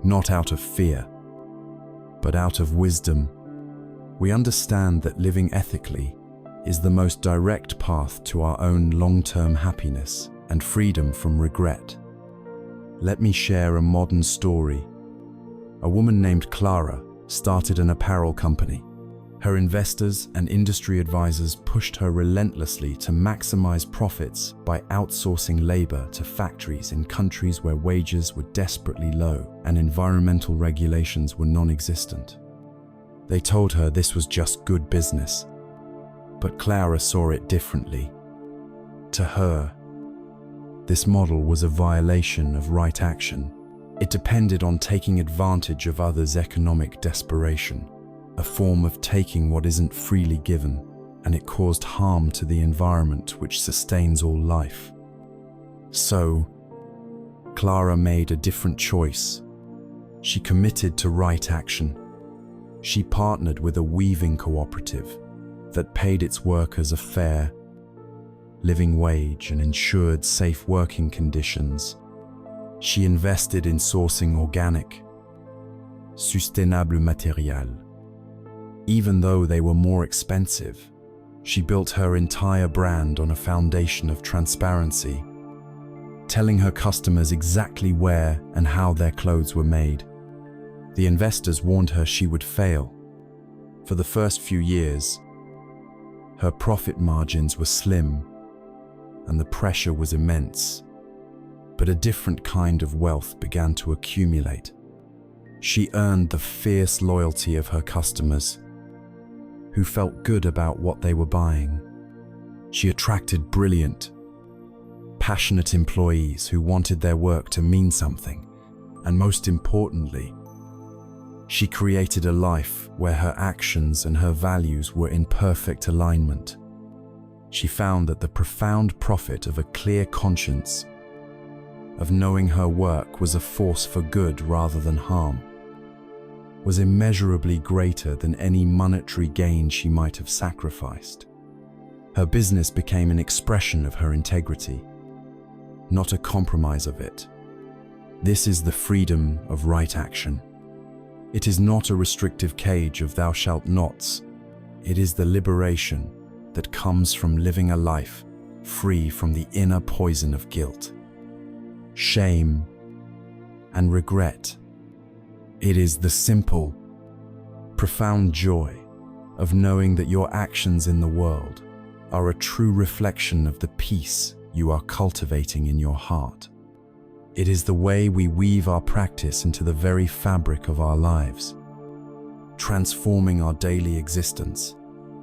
not out of fear, but out of wisdom. We understand that living ethically is the most direct path to our own long-term happiness and freedom from regret. Let me share a modern story. A woman named Clara started an apparel company. Her investors and industry advisors pushed her relentlessly to maximize profits by outsourcing labor to factories in countries where wages were desperately low and environmental regulations were non-existent. They told her this was just good business, but Clara saw it differently. To her, this model was a violation of right action. It depended on taking advantage of others' economic desperation, a form of taking what isn't freely given, and it caused harm to the environment which sustains all life. So, Clara made a different choice. She committed to right action. She partnered with a weaving cooperative that paid its workers a fair living wage and ensured safe working conditions. She invested in sourcing organic, sustainable material. Even though they were more expensive, she built her entire brand on a foundation of transparency, telling her customers exactly where and how their clothes were made. The investors warned her she would fail. For the first few years, her profit margins were slim and the pressure was immense. But a different kind of wealth began to accumulate. She earned the fierce loyalty of her customers, who felt good about what they were buying. She attracted brilliant, passionate employees who wanted their work to mean something, and most importantly, she created a life where her actions and her values were in perfect alignment. She found that the profound profit of a clear conscience of knowing her work was a force for good rather than harm, was immeasurably greater than any monetary gain she might have sacrificed. Her business became an expression of her integrity, not a compromise of it. This is the freedom of right action. It is not a restrictive cage of thou shalt nots. It is the liberation that comes from living a life free from the inner poison of guilt, shame, and regret. It is the simple, profound joy of knowing that your actions in the world are a true reflection of the peace you are cultivating in your heart. It is the way we weave our practice into the very fabric of our lives, transforming our daily existence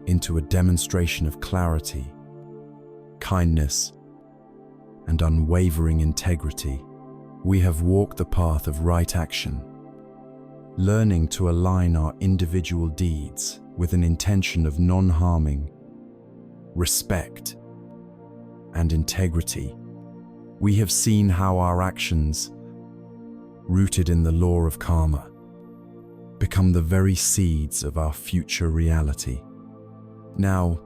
into a demonstration of clarity, kindness, and unwavering integrity. We have walked the path of right action, learning to align our individual deeds with an intention of non-harming, respect, and integrity. We have seen how our actions, rooted in the law of karma, become the very seeds of our future reality. Now,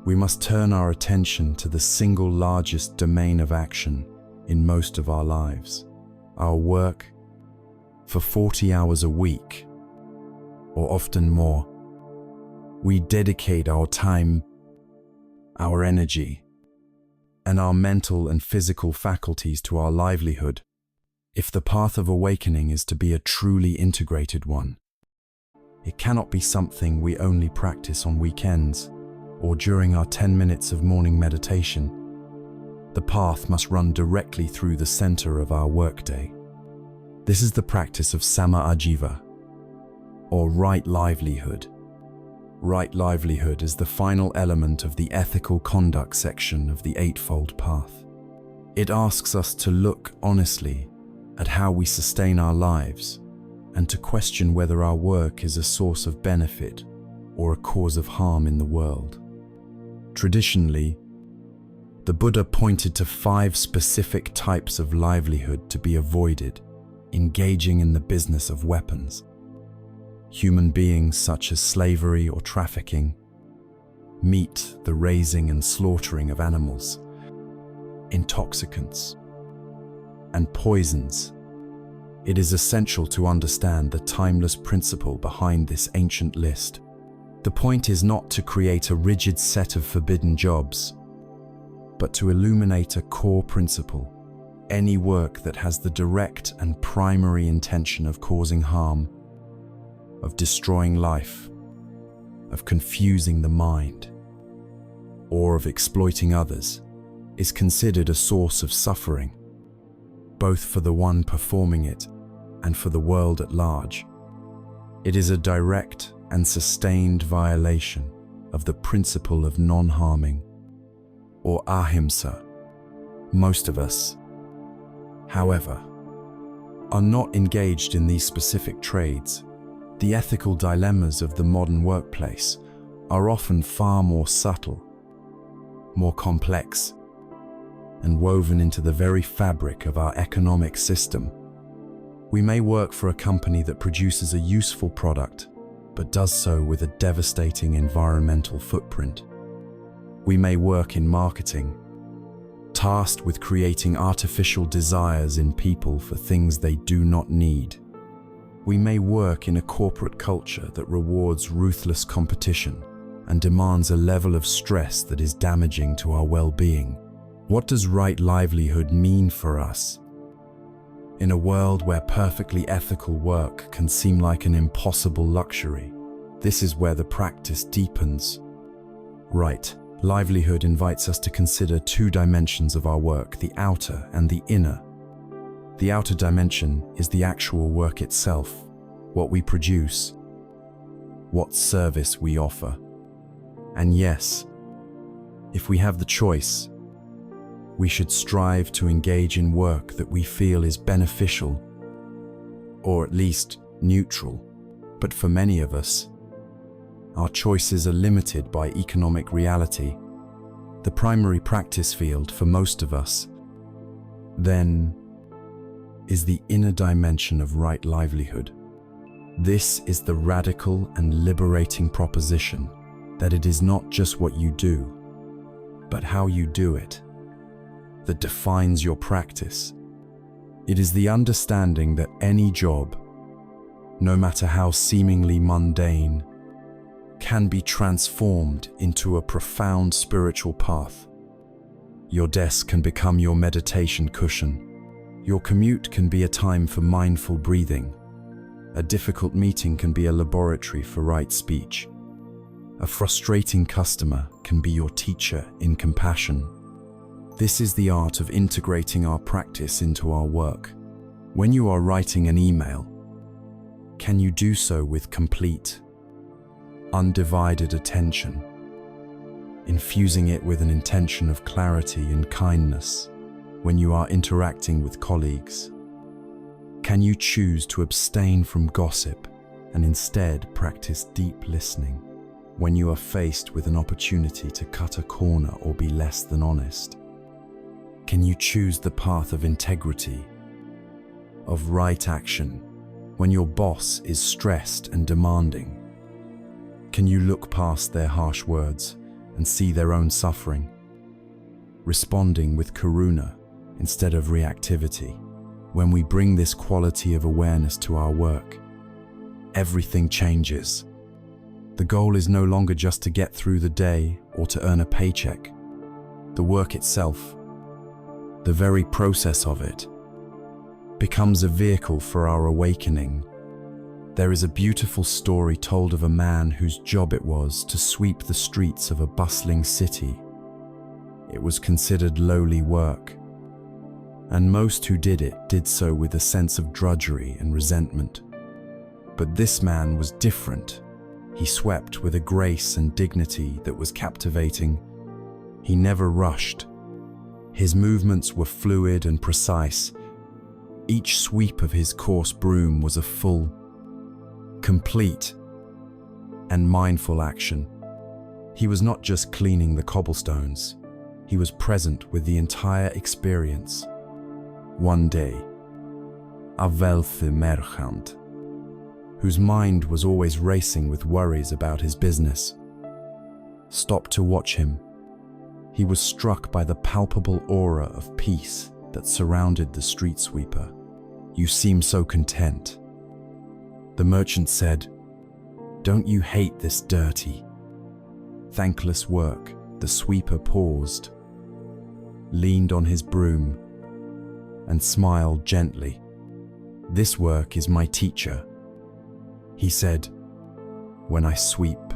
we must turn our attention to the single largest domain of action in most of our lives, our work. For 40 hours a week, or often more, we dedicate our time, our energy, and our mental and physical faculties to our livelihood. If the path of awakening is to be a truly integrated one, it cannot be something we only practice on weekends or during our 10 minutes of morning meditation. The path must run directly through the center of our workday. This is the practice of sama ajiva, or right livelihood. Right livelihood is the final element of the ethical conduct section of the Eightfold Path. It asks us to look honestly at how we sustain our lives and to question whether our work is a source of benefit or a cause of harm in the world. Traditionally, the Buddha pointed to 5 specific types of livelihood to be avoided: engaging in the business of weapons, human beings such as slavery or trafficking, meat, the raising and slaughtering of animals, intoxicants, and poisons. It is essential to understand the timeless principle behind this ancient list. The point is not to create a rigid set of forbidden jobs, but to illuminate a core principle. Any work that has the direct and primary intention of causing harm, of destroying life, of confusing the mind, or of exploiting others, is considered a source of suffering, both for the one performing it and for the world at large. It is a direct and sustained violation of the principle of non-harming, or ahimsa. Most of us, however, are not engaged in these specific trades. The ethical dilemmas of the modern workplace are often far more subtle, more complex, and woven into the very fabric of our economic system. We may work for a company that produces a useful product, but does so with a devastating environmental footprint. We may work in marketing, tasked with creating artificial desires in people for things they do not need. We may work in a corporate culture that rewards ruthless competition and demands a level of stress that is damaging to our well-being. What does right livelihood mean for us? In a world where perfectly ethical work can seem like an impossible luxury, this is where the practice deepens. Right livelihood invites us to consider 2 dimensions of our work, the outer and the inner. The outer dimension is the actual work itself, what we produce, what service we offer. And yes, if we have the choice, we should strive to engage in work that we feel is beneficial, or at least neutral. But for many of us, our choices are limited by economic reality. The primary practice field for most of us then is the inner dimension of right livelihood. This is the radical and liberating proposition that it is not just what you do, but how you do it, that defines your practice. It is the understanding that any job, no matter how seemingly mundane, can be transformed into a profound spiritual path. Your desk can become your meditation cushion. Your commute can be a time for mindful breathing. A difficult meeting can be a laboratory for right speech. A frustrating customer can be your teacher in compassion. This is the art of integrating our practice into our work. When you are writing an email, can you do so with complete, undivided attention, infusing it with an intention of clarity and kindness? When you are interacting with colleagues, can you choose to abstain from gossip and instead practice deep listening? When you are faced with an opportunity to cut a corner or be less than honest, can you choose the path of integrity, of right action? When your boss is stressed and demanding, can you look past their harsh words and see their own suffering, responding with karuna instead of reactivity? When we bring this quality of awareness to our work, everything changes. The goal is no longer just to get through the day or to earn a paycheck. The work itself, the very process of it, becomes a vehicle for our awakening. There is a beautiful story told of a man whose job it was to sweep the streets of a bustling city. It was considered lowly work, and most who did it did so with a sense of drudgery and resentment. But this man was different. He swept with a grace and dignity that was captivating. He never rushed. His movements were fluid and precise. Each sweep of his coarse broom was a full, complete, and mindful action. He was not just cleaning the cobblestones. He was present with the entire experience. One day, a wealthy merchant, whose mind was always racing with worries about his business, stopped to watch him. He was struck by the palpable aura of peace that surrounded the street sweeper. "You seem so content." The merchant said, "Don't you hate this dirty, thankless work?" The sweeper paused, leaned on his broom, and smiled gently. "This work is my teacher," he said. "When I sweep,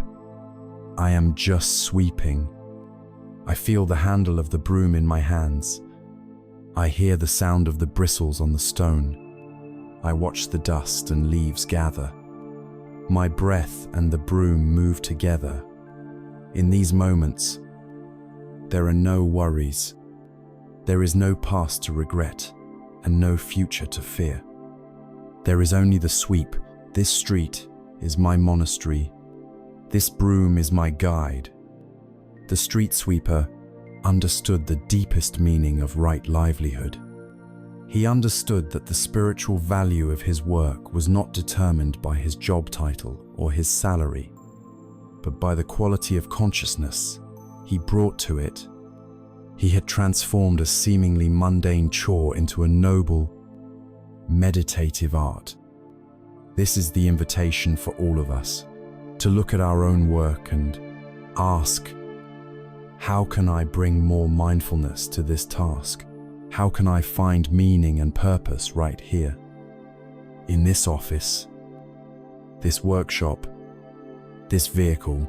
I am just sweeping. I feel the handle of the broom in my hands. I hear the sound of the bristles on the stone. I watch the dust and leaves gather. My breath and the broom move together. In these moments, there are no worries. There is no past to regret and no future to fear. There is only the sweep. This street is my monastery. This broom is my guide." The street sweeper understood the deepest meaning of right livelihood. He understood that the spiritual value of his work was not determined by his job title or his salary, but by the quality of consciousness he brought to it. He had transformed a seemingly mundane chore into a noble, meditative art. This is the invitation for all of us, to look at our own work and ask, how can I bring more mindfulness to this task? How can I find meaning and purpose right here? In this office, this workshop, this vehicle,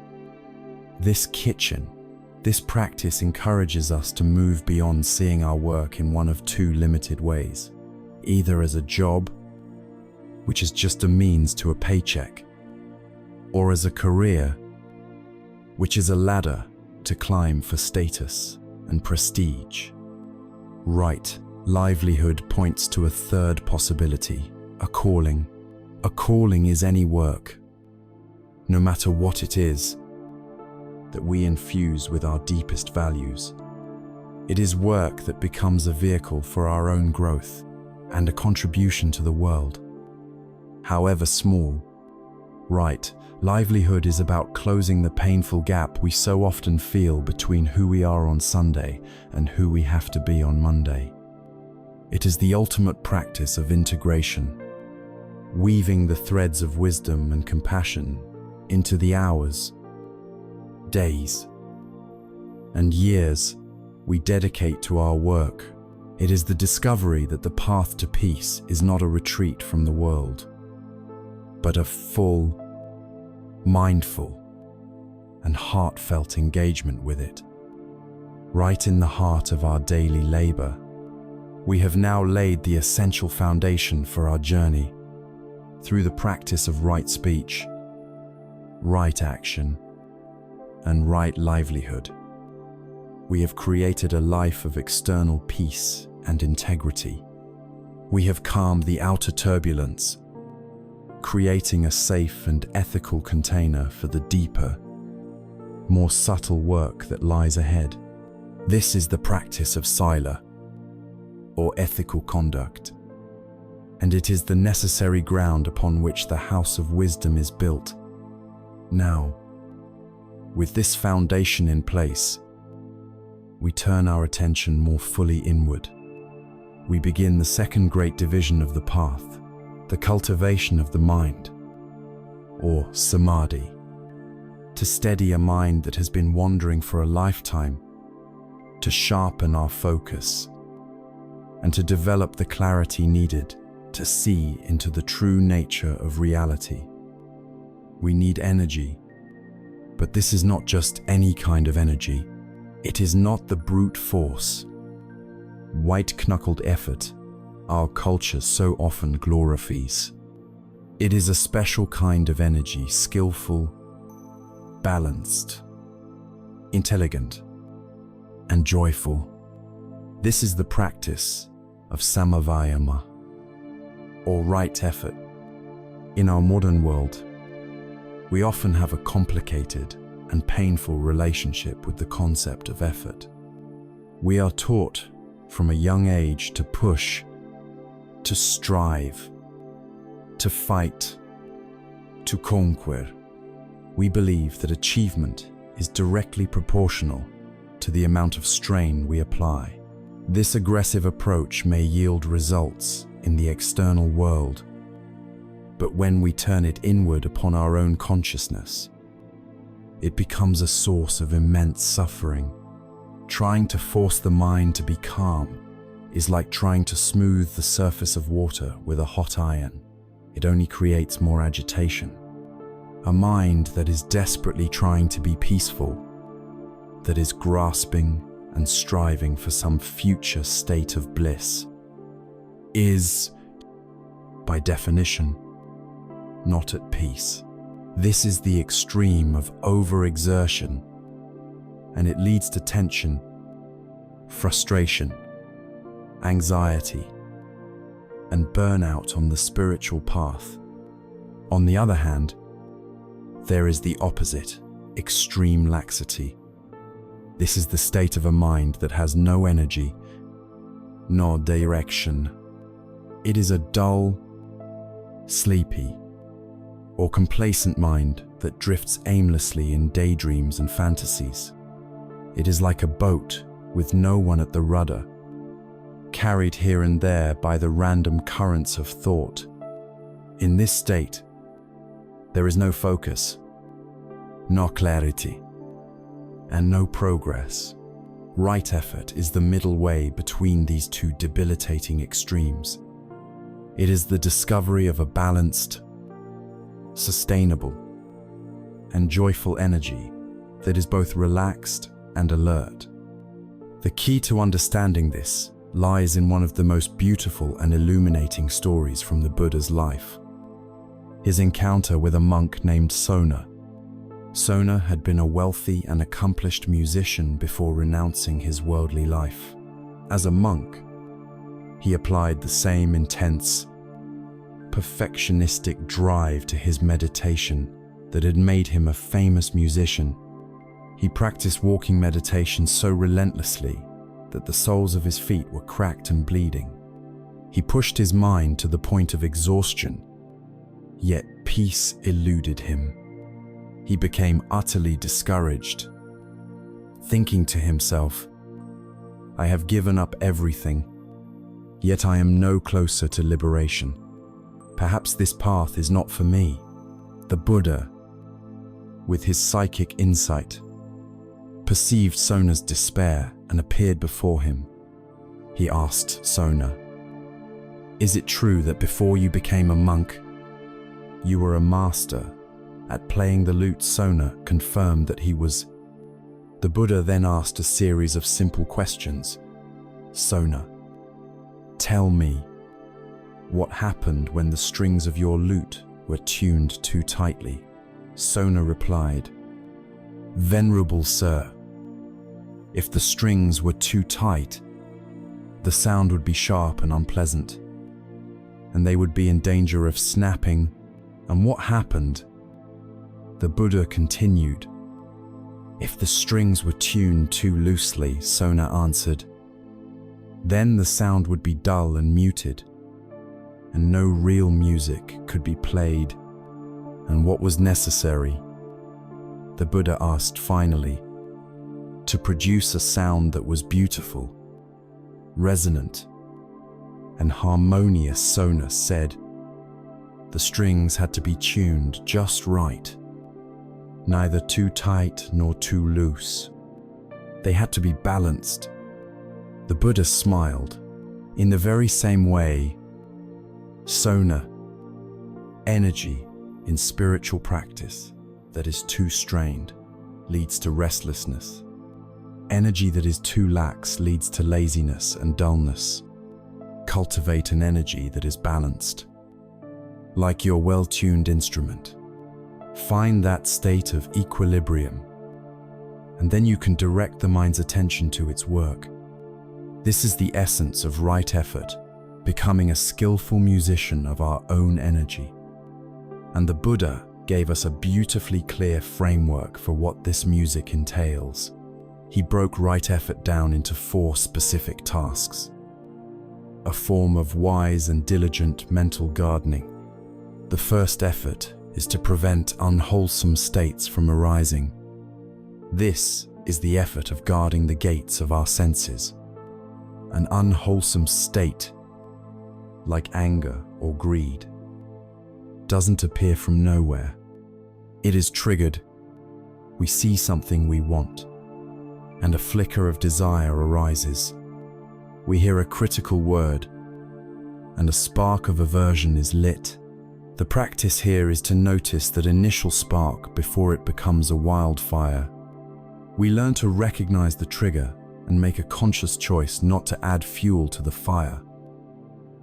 this kitchen. This practice encourages us to move beyond seeing our work in one of two limited ways, either as a job, which is just a means to a paycheck, or as a career, which is a ladder to climb for status and prestige. Right livelihood points to a third possibility, a calling. A calling is any work, no matter what it is, that we infuse with our deepest values. It is work that becomes a vehicle for our own growth and a contribution to the world, however small. Right livelihood is about closing the painful gap we so often feel between who we are on Sunday and who we have to be on Monday. It is the ultimate practice of integration, weaving the threads of wisdom and compassion into the hours, days, and years we dedicate to our work. It is the discovery that the path to peace is not a retreat from the world, but a full, mindful, and heartfelt engagement with it. Right in the heart of our daily labor, we have now laid the essential foundation for our journey through the practice of right speech, right action, and right livelihood. We have created a life of external peace and integrity. We have calmed the outer turbulence, creating a safe and ethical container for the deeper, more subtle work that lies ahead. This is the practice of sila, or ethical conduct, and it is the necessary ground upon which the house of wisdom is built. Now, with this foundation in place, we turn our attention more fully inward. We begin the second great division of the path, the cultivation of the mind, or samadhi, to steady a mind that has been wandering for a lifetime, to sharpen our focus, and to develop the clarity needed to see into the true nature of reality. We need energy, but this is not just any kind of energy. It is not the brute force, white-knuckled effort our culture so often glorifies. It is a special kind of energy, skillful, balanced, intelligent, and joyful. This is the practice of samavayama, or right effort. In our modern world, we often have a complicated and painful relationship with the concept of effort. We are taught from a young age to push, to strive, to fight, to conquer. We believe that achievement is directly proportional to the amount of strain we apply. This aggressive approach may yield results in the external world, but when we turn it inward upon our own consciousness, it becomes a source of immense suffering. Trying to force the mind to be calm is like trying to smooth the surface of water with a hot iron. It only creates more agitation. A mind that is desperately trying to be peaceful, that is grasping and striving for some future state of bliss, is, by definition, not at peace. This is the extreme of overexertion, and it leads to tension, frustration, anxiety, and burnout on the spiritual path. On the other hand, there is the opposite, extreme laxity. This is the state of a mind that has no energy, nor direction. It is a dull, sleepy, or complacent mind that drifts aimlessly in daydreams and fantasies. It is like a boat with no one at the rudder, carried here and there by the random currents of thought. In this state, there is no focus, no clarity, and no progress. Right effort is the middle way between these two debilitating extremes. It is the discovery of a balanced, sustainable, and joyful energy that is both relaxed and alert. The key to understanding this lies in one of the most beautiful and illuminating stories from the Buddha's life. His encounter with a monk named Sona. Sona had been a wealthy and accomplished musician before renouncing his worldly life. As a monk, he applied the same intense, perfectionistic drive to his meditation that had made him a famous musician. He practiced walking meditation so relentlessly that the soles of his feet were cracked and bleeding. He pushed his mind to the point of exhaustion, yet peace eluded him. He became utterly discouraged, thinking to himself, "I have given up everything, yet I am no closer to liberation. Perhaps this path is not for me." The Buddha, with his psychic insight, perceived Sona's despair and appeared before him. He asked Sona, "Is it true that before you became a monk, you were a master at playing the lute?" Sona confirmed that he was. The Buddha then asked a series of simple questions. "Sona, tell me, what happened when the strings of your lute were tuned too tightly?" Sona replied, "Venerable Sir, if the strings were too tight, the sound would be sharp and unpleasant, and they would be in danger of snapping." "And what happened?" The Buddha continued. "If the strings were tuned too loosely," Sona answered, "then the sound would be dull and muted, and no real music could be played." "And what was necessary?" The Buddha asked finally. "To produce a sound that was beautiful, resonant, and harmonious," Sona said. "The strings had to be tuned just right, neither too tight nor too loose. They had to be balanced." The Buddha smiled. "In the very same way, Sona, energy in spiritual practice that is too strained leads to restlessness. Energy that is too lax leads to laziness and dullness. Cultivate an energy that is balanced. Like your well-tuned instrument, find that state of equilibrium, and then you can direct the mind's attention to its work. This is the essence of right effort, becoming a skillful musician of our own energy. And the Buddha gave us a beautifully clear framework for what this music entails. He broke right effort down into 4 specific tasks. A form of wise and diligent mental gardening. The first effort is to prevent unwholesome states from arising. This is the effort of guarding the gates of our senses. An unwholesome state, like anger or greed, doesn't appear from nowhere. It is triggered. We see something we want, and a flicker of desire arises. We hear a critical word, and a spark of aversion is lit. The practice here is to notice that initial spark before it becomes a wildfire. We learn to recognize the trigger and make a conscious choice not to add fuel to the fire,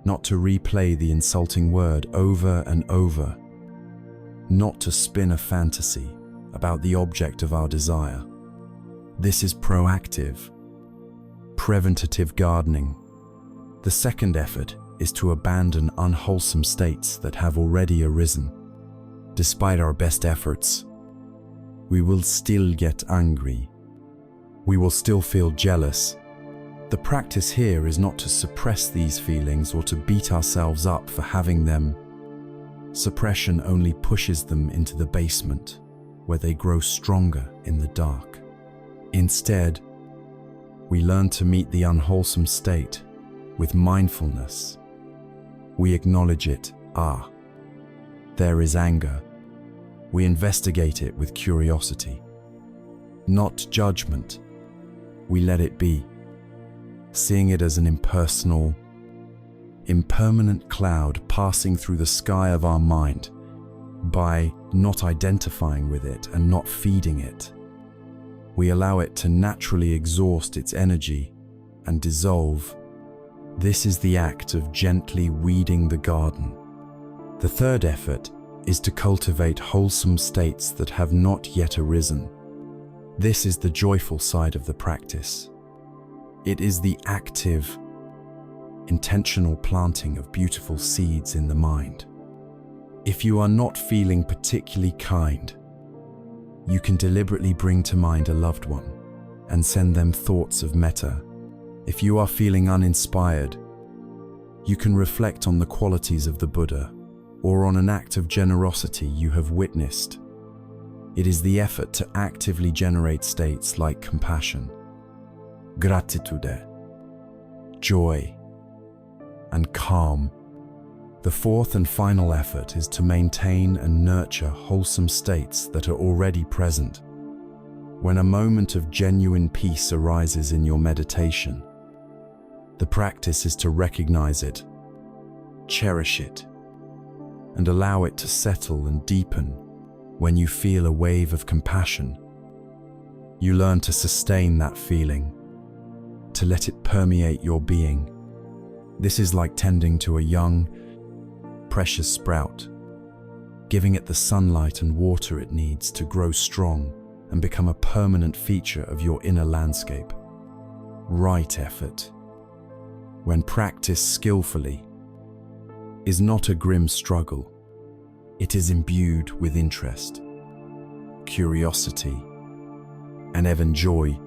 not to replay the insulting word over and over, not to spin a fantasy about the object of our desire. This is proactive, preventative gardening. The second effort is to abandon unwholesome states that have already arisen. Despite our best efforts, we will still get angry. We will still feel jealous. The practice here is not to suppress these feelings or to beat ourselves up for having them. Suppression only pushes them into the basement, where they grow stronger in the dark. Instead, we learn to meet the unwholesome state with mindfulness. We acknowledge it. There is anger. We investigate it with curiosity, not judgment. We let it be, seeing it as an impersonal, impermanent cloud passing through the sky of our mind. By not identifying with it and not feeding it, we allow it to naturally exhaust its energy and dissolve. This is the act of gently weeding the garden. The third effort is to cultivate wholesome states that have not yet arisen. This is the joyful side of the practice. It is the active, intentional planting of beautiful seeds in the mind. If you are not feeling particularly kind, you can deliberately bring to mind a loved one and send them thoughts of metta. If you are feeling uninspired, you can reflect on the qualities of the Buddha or on an act of generosity you have witnessed. It is the effort to actively generate states like compassion, gratitude, joy, and calm. The fourth and final effort is to maintain and nurture wholesome states that are already present. When a moment of genuine peace arises in your meditation, the practice is to recognize it, cherish it, and allow it to settle and deepen. When you feel a wave of compassion, you learn to sustain that feeling, to let it permeate your being. This is like tending to a young, precious sprout, giving it the sunlight and water it needs to grow strong and become a permanent feature of your inner landscape. Right effort, when practiced skillfully, is not a grim struggle. It is imbued with interest, curiosity, and even joy.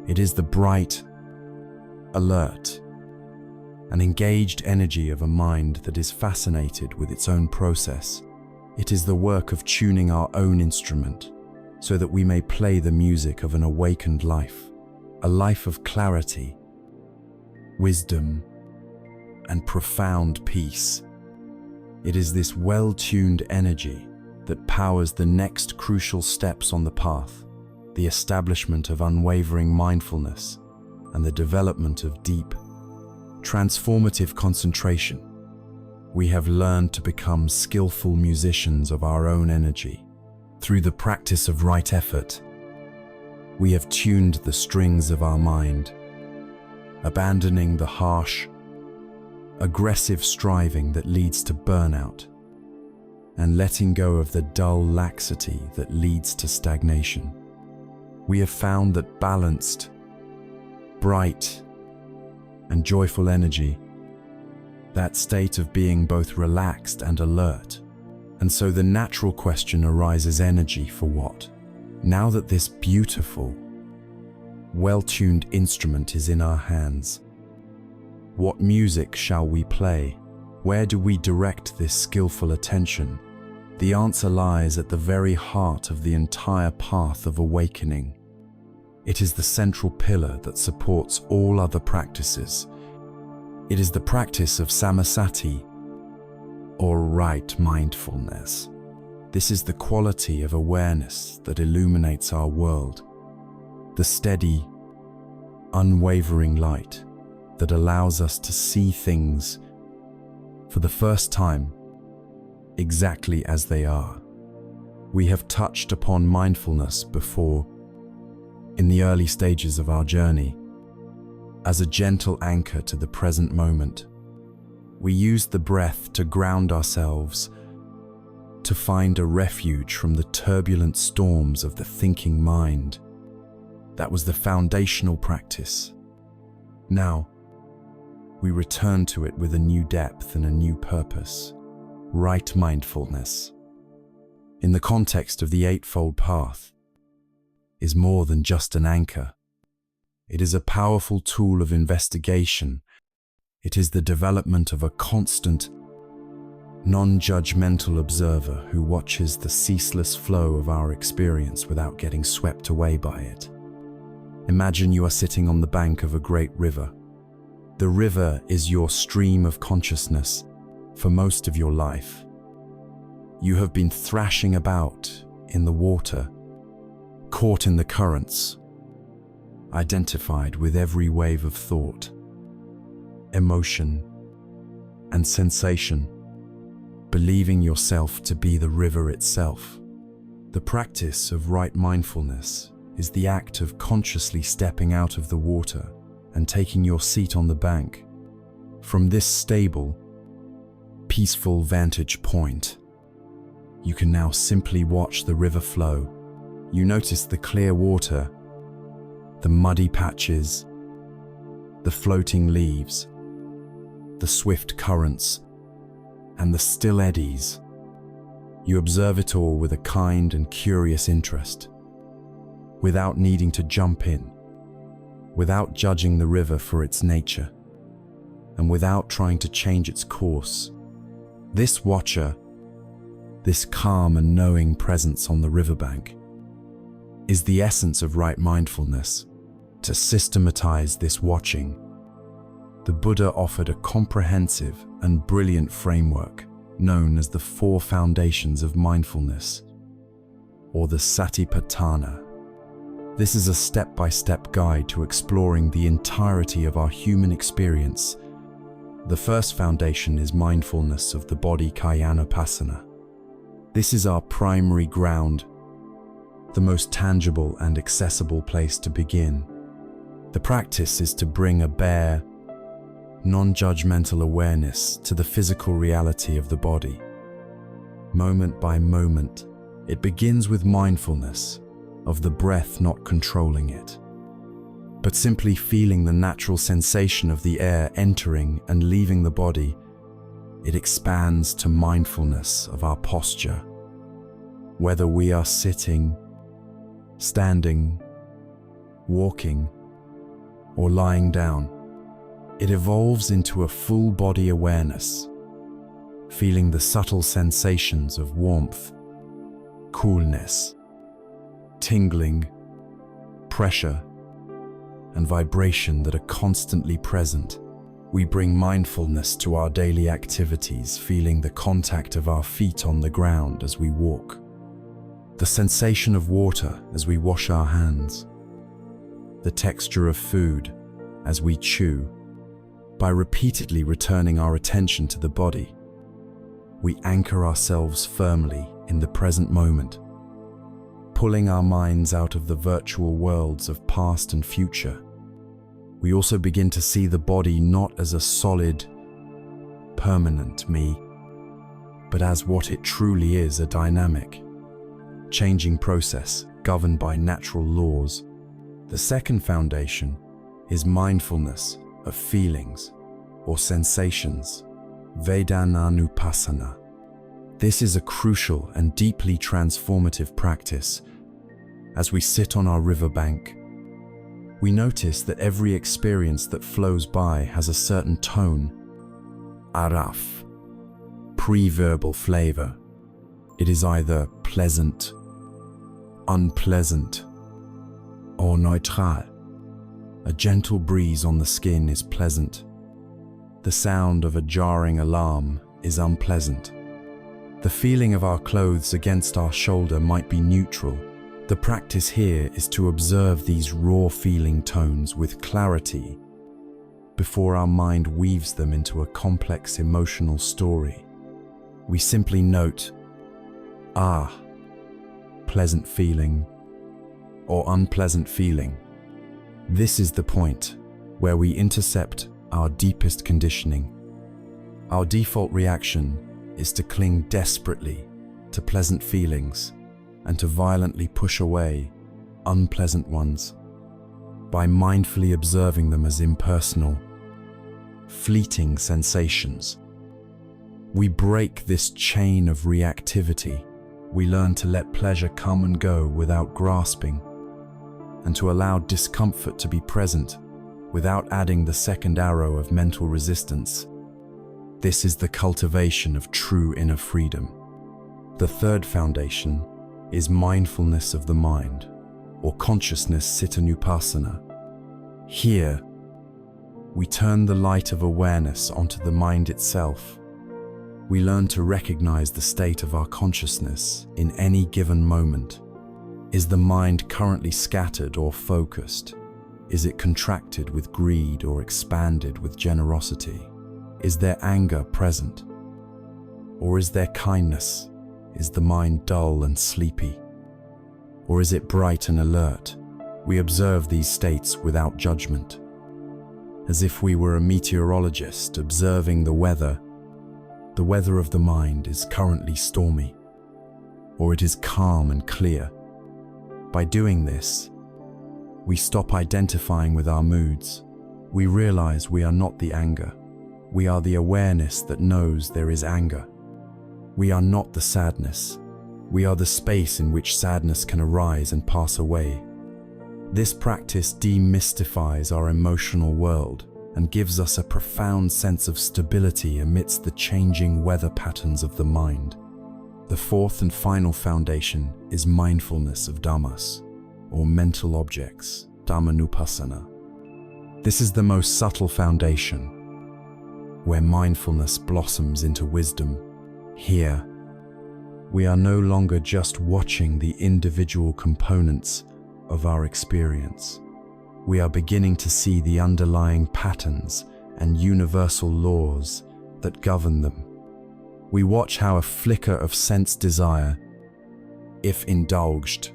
It is the bright, alert, and engaged energy of a mind that is fascinated with its own process. It is the work of tuning our own instrument so that we may play the music of an awakened life, a life of clarity, wisdom, and profound peace. It is this well-tuned energy that powers the next crucial steps on the path, the establishment of unwavering mindfulness and the development of deep, transformative concentration. We have learned to become skillful musicians of our own energy. Through the practice of right effort, we have tuned the strings of our mind, abandoning the harsh, aggressive striving that leads to burnout, and letting go of the dull laxity that leads to stagnation. We have found that balanced, bright, and joyful energy, that state of being both relaxed and alert. And so the natural question arises, energy for what? Now that this beautiful, well-tuned instrument is in our hands, what music shall we play? Where do we direct this skillful attention? The answer lies at the very heart of the entire path of awakening. It is the central pillar that supports all other practices. It is the practice of samasati, or right mindfulness. This is the quality of awareness that illuminates our world, the steady, unwavering light that allows us to see things for the first time exactly as they are. We have touched upon mindfulness before in the early stages of our journey as a gentle anchor to the present moment. We used the breath to ground ourselves, to find a refuge from the turbulent storms of the thinking mind. That was the foundational practice. Now, we return to it with a new depth and a new purpose, right mindfulness. In the context of the Eightfold Path, is more than just an anchor. It is a powerful tool of investigation. It is the development of a constant, non-judgmental observer who watches the ceaseless flow of our experience without getting swept away by it. Imagine you are sitting on the bank of a great river. The river is your stream of consciousness for most of your life. You have been thrashing about in the water, caught in the currents, identified with every wave of thought, emotion, and sensation, believing yourself to be the river itself. The practice of right mindfulness is the act of consciously stepping out of the water and taking your seat on the bank. From this stable, peaceful vantage point, you can now simply watch the river flow. You notice the clear water, the muddy patches, the floating leaves, the swift currents, and the still eddies. You observe it all with a kind and curious interest, without needing to jump in, without judging the river for its nature, and without trying to change its course. This watcher, this calm and knowing presence on the riverbank, is the essence of right mindfulness. To systematize this watching, the Buddha offered a comprehensive and brilliant framework known as the 4 foundations of mindfulness, or the Satipatthana. This is a step-by-step guide to exploring the entirety of our human experience. The first foundation is mindfulness of the body, Kayanapasana. This is our primary ground, the most tangible and accessible place to begin. The practice is to bring a bare, non-judgmental awareness to the physical reality of the body. Moment by moment, it begins with mindfulness of the breath, not controlling it, but simply feeling the natural sensation of the air entering and leaving the body. It expands to mindfulness of our posture, whether we are sitting, standing, walking, or lying down. It evolves into a full body awareness, feeling the subtle sensations of warmth, coolness, tingling, pressure, and vibration that are constantly present. We bring mindfulness to our daily activities, feeling the contact of our feet on the ground as we walk, the sensation of water as we wash our hands, the texture of food as we chew. By repeatedly returning our attention to the body, we anchor ourselves firmly in the present moment, pulling our minds out of the virtual worlds of past and future. We also begin to see the body not as a solid, permanent me, but as what it truly is, a dynamic, changing process governed by natural laws. The second foundation is mindfulness of feelings or sensations, Vedananupasana. This is a crucial and deeply transformative practice. As we sit on our riverbank, we notice that every experience that flows by has a certain tone, araf, pre-verbal flavor. It is either pleasant, unpleasant, or neutral. A gentle breeze on the skin is pleasant. The sound of a jarring alarm is unpleasant. The feeling of our clothes against our shoulder might be neutral. The practice here is to observe these raw feeling tones with clarity before our mind weaves them into a complex emotional story. We simply note, pleasant feeling or unpleasant feeling. This is the point where we intercept our deepest conditioning. Our default reaction is to cling desperately to pleasant feelings and to violently push away unpleasant ones. By mindfully observing them as impersonal, fleeting sensations, we break this chain of reactivity. We learn to let pleasure come and go without grasping, and to allow discomfort to be present without adding the second arrow of mental resistance. This is the cultivation of true inner freedom. The third foundation is mindfulness of the mind, or consciousness Cittanupassana. Here, we turn the light of awareness onto the mind itself. We learn to recognize the state of our consciousness in any given moment. Is the mind currently scattered or focused? Is it contracted with greed or expanded with generosity? Is there anger present? Or is there kindness? Is the mind dull and sleepy? Or is it bright and alert? We observe these states without judgment, as if we were a meteorologist observing the weather. The weather of the mind is currently stormy, or it is calm and clear. By doing this, we stop identifying with our moods. We realize we are not the anger. We are the awareness that knows there is anger. We are not the sadness. We are the space in which sadness can arise and pass away. This practice demystifies our emotional world and gives us a profound sense of stability amidst the changing weather patterns of the mind. The fourth and final foundation is mindfulness of dhammas, or mental objects, dhammanupassana. This is the most subtle foundation, where mindfulness blossoms into wisdom. Here, we are no longer just watching the individual components of our experience. We are beginning to see the underlying patterns and universal laws that govern them. We watch how a flicker of sense desire, if indulged,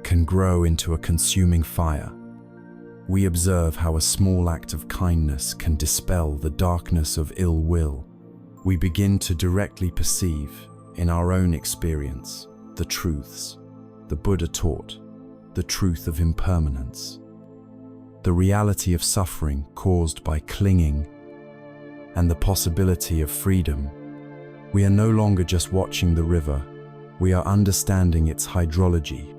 can grow into a consuming fire. We observe how a small act of kindness can dispel the darkness of ill will. We begin to directly perceive, in our own experience, the truths the Buddha taught, the truth of impermanence, the reality of suffering caused by clinging, and the possibility of freedom. We are no longer just watching the river, we are understanding its hydrology.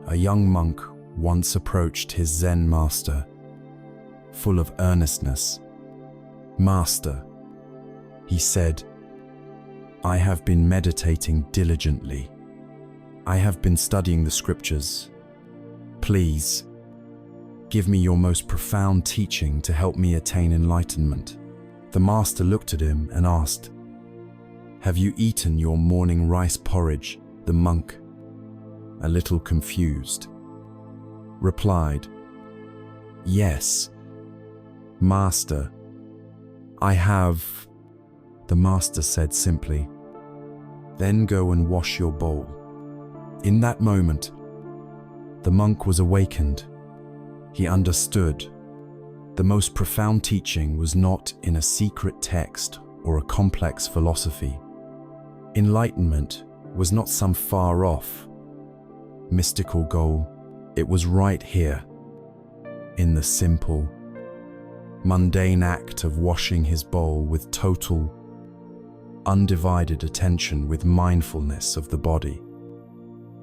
A young monk once approached his Zen master, full of earnestness. "Master," he said, "I have been meditating diligently. I have been studying the scriptures. Please, give me your most profound teaching to help me attain enlightenment." The master looked at him and asked, "Have you eaten your morning rice porridge?" The monk, a little confused, replied, "Yes, Master, I have." The master said simply, "Then go and wash your bowl." In that moment, the monk was awakened. He understood. The most profound teaching was not in a secret text or a complex philosophy. Enlightenment was not some far-off, mystical goal. It was right here, in the simple, mundane act of washing his bowl with total, undivided attention, with mindfulness of the body,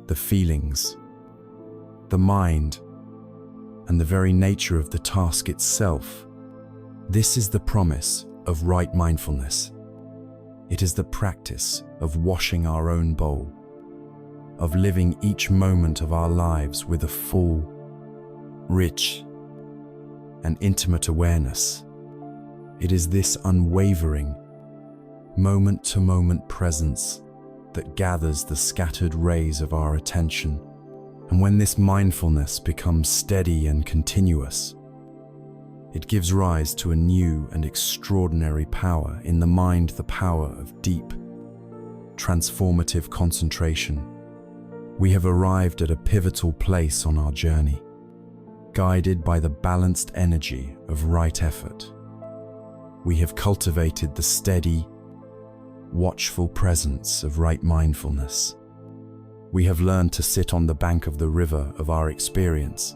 the feelings, the mind, and the very nature of the task itself. This is the promise of right mindfulness. It is the practice of washing our own bowl, of living each moment of our lives with a full, rich, and intimate awareness. It is this unwavering, moment-to-moment presence that gathers the scattered rays of our attention. And when this mindfulness becomes steady and continuous, it gives rise to a new and extraordinary power in the mind, the power of deep, transformative concentration. We have arrived at a pivotal place on our journey, guided by the balanced energy of right effort. We have cultivated the steady, watchful presence of right mindfulness. We have learned to sit on the bank of the river of our experience,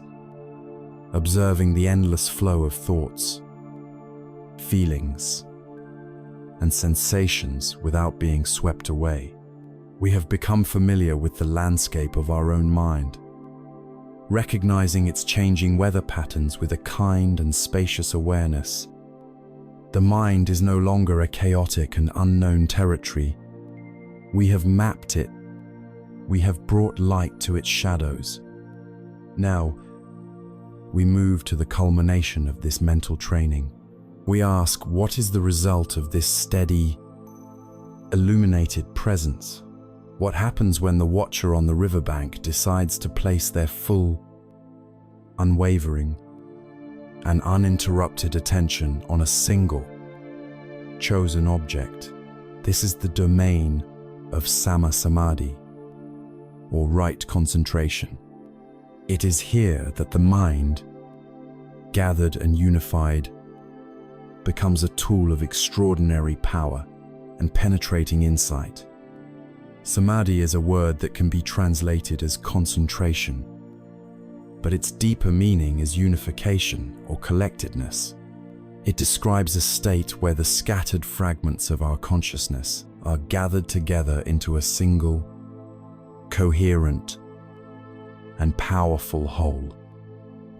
observing the endless flow of thoughts, feelings, and sensations without being swept away. We have become familiar with the landscape of our own mind, recognizing its changing weather patterns with a kind and spacious awareness. The mind is no longer a chaotic and unknown territory. We have mapped it. We have brought light to its shadows. Now, we move to the culmination of this mental training. We ask, what is the result of this steady, illuminated presence? What happens when the watcher on the riverbank decides to place their full, unwavering, and uninterrupted attention on a single, chosen object? This is the domain of Samma Samadhi, or right concentration. It is here that the mind, gathered and unified, becomes a tool of extraordinary power and penetrating insight. Samadhi is a word that can be translated as concentration, but its deeper meaning is unification or collectedness. It describes a state where the scattered fragments of our consciousness are gathered together into a single, coherent, and powerful whole.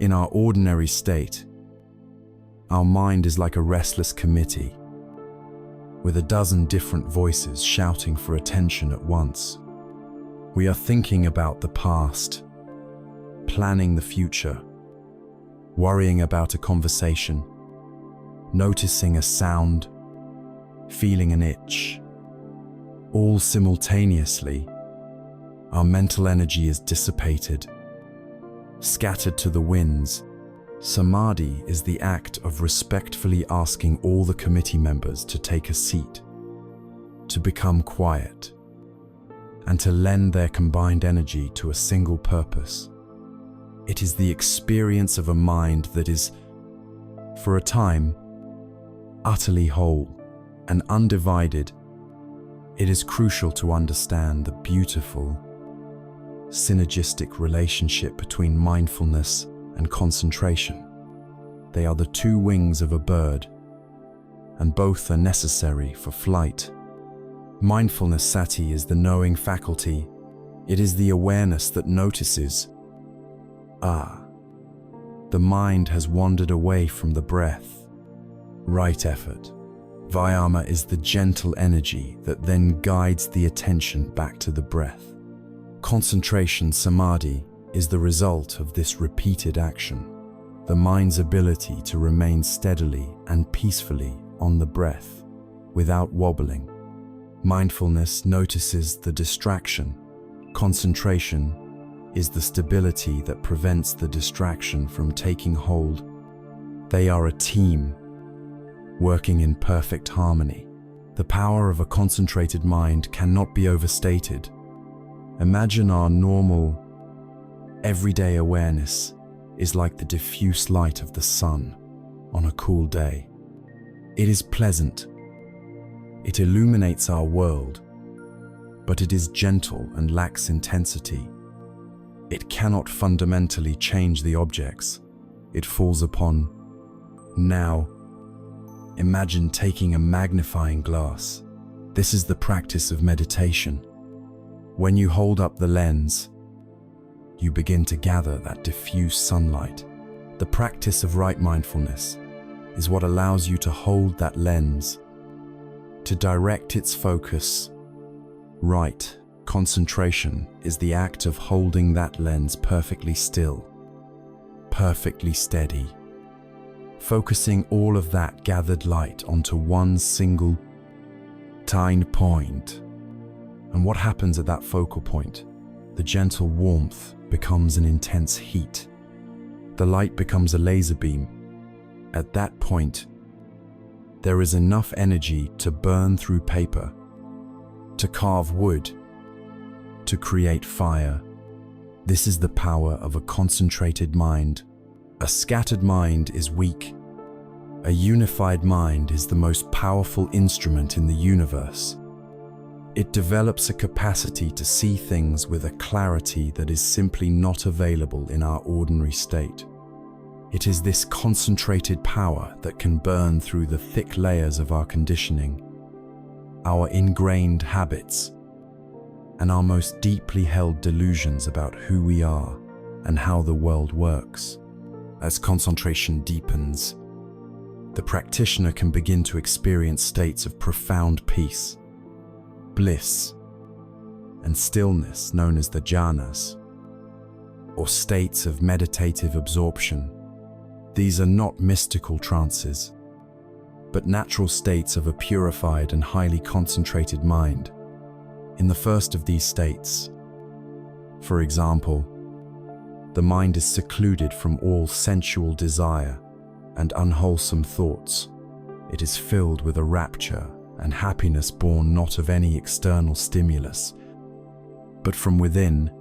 In our ordinary state, our mind is like a restless committee, with a dozen different voices shouting for attention at once. We are thinking about the past, planning the future, worrying about a conversation, noticing a sound, feeling an itch. All simultaneously, our mental energy is dissipated, scattered to the winds. Samadhi is the act of respectfully asking all the committee members to take a seat, to become quiet, and to lend their combined energy to a single purpose. It is the experience of a mind that is, for a time, utterly whole and undivided. It is crucial to understand the beautiful, synergistic relationship between mindfulness and concentration. They are the two wings of a bird, and both are necessary for flight. Mindfulness sati is the knowing faculty. It is the awareness that notices, the mind has wandered away from the breath. Right effort. Vyama is the gentle energy that then guides the attention back to the breath. Concentration samadhi is the result of this repeated action, the mind's ability to remain steadily and peacefully on the breath without wobbling. Mindfulness notices the distraction. Concentration is the stability that prevents the distraction from taking hold. They are a team, working in perfect harmony. The power of a concentrated mind cannot be overstated. Imagine our normal, everyday awareness is like the diffuse light of the sun on a cool day. It is pleasant. It illuminates our world, but it is gentle and lacks intensity. It cannot fundamentally change the objects it falls upon. Now, imagine taking a magnifying glass. This is the practice of meditation. When you hold up the lens, you begin to gather that diffuse sunlight. The practice of right mindfulness is what allows you to hold that lens, to direct its focus. Right concentration is the act of holding that lens perfectly still, perfectly steady, focusing all of that gathered light onto one single tiny point. And what happens at that focal point? The gentle warmth becomes an intense heat. The light becomes a laser beam. At that point, there is enough energy to burn through paper, to carve wood, to create fire. This is the power of a concentrated mind. A scattered mind is weak. A unified mind is the most powerful instrument in the universe. It develops a capacity to see things with a clarity that is simply not available in our ordinary state. It is this concentrated power that can burn through the thick layers of our conditioning, our ingrained habits, and our most deeply held delusions about who we are and how the world works. As concentration deepens, the practitioner can begin to experience states of profound peace, bliss, and stillness known as the jhanas, or states of meditative absorption. These are not mystical trances, but natural states of a purified and highly concentrated mind. In the first of these states, for example, the mind is secluded from all sensual desire and unwholesome thoughts. It is filled with a rapture and happiness born not of any external stimulus, but from within,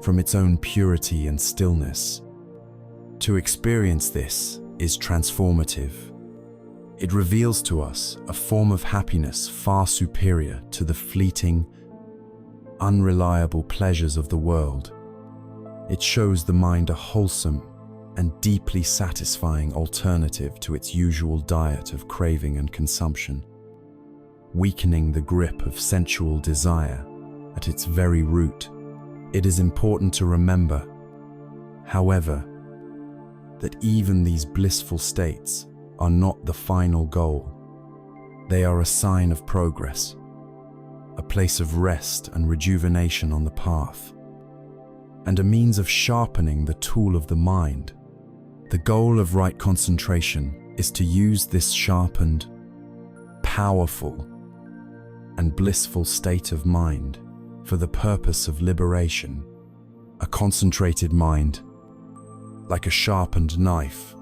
from its own purity and stillness. To experience this is transformative. It reveals to us a form of happiness far superior to the fleeting, unreliable pleasures of the world. It shows the mind a wholesome and deeply satisfying alternative to its usual diet of craving and consumption, weakening the grip of sensual desire at its very root. It is important to remember, however, that even these blissful states are not the final goal. They are a sign of progress, a place of rest and rejuvenation on the path, and a means of sharpening the tool of the mind. The goal of right concentration is to use this sharpened, powerful, and blissful state of mind for the purpose of liberation. A concentrated mind, like a sharpened knife,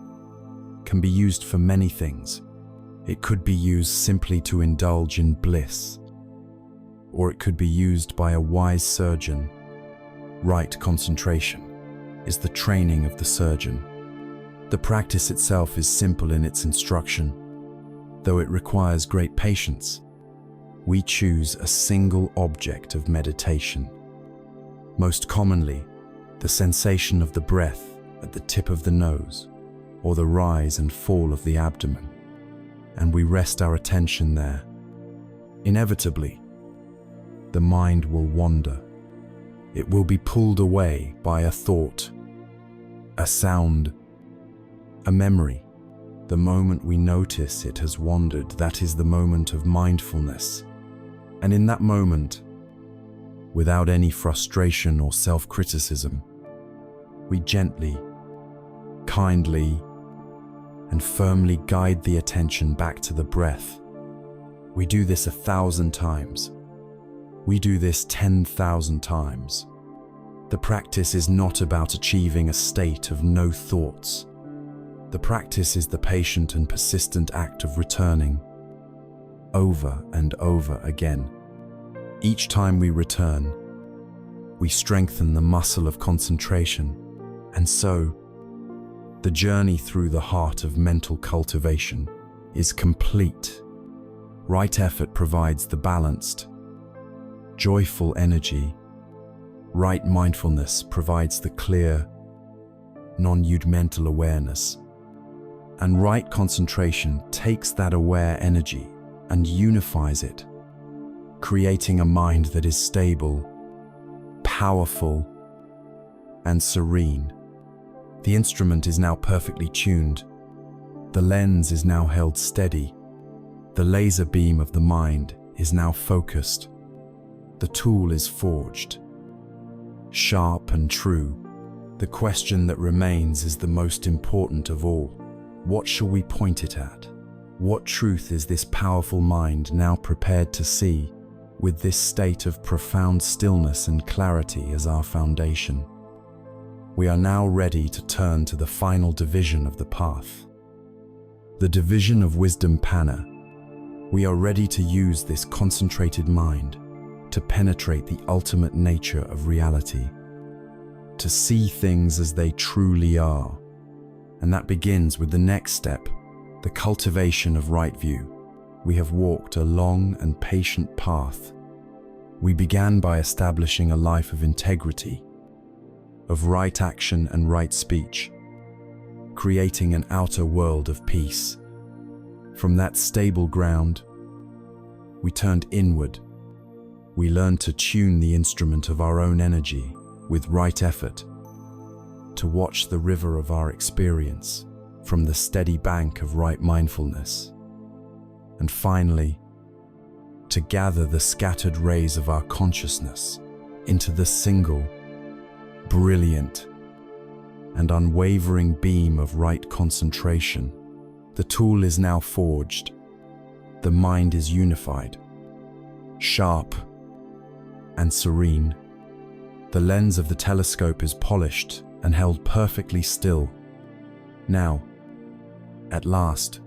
can be used for many things. It could be used simply to indulge in bliss, or it could be used by a wise surgeon. Right concentration is the training of the surgeon. The practice itself is simple in its instruction, though it requires great patience. We choose a single object of meditation. Most commonly, the sensation of the breath at the tip of the nose, or the rise and fall of the abdomen, and we rest our attention there. Inevitably, the mind will wander. It will be pulled away by a thought, a sound, a memory. The moment we notice it has wandered, that is the moment of mindfulness. And in that moment, without any frustration or self-criticism, we gently, kindly, and firmly guide the attention back to the breath. We do this 1,000 times. We do this 10,000 times. The practice is not about achieving a state of no thoughts. The practice is the patient and persistent act of returning over and over again. Each time we return, we strengthen the muscle of concentration, and so the journey through the heart of mental cultivation is complete. Right effort provides the balanced, joyful energy. Right mindfulness provides the clear, non-judgmental awareness. And right concentration takes that aware energy and unifies it, creating a mind that is stable, powerful, and serene. The instrument is now perfectly tuned. The lens is now held steady. The laser beam of the mind is now focused. The tool is forged, sharp and true. The question that remains is the most important of all. What shall we point it at? What truth is this powerful mind now prepared to see, with this state of profound stillness and clarity as our foundation? We are now ready to turn to the final division of the path, the division of wisdom panna. We are ready to use this concentrated mind to penetrate the ultimate nature of reality, to see things as they truly are. And that begins with the next step, the cultivation of right view. We have walked a long and patient path. We began by establishing a life of integrity, of right action and right speech, creating an outer world of peace. From that stable ground, we turned inward. We learned to tune the instrument of our own energy with right effort, to watch the river of our experience from the steady bank of right mindfulness, and finally, to gather the scattered rays of our consciousness into the single, brilliant, and unwavering beam of right concentration. The tool is now forged. The mind is unified, sharp, and serene. The lens of the telescope is polished and held perfectly still. Now, at last,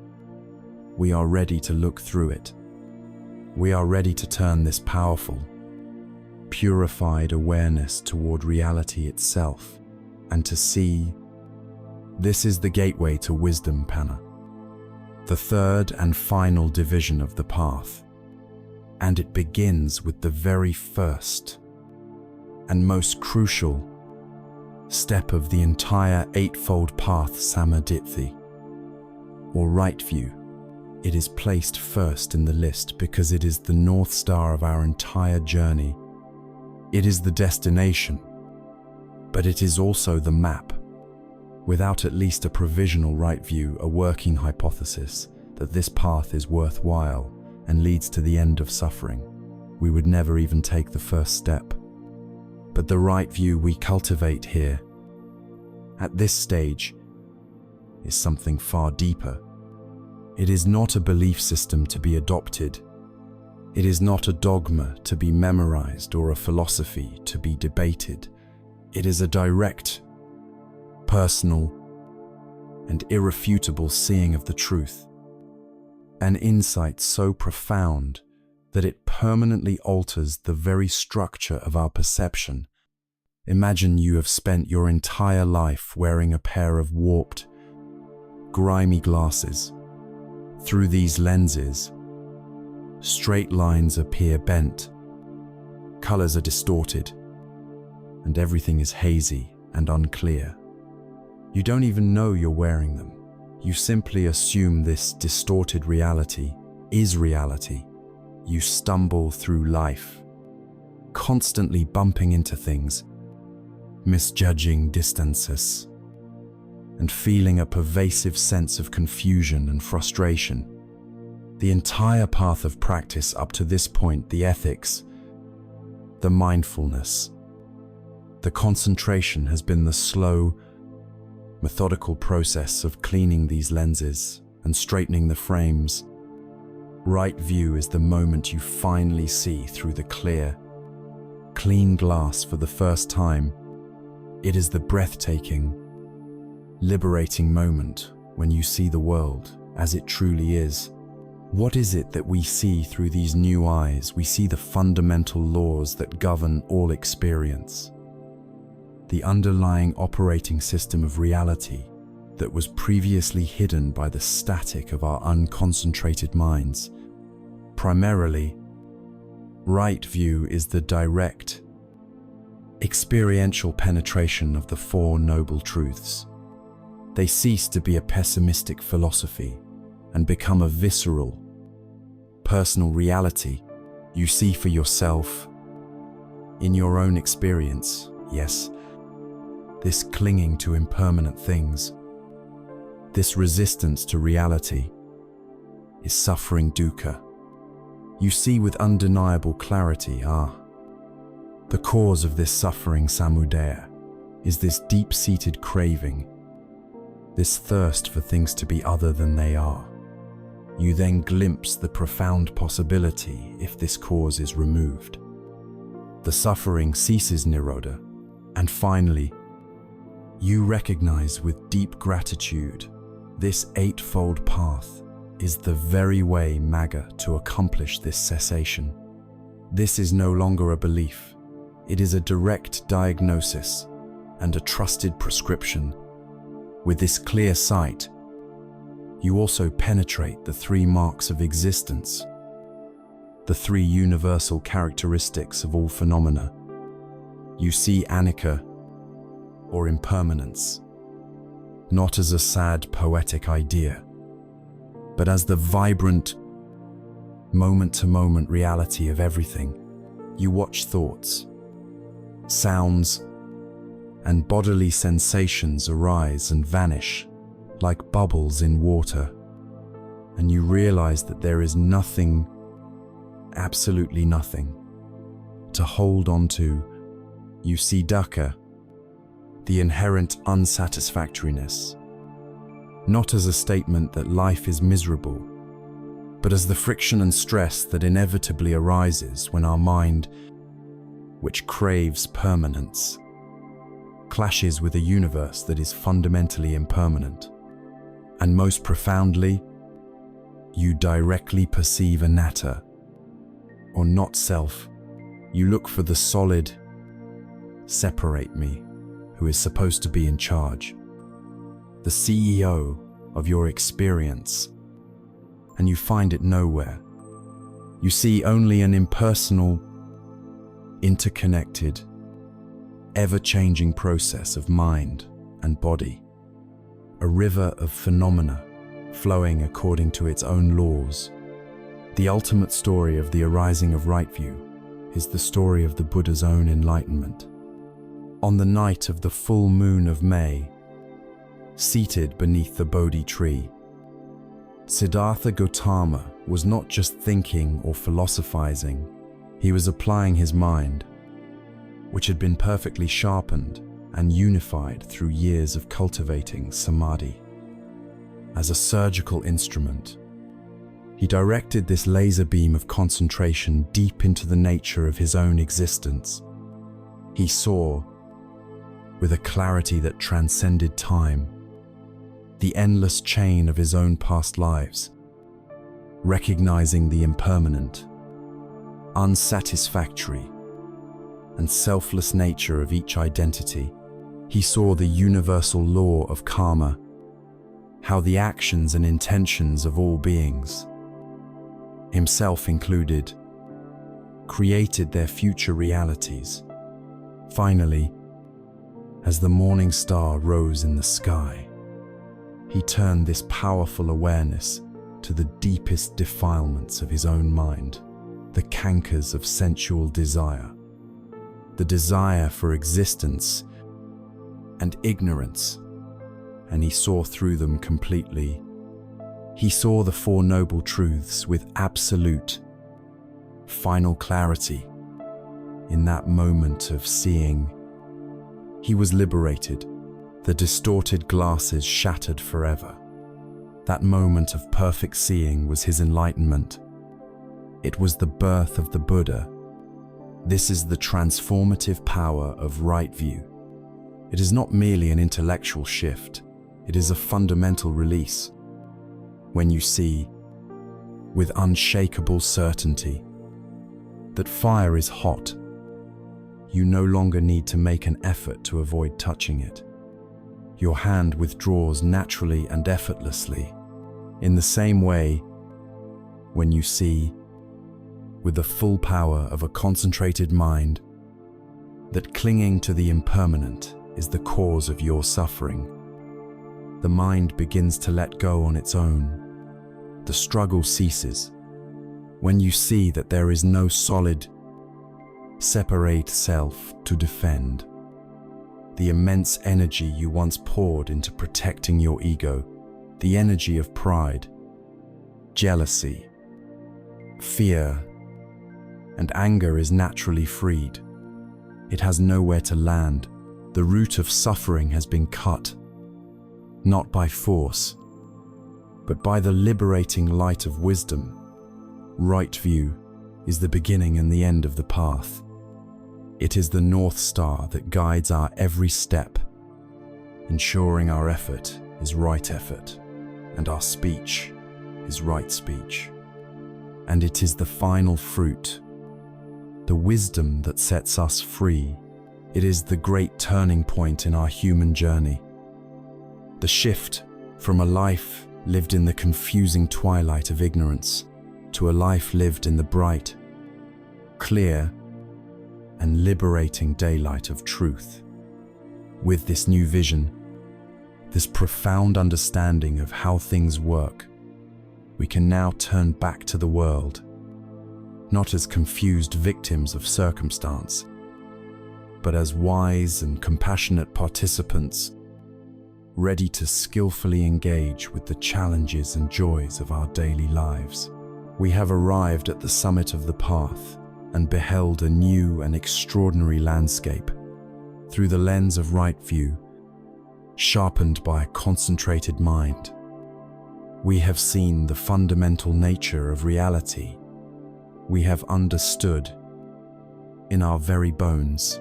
we are ready to look through it. We are ready to turn this powerful, purified awareness toward reality itself, and to see this is the gateway to wisdom panna, the third and final division of the path. And it begins with the very first and most crucial step of the entire eightfold path, samadhi, or right view. It is placed first in the list because it is the North Star of our entire journey. It is the destination, but it is also the map. Without at least a provisional right view, a working hypothesis that this path is worthwhile and leads to the end of suffering, we would never even take the first step. But the right view we cultivate here, at this stage, is something far deeper. It is not a belief system to be adopted. It is not a dogma to be memorized or a philosophy to be debated. It is a direct, personal, and irrefutable seeing of the truth. An insight so profound that it permanently alters the very structure of our perception. Imagine you have spent your entire life wearing a pair of warped, grimy glasses. Through these lenses, straight lines appear bent, colors are distorted, and everything is hazy and unclear. You don't even know you're wearing them. You simply assume this distorted reality is reality. You stumble through life, constantly bumping into things, misjudging distances, and feeling a pervasive sense of confusion and frustration. The entire path of practice up to this point, the ethics, the mindfulness, the concentration, has been the slow, methodical process of cleaning these lenses and straightening the frames. Right view is the moment you finally see through the clear, clean glass for the first time. It is the breathtaking, liberating moment when you see the world as it truly is. What is it that we see through these new eyes? We see the fundamental laws that govern all experience. The underlying operating system of reality that was previously hidden by the static of our unconcentrated minds. Primarily, right view is the direct, experiential penetration of the Four Noble Truths. They cease to be a pessimistic philosophy and become a visceral, personal reality you see for yourself, in your own experience. Yes, this clinging to impermanent things, this resistance to reality, is suffering dukkha. You see with undeniable clarity, the cause of this suffering, samudaya, is this deep-seated craving, this thirst for things to be other than they are. You then glimpse the profound possibility if this cause is removed. The suffering ceases, nirodha, and finally, you recognize with deep gratitude this eightfold path is the very way, magga, to accomplish this cessation. This is no longer a belief. It is a direct diagnosis and a trusted prescription. With this clear sight, you also penetrate the three marks of existence, the three universal characteristics of all phenomena. You see anicca, or impermanence, not as a sad poetic idea, but as the vibrant, moment-to-moment reality of everything. You watch thoughts, sounds, and bodily sensations arise and vanish like bubbles in water, and you realize that there is nothing, absolutely nothing, to hold on to. You see dukkha, the inherent unsatisfactoriness, not as a statement that life is miserable, but as the friction and stress that inevitably arises when our mind, which craves permanence, clashes with a universe that is fundamentally impermanent. And most profoundly, you directly perceive anatta, or not self. You look for the solid, separate me, who is supposed to be in charge, the CEO of your experience, and you find it nowhere. You see only an impersonal, interconnected, ever-changing process of mind and body, a river of phenomena flowing according to its own laws. The ultimate story of the arising of right view is the story of the Buddha's own enlightenment. On the night of the full moon of May, seated beneath the Bodhi tree. Siddhartha Gautama was not just thinking or philosophizing, he was applying his mind, which had been perfectly sharpened and unified through years of cultivating samadhi. As a surgical instrument, he directed this laser beam of concentration deep into the nature of his own existence. He saw, with a clarity that transcended time, the endless chain of his own past lives, recognizing the impermanent, unsatisfactory, and selfless nature of each identity. He saw the universal law of karma, how the actions and intentions of all beings, himself included, created their future realities. Finally, as the morning star rose in the sky, he turned this powerful awareness to the deepest defilements of his own mind, the cankers of sensual desire, the desire for existence and ignorance, and he saw through them completely. He saw the Four Noble Truths with absolute, final clarity. In that moment of seeing, he was liberated, the distorted glasses shattered forever. That moment of perfect seeing was his enlightenment. It was the birth of the Buddha. This is the transformative power of right view. It is not merely an intellectual shift, it is a fundamental release. When you see, with unshakable certainty, that fire is hot, you no longer need to make an effort to avoid touching it. Your hand withdraws naturally and effortlessly. In the same way, when you see, with the full power of a concentrated mind, that clinging to the impermanent is the cause of your suffering, the mind begins to let go on its own. The struggle ceases. When you see that there is no solid, separate self to defend, the immense energy you once poured into protecting your ego, the energy of pride, jealousy, fear, and anger is naturally freed. It has nowhere to land. The root of suffering has been cut, not by force, but by the liberating light of wisdom. Right view is the beginning and the end of the path. It is the North Star that guides our every step, ensuring our effort is right effort, and our speech is right speech. And it is the final fruit, the wisdom that sets us free. It is the great turning point in our human journey. The shift from a life lived in the confusing twilight of ignorance to a life lived in the bright, clear, and liberating daylight of truth. With this new vision, this profound understanding of how things work, we can now turn back to the world, not as confused victims of circumstance, but as wise and compassionate participants, ready to skillfully engage with the challenges and joys of our daily lives. We have arrived at the summit of the path and beheld a new and extraordinary landscape through the lens of right view, sharpened by a concentrated mind. We have seen the fundamental nature of reality. We have understood, in our very bones,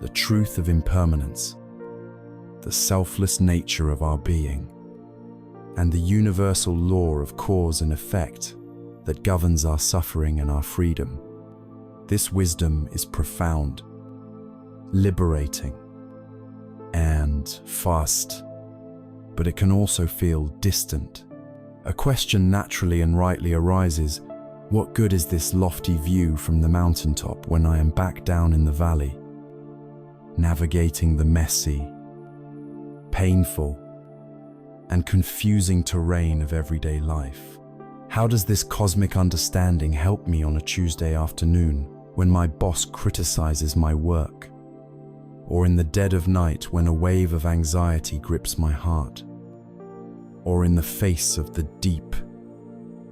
the truth of impermanence, the selfless nature of our being, and the universal law of cause and effect that governs our suffering and our freedom. This wisdom is profound, liberating, and vast, but it can also feel distant. A question naturally and rightly arises: what good is this lofty view from the mountaintop when I am back down in the valley, navigating the messy, painful, and confusing terrain of everyday life? How does this cosmic understanding help me on a Tuesday afternoon when my boss criticizes my work, or in the dead of night when a wave of anxiety grips my heart, or in the face of the deep,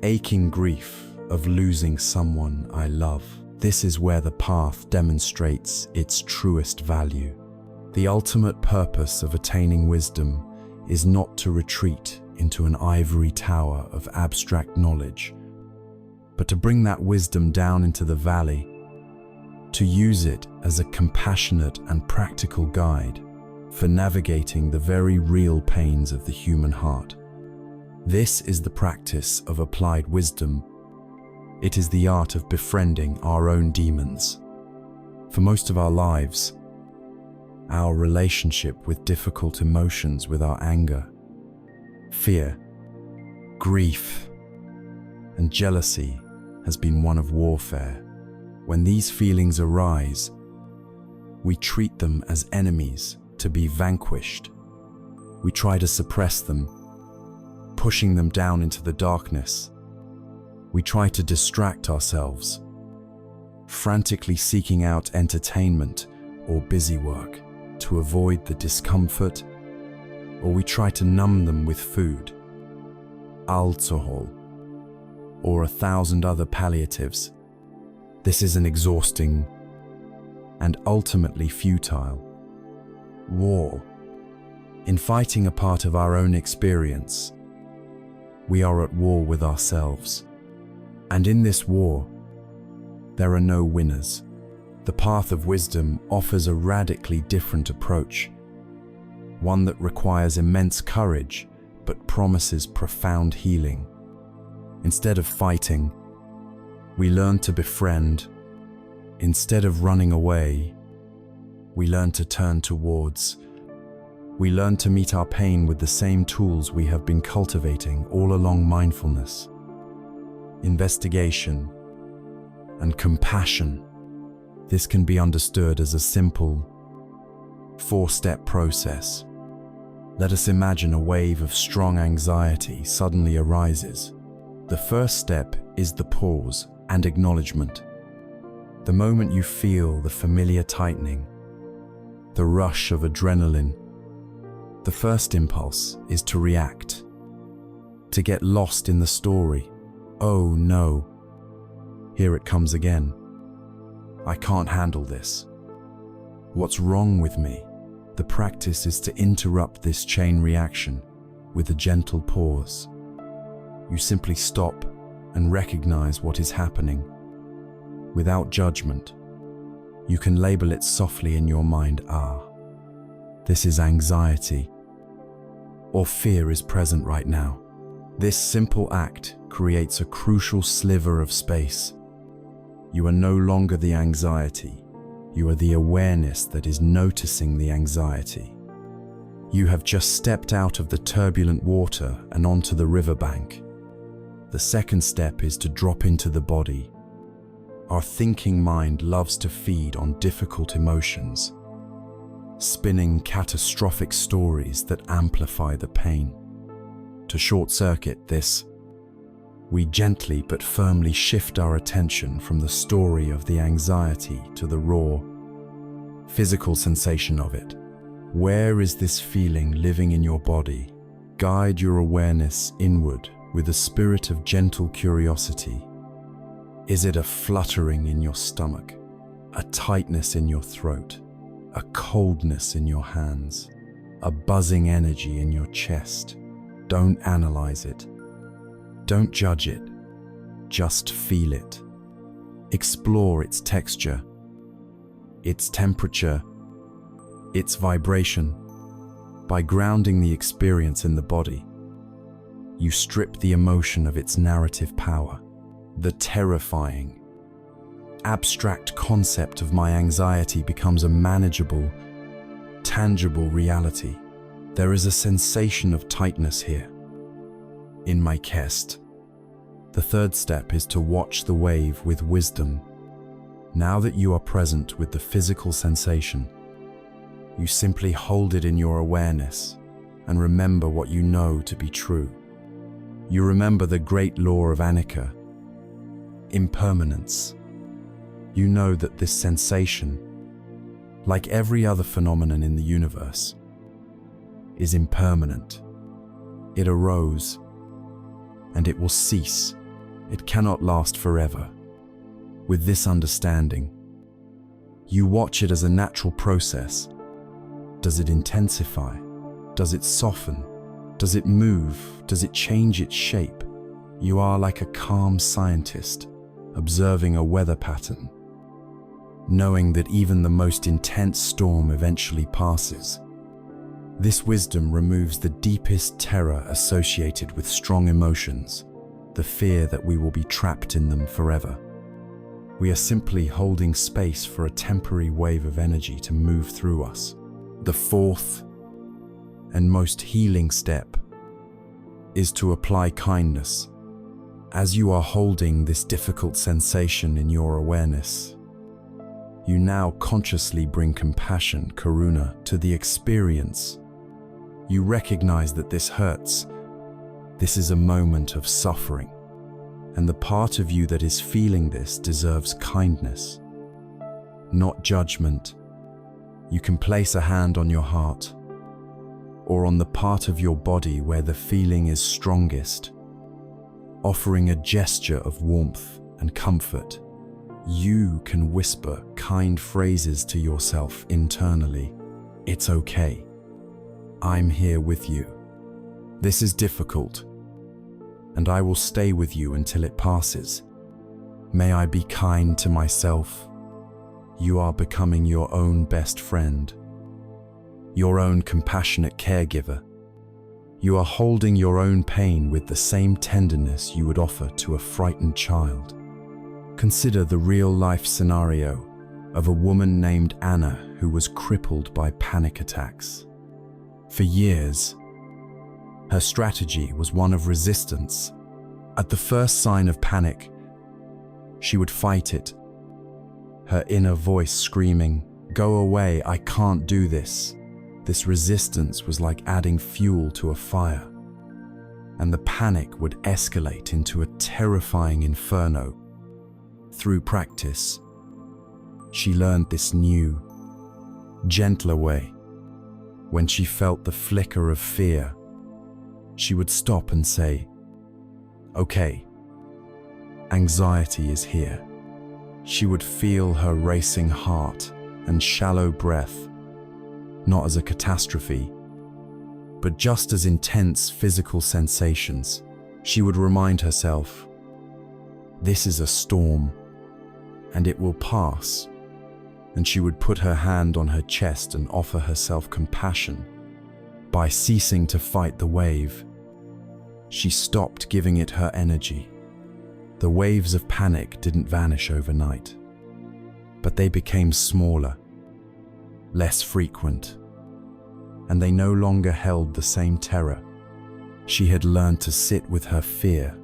aching grief of losing someone I love. This is where the path demonstrates its truest value. The ultimate purpose of attaining wisdom is not to retreat into an ivory tower of abstract knowledge, but to bring that wisdom down into the valley, to use it as a compassionate and practical guide for navigating the very real pains of the human heart. This is the practice of applied wisdom. It is the art of befriending our own demons. For most of our lives, our relationship with difficult emotions, with our anger, fear, grief, and jealousy has been one of warfare. When these feelings arise, we treat them as enemies to be vanquished. We try to suppress them, pushing them down into the darkness. We try to distract ourselves, frantically seeking out entertainment or busy work to avoid the discomfort, or we try to numb them with food, alcohol, or 1,000 other palliatives. This is an exhausting and ultimately futile war. In fighting a part of our own experience, we are at war with ourselves. And in this war, there are no winners. The path of wisdom offers a radically different approach, one that requires immense courage but promises profound healing. Instead of fighting, we learn to befriend. Instead of running away, we learn to turn towards. We learn to meet our pain with the same tools we have been cultivating all along mindfulness: investigation and compassion. This can be understood as a simple, four-step process. Let us imagine a wave of strong anxiety suddenly arises. The first step is the pause and acknowledgement. The moment you feel the familiar tightening, the rush of adrenaline, the first impulse is to react, to get lost in the story. Oh no, here it comes again. I can't handle this. What's wrong with me? The practice is to interrupt this chain reaction with a gentle pause. You simply stop and recognize what is happening without judgment. You can label it softly in your mind. This is anxiety, or fear is present right now. This simple act creates a crucial sliver of space. You are no longer the anxiety. You are the awareness that is noticing the anxiety. You have just stepped out of the turbulent water and onto the riverbank. The second step is to drop into the body. Our thinking mind loves to feed on difficult emotions, spinning catastrophic stories that amplify the pain. To short-circuit this, we gently but firmly shift our attention from the story of the anxiety to the raw, physical sensation of it. Where is this feeling living in your body? Guide your awareness inward with a spirit of gentle curiosity. Is it a fluttering in your stomach, a tightness in your throat, a coldness in your hands, a buzzing energy in your chest? Don't analyze it. Don't judge it. Just feel it. Explore its texture, its temperature, its vibration. By grounding the experience in the body, you strip the emotion of its narrative power. The terrifying, abstract concept of my anxiety becomes a manageable, tangible reality. There is a sensation of tightness here, in my chest. The third step is to watch the wave with wisdom. Now that you are present with the physical sensation, you simply hold it in your awareness and remember what you know to be true. You remember the great law of anicca, impermanence. You know that this sensation, like every other phenomenon in the universe, is impermanent. It arose, and it will cease. It cannot last forever. With this understanding, you watch it as a natural process. Does it intensify? Does it soften? Does it move? Does it change its shape? You are like a calm scientist, observing a weather pattern, knowing that even the most intense storm eventually passes. This wisdom removes the deepest terror associated with strong emotions, the fear that we will be trapped in them forever. We are simply holding space for a temporary wave of energy to move through us. The fourth and most healing step is to apply kindness. As you are holding this difficult sensation in your awareness, you now consciously bring compassion, karuna, to the experience. You recognize that this hurts. This is a moment of suffering, and the part of you that is feeling this deserves kindness, not judgment. You can place a hand on your heart or on the part of your body where the feeling is strongest, offering a gesture of warmth and comfort. You can whisper kind phrases to yourself internally. It's okay. I'm here with you. This is difficult, and I will stay with you until it passes. May I be kind to myself. You are becoming your own best friend, your own compassionate caregiver. You are holding your own pain with the same tenderness you would offer to a frightened child. Consider the real-life scenario of a woman named Anna who was crippled by panic attacks. For years, her strategy was one of resistance. At the first sign of panic, she would fight it, her inner voice screaming, "Go away, I can't do this." This resistance was like adding fuel to a fire, and the panic would escalate into a terrifying inferno. Through practice, she learned this new, gentler way. When she felt the flicker of fear, she would stop and say, "Okay, anxiety is here." She would feel her racing heart and shallow breath, not as a catastrophe, but just as intense physical sensations. She would remind herself, "This is a storm, and it will pass." And she would put her hand on her chest and offer herself compassion. By ceasing to fight the wave, she stopped giving it her energy. The waves of panic didn't vanish overnight, but they became smaller, less frequent, and they no longer held the same terror. She had learned to sit with her fear,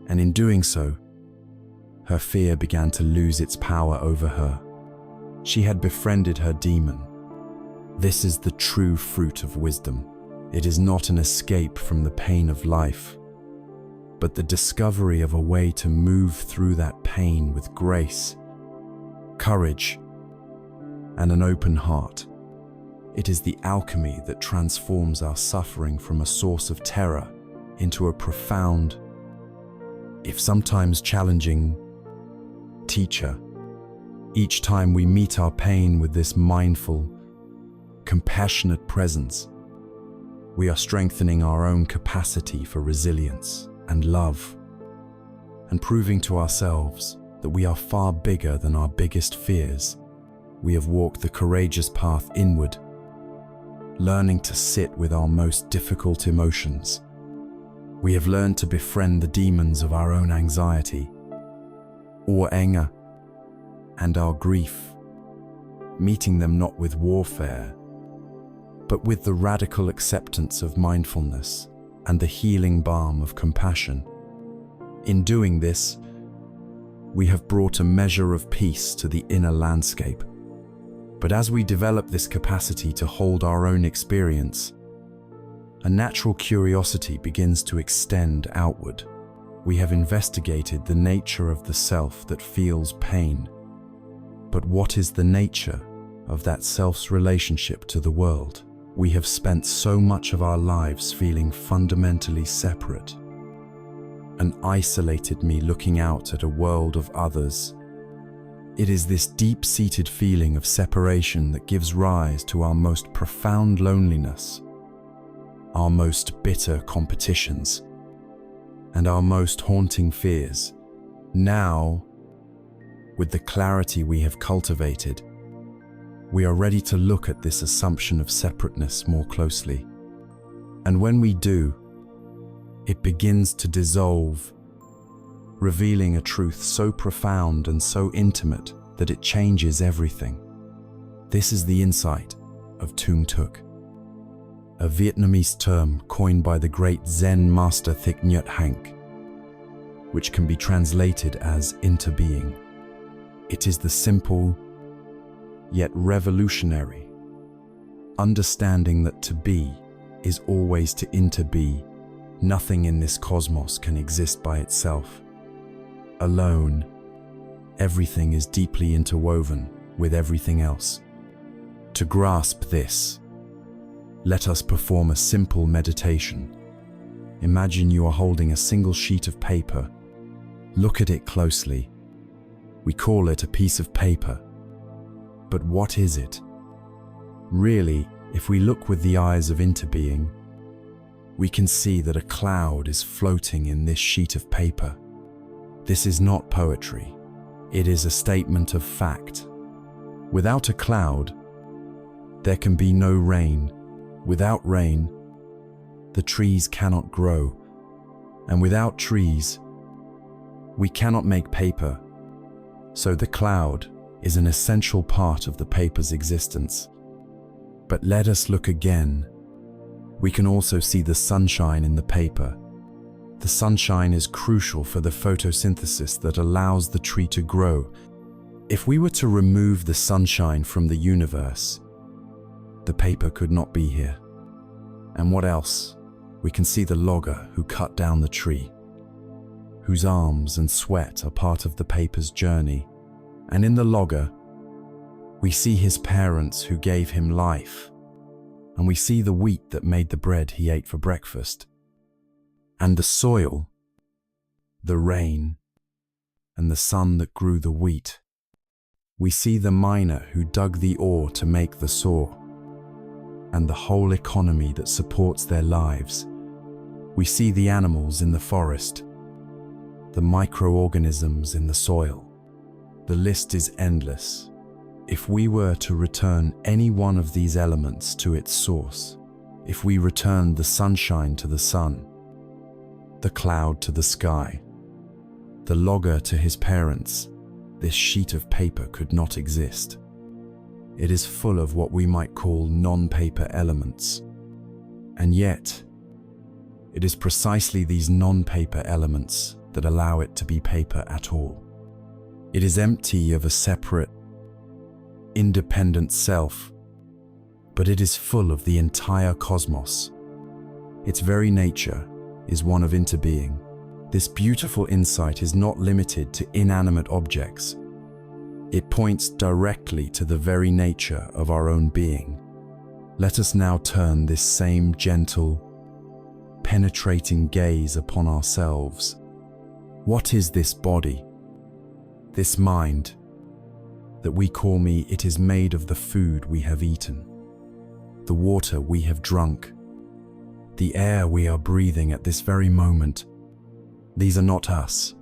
and in doing so, her fear began to lose its power over her. She had befriended her demon. This is the true fruit of wisdom. It is not an escape from the pain of life, but the discovery of a way to move through that pain with grace, courage, and an open heart. It is the alchemy that transforms our suffering from a source of terror into a profound, if sometimes challenging, teacher. Each time we meet our pain with this mindful, compassionate presence, we are strengthening our own capacity for resilience and love, and proving to ourselves that we are far bigger than our biggest fears. We have walked the courageous path inward, learning to sit with our most difficult emotions. We have learned to befriend the demons of our own anxiety, or anger, and our grief, meeting them not with warfare, but with the radical acceptance of mindfulness and the healing balm of compassion. In doing this, we have brought a measure of peace to the inner landscape. But as we develop this capacity to hold our own experience, a natural curiosity begins to extend outward. We have investigated the nature of the self that feels pain. But what is the nature of that self's relationship to the world. We have spent so much of our lives feeling fundamentally separate. An isolated me looking out at a world of others. It is this deep-seated feeling of separation that gives rise to our most profound loneliness, our most bitter competitions, and our most haunting fears. Now, with the clarity we have cultivated, we are ready to look at this assumption of separateness more closely. And when we do, it begins to dissolve, revealing a truth so profound and so intimate that it changes everything. This is the insight of Tung Tuk, a Vietnamese term coined by the great Zen master Thich Nhat Hanh, which can be translated as interbeing. It is the simple, yet revolutionary understanding that to be is always to interbe. Nothing in this cosmos can exist by itself. Alone, everything is deeply interwoven with everything else. To grasp this, let us perform a simple meditation. Imagine you are holding a single sheet of paper. Look at it closely. We call it a piece of paper. But what is it? Really, if we look with the eyes of interbeing, we can see that a cloud is floating in this sheet of paper. This is not poetry. It is a statement of fact. Without a cloud, there can be no rain. Without rain, the trees cannot grow. And without trees, we cannot make paper. So the cloud is an essential part of the paper's existence. But let us look again. We can also see the sunshine in the paper. The sunshine is crucial for the photosynthesis that allows the tree to grow. If we were to remove the sunshine from the universe, the paper could not be here. And what else? We can see the logger who cut down the tree, whose arms and sweat are part of the paper's journey. And in the logger, we see his parents who gave him life. And we see the wheat that made the bread he ate for breakfast. And the soil, the rain, and the sun that grew the wheat. We see the miner who dug the ore to make the saw, and the whole economy that supports their lives. We see the animals in the forest, the microorganisms in the soil. The list is endless. If we were to return any one of these elements to its source, if we returned the sunshine to the sun, the cloud to the sky, the logger to his parents, this sheet of paper could not exist. It is full of what we might call non-paper elements. And yet, it is precisely these non-paper elements that allow it to be paper at all. It is empty of a separate, independent self, but it is full of the entire cosmos. Its very nature is one of interbeing. This beautiful insight is not limited to inanimate objects. It points directly to the very nature of our own being. Let us now turn this same gentle, penetrating gaze upon ourselves. What is this body, this mind, that we call me? It is made of the food we have eaten, the water we have drunk, the air we are breathing at this very moment. These are not us.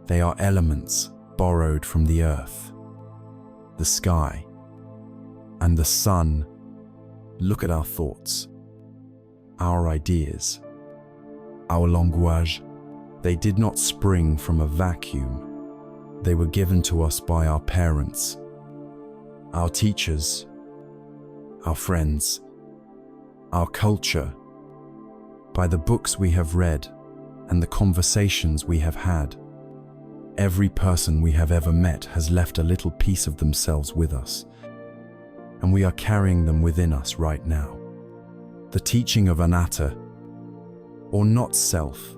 They are elements borrowed from the earth, the sky, and the sun. Look at our thoughts, our ideas, our language. They did not spring from a vacuum. They were given to us by our parents, our teachers, our friends, our culture, by the books we have read and the conversations we have had. Every person we have ever met has left a little piece of themselves with us, and we are carrying them within us right now. The teaching of anatta, or not self,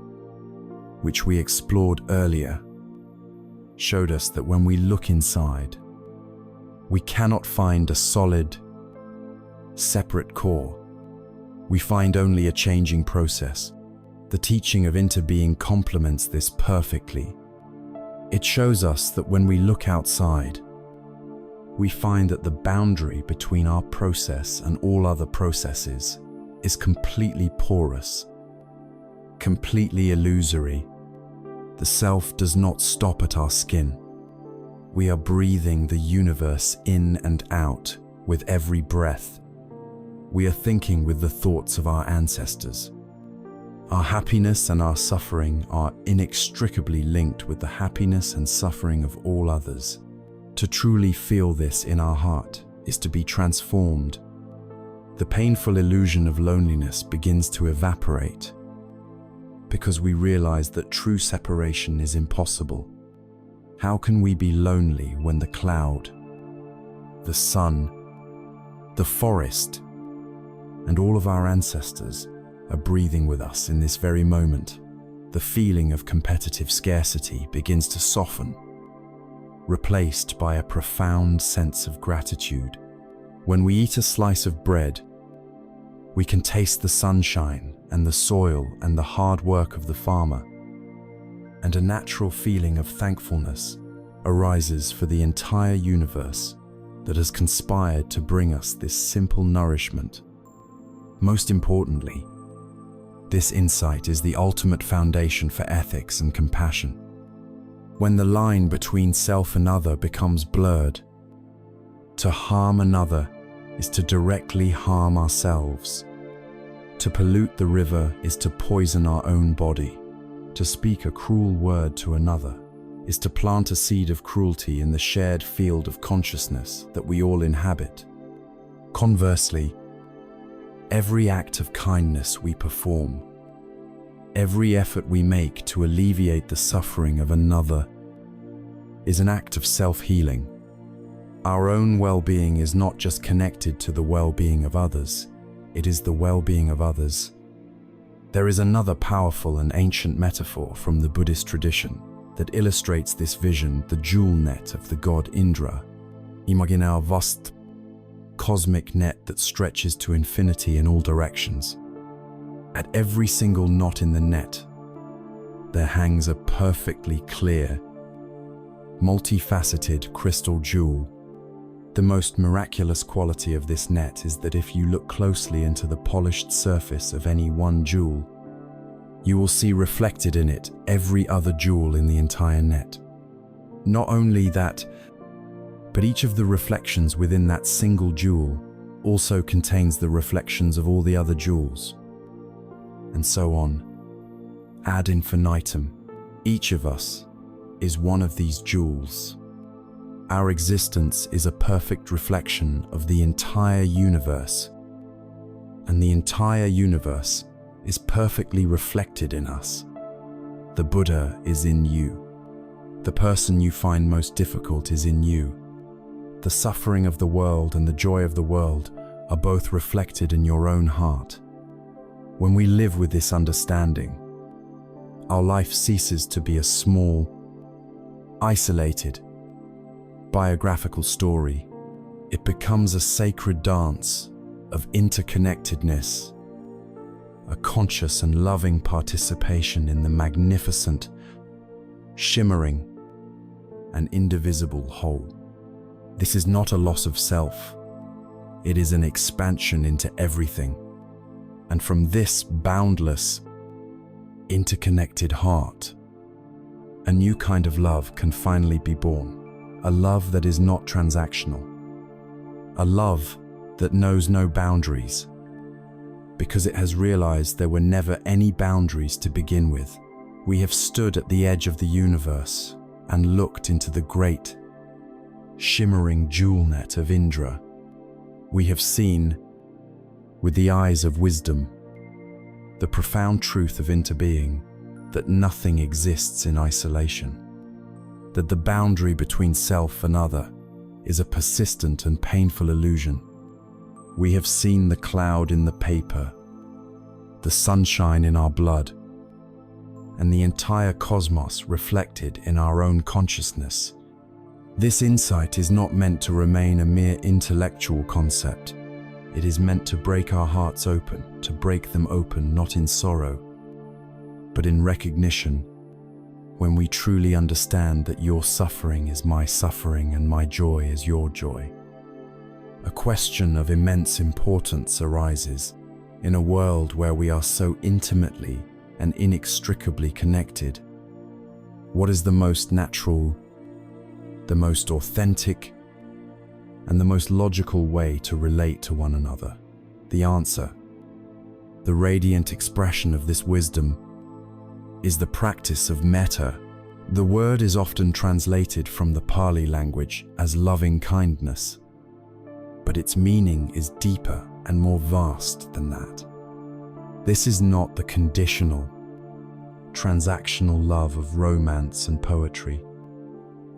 which we explored earlier, showed us that when we look inside, We cannot find a solid, separate core. We find only a changing process. The teaching of interbeing complements this perfectly. It shows us that when we look outside, we find that the boundary between our process and all other processes is completely porous, completely illusory. The self does not stop at our skin. We are breathing the universe in and out with every breath. We are thinking with the thoughts of our ancestors. Our happiness and our suffering are inextricably linked with the happiness and suffering of all others. To truly feel this in our heart is to be transformed. The painful illusion of loneliness begins to evaporate because we realize that true separation is impossible. How can we be lonely when the cloud, the sun, the forest, and all of our ancestors are breathing with us in this very moment? The feeling of competitive scarcity begins to soften, replaced by a profound sense of gratitude. When we eat a slice of bread, we can taste the sunshine and the soil and the hard work of the farmer, and a natural feeling of thankfulness arises for the entire universe that has conspired to bring us this simple nourishment. Most importantly, this insight is the ultimate foundation for ethics and compassion. When the line between self and other becomes blurred, to harm another is to directly harm ourselves. To pollute the river is to poison our own body. To speak a cruel word to another is to plant a seed of cruelty in the shared field of consciousness that we all inhabit. Conversely, every act of kindness we perform, every effort we make to alleviate the suffering of another, is an act of self-healing. Our own well-being is not just connected to the well-being of others, it is the well-being of others. There is another powerful and ancient metaphor from the Buddhist tradition that illustrates this vision, the jewel net of the god Indra. Imagine our vast cosmic net that stretches to infinity in all directions. At every single knot in the net, there hangs a perfectly clear, multifaceted crystal jewel. The most miraculous quality of this net is that if you look closely into the polished surface of any one jewel, you will see reflected in it every other jewel in the entire net. Not only that, but each of the reflections within that single jewel also contains the reflections of all the other jewels, and so on, ad infinitum. Each of us is one of these jewels. Our existence is a perfect reflection of the entire universe, and the entire universe is perfectly reflected in us. The Buddha is in you. The person you find most difficult is in you. The suffering of the world and the joy of the world are both reflected in your own heart. When we live with this understanding, our life ceases to be a small, isolated, biographical story. It becomes a sacred dance of interconnectedness, a conscious and loving participation in the magnificent, shimmering, and indivisible whole. This is not a loss of self. It is an expansion into everything. And from this boundless, interconnected heart, a new kind of love can finally be born. A love that is not transactional. A love that knows no boundaries, because it has realized there were never any boundaries to begin with. We have stood at the edge of the universe and looked into the great, shimmering jewel net of Indra. We have seen, with the eyes of wisdom, the profound truth of interbeing, that nothing exists in isolation, that the boundary between self and other is a persistent and painful illusion. We have seen the cloud in the paper, the sunshine in our blood, and the entire cosmos reflected in our own consciousness. This insight is not meant to remain a mere intellectual concept. It is meant to break our hearts open, to break them open not in sorrow, but in recognition, when we truly understand that your suffering is my suffering and my joy is your joy. A question of immense importance arises in a world where we are so intimately and inextricably connected. What is the most natural, the most authentic, and the most logical way to relate to one another? The answer, the radiant expression of this wisdom, is the practice of metta. The word is often translated from the Pali language as loving kindness, but its meaning is deeper and more vast than that. This is not the conditional, transactional love of romance and poetry,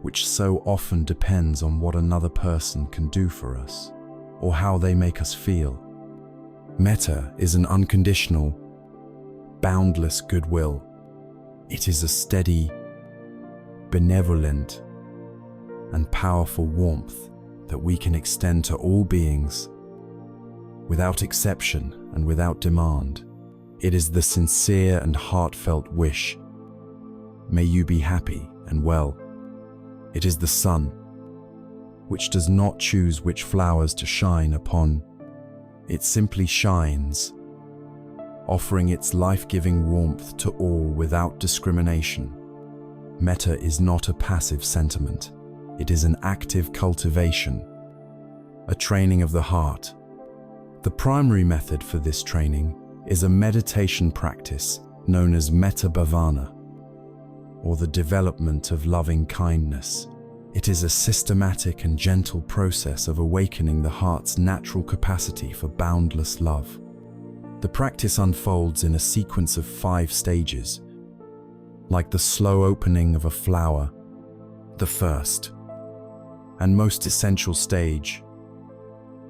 which so often depends on what another person can do for us or how they make us feel. Metta is an unconditional, boundless goodwill. It is a steady, benevolent, and powerful warmth that we can extend to all beings, without exception and without demand. It is the sincere and heartfelt wish, may you be happy and well. It is the sun, which does not choose which flowers to shine upon. It simply shines, offering its life-giving warmth to all without discrimination. Metta is not a passive sentiment. It is an active cultivation, a training of the heart. The primary method for this training is a meditation practice known as metta bhavana, or the development of loving kindness. It is a systematic and gentle process of awakening the heart's natural capacity for boundless love. The practice unfolds in a sequence of 5 stages, like the slow opening of a flower. The first and most essential stage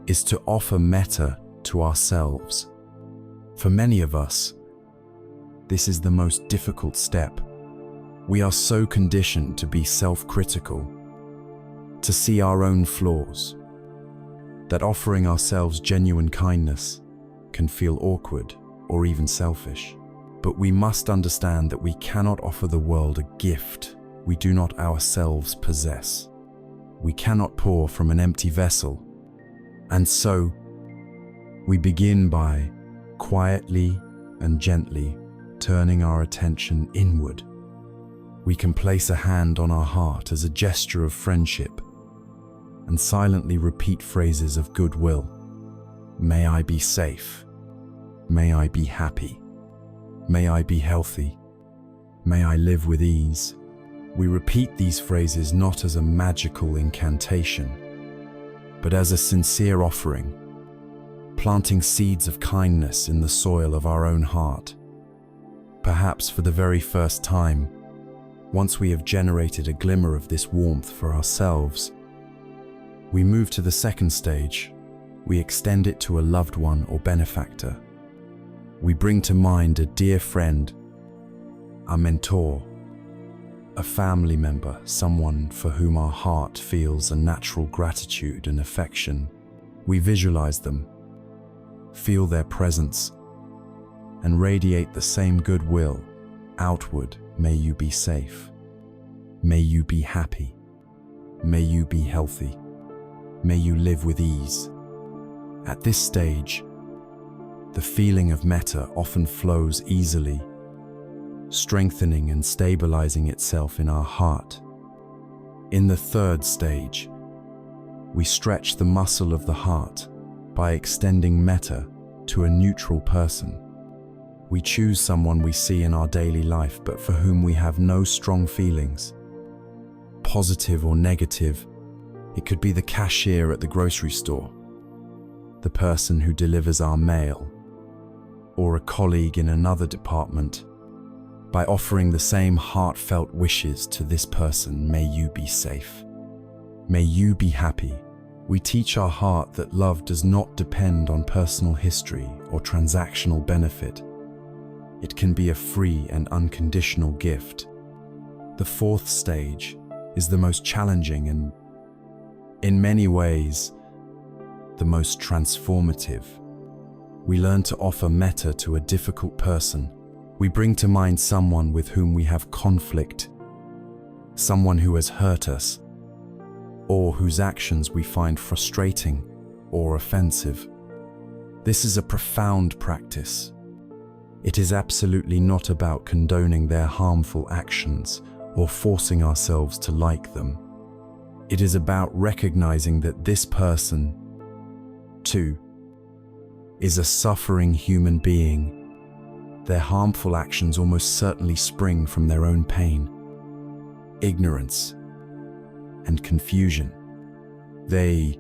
is to offer metta to ourselves. For many of us, this is the most difficult step. We are so conditioned to be self-critical, to see our own flaws, that offering ourselves genuine kindness can feel awkward or even selfish. But we must understand that we cannot offer the world a gift we do not ourselves possess. We cannot pour from an empty vessel. And so, we begin by quietly and gently turning our attention inward. We can place a hand on our heart as a gesture of friendship and silently repeat phrases of goodwill. May I be safe. May I be happy. May I be healthy. May I live with ease. We repeat these phrases not as a magical incantation, but as a sincere offering, planting seeds of kindness in the soil of our own heart. Perhaps for the very first time, once we have generated a glimmer of this warmth for ourselves, we move to the second stage. We extend it to a loved one or benefactor. We bring to mind a dear friend, a mentor, a family member, someone for whom our heart feels a natural gratitude and affection. We visualize them, feel their presence, and radiate the same goodwill outward. May you be safe. May you be happy. May you be healthy. May you live with ease. At this stage, the feeling of metta often flows easily, strengthening and stabilizing itself in our heart. In the third stage, we stretch the muscle of the heart by extending metta to a neutral person. We choose someone we see in our daily life but for whom we have no strong feelings, positive or negative. It could be the cashier at the grocery store, the person who delivers our mail, or a colleague in another department. By offering the same heartfelt wishes to this person, may you be safe. May you be happy. We teach our heart that love does not depend on personal history or transactional benefit. It can be a free and unconditional gift. The fourth stage is the most challenging and In many ways, the most transformative. We learn to offer metta to a difficult person. We bring to mind someone with whom we have conflict, someone who has hurt us, or whose actions we find frustrating or offensive. This is a profound practice. It is absolutely not about condoning their harmful actions or forcing ourselves to like them. It is about recognizing that this person, too, is a suffering human being. Their harmful actions almost certainly spring from their own pain, ignorance, and confusion. They,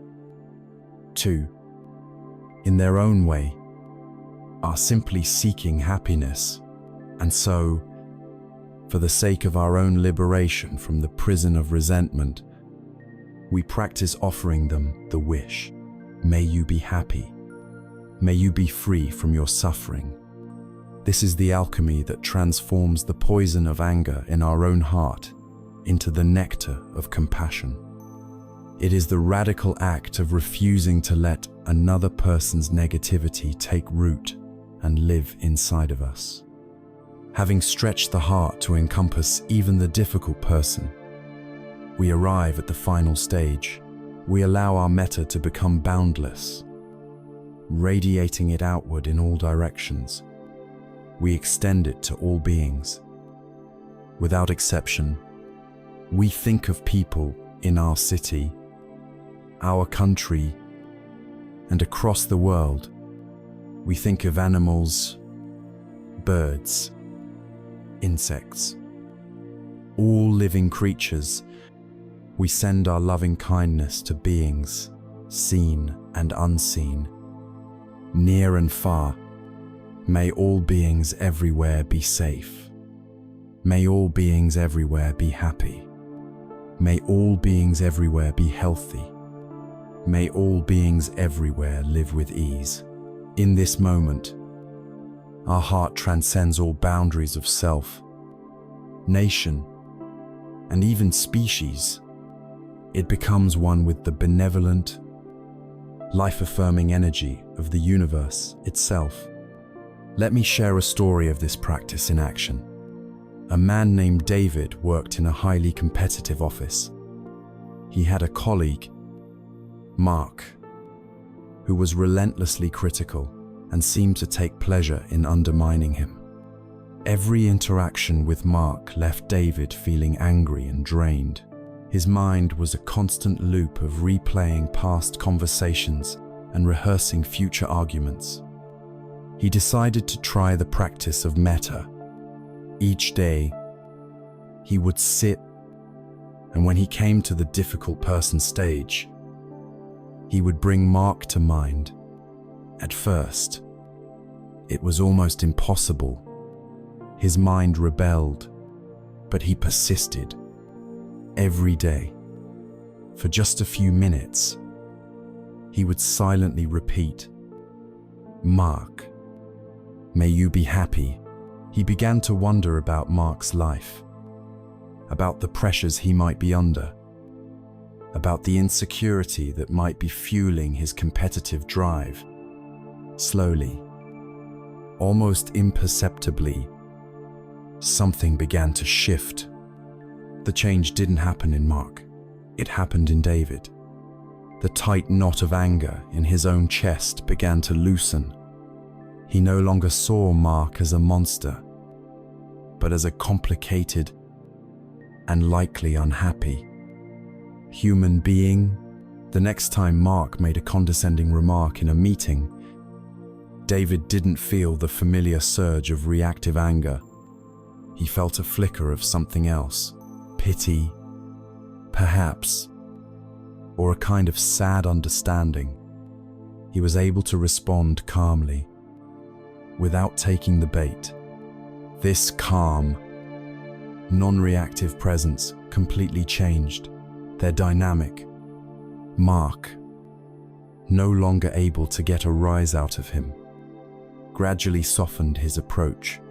too, in their own way, are simply seeking happiness. And so, for the sake of our own liberation from the prison of resentment, we practice offering them the wish. May you be happy. May you be free from your suffering. This is the alchemy that transforms the poison of anger in our own heart into the nectar of compassion. It is the radical act of refusing to let another person's negativity take root and live inside of us. Having stretched the heart to encompass even the difficult person, we arrive at the final stage. We allow our metta to become boundless, radiating it outward in all directions. We extend it to all beings. Without exception, we think of people in our city, our country, and across the world. We think of animals, birds, insects, all living creatures. We send our loving kindness to beings, seen and unseen, near and far. May all beings everywhere be safe. May all beings everywhere be happy. May all beings everywhere be healthy. May all beings everywhere live with ease. In this moment, our heart transcends all boundaries of self, nation, and even species. It becomes one with the benevolent, life-affirming energy of the universe itself. Let me share a story of this practice in action. A man named David worked in a highly competitive office. He had a colleague, Mark, who was relentlessly critical and seemed to take pleasure in undermining him. Every interaction with Mark left David feeling angry and drained. His mind was a constant loop of replaying past conversations and rehearsing future arguments. He decided to try the practice of metta. Each day, he would sit, and when he came to the difficult person stage, he would bring Mark to mind. At first, it was almost impossible. His mind rebelled, but he persisted. Every day, for just a few minutes, he would silently repeat, "Mark, may you be happy." He began to wonder about Mark's life, about the pressures he might be under, about the insecurity that might be fueling his competitive drive. Slowly, almost imperceptibly, something began to shift. The change didn't happen in Mark. It happened in David. The tight knot of anger in his own chest began to loosen. He no longer saw Mark as a monster, but as a complicated and likely unhappy human being. The next time Mark made a condescending remark in a meeting, David didn't feel the familiar surge of reactive anger. He felt a flicker of something else, pity, perhaps, or a kind of sad understanding. He was able to respond calmly, without taking the bait. This calm, non-reactive presence completely changed their dynamic. Mark, no longer able to get a rise out of him, gradually softened his approach.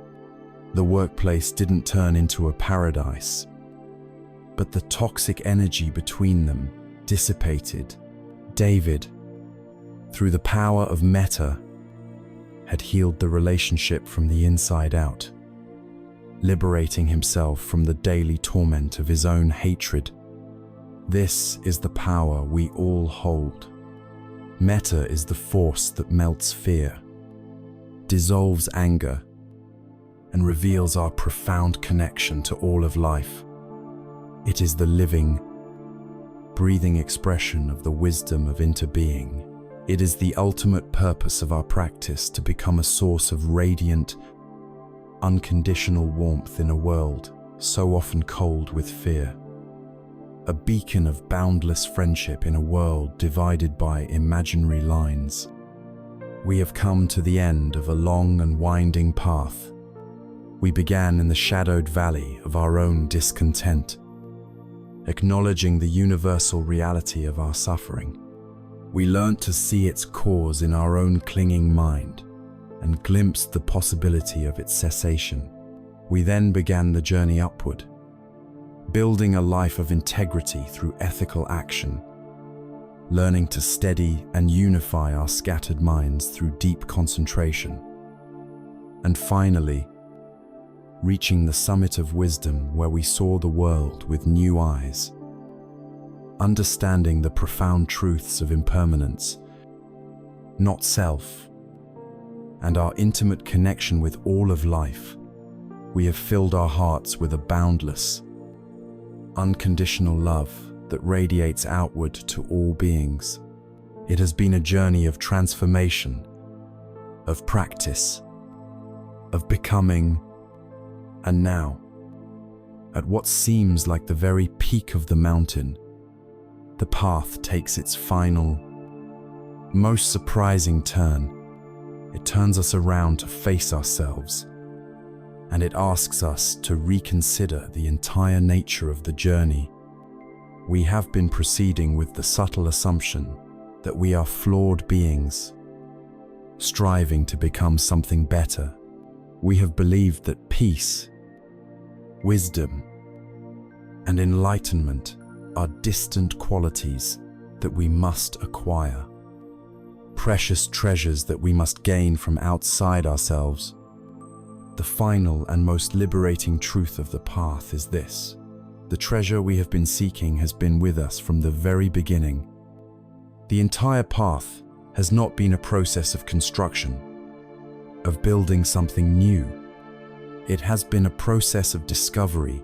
The workplace didn't turn into a paradise, but the toxic energy between them dissipated. David, through the power of metta, had healed the relationship from the inside out, liberating himself from the daily torment of his own hatred. This is the power we all hold. Metta is the force that melts fear, dissolves anger, and reveals our profound connection to all of life. It is the living, breathing expression of the wisdom of interbeing. It is the ultimate purpose of our practice to become a source of radiant, unconditional warmth in a world so often cold with fear. A beacon of boundless friendship in a world divided by imaginary lines. We have come to the end of a long and winding path. We began in the shadowed valley of our own discontent, acknowledging the universal reality of our suffering. We learnt to see its cause in our own clinging mind and glimpsed the possibility of its cessation. We then began the journey upward, building a life of integrity through ethical action, learning to steady and unify our scattered minds through deep concentration, and finally, reaching the summit of wisdom where we saw the world with new eyes, understanding the profound truths of impermanence, not self, and our intimate connection with all of life. We have filled our hearts with a boundless, unconditional love that radiates outward to all beings. It has been a journey of transformation, of practice, of becoming, and now, at what seems like the very peak of the mountain, the path takes its final, most surprising turn. It turns us around to face ourselves, and it asks us to reconsider the entire nature of the journey. We have been proceeding with the subtle assumption that we are flawed beings, striving to become something better. We have believed that peace, wisdom, and enlightenment are distant qualities that we must acquire, precious treasures that we must gain from outside ourselves. The final and most liberating truth of the path is this: the treasure we have been seeking has been with us from the very beginning. The entire path has not been a process of construction, of building something new. It has been a process of discovery,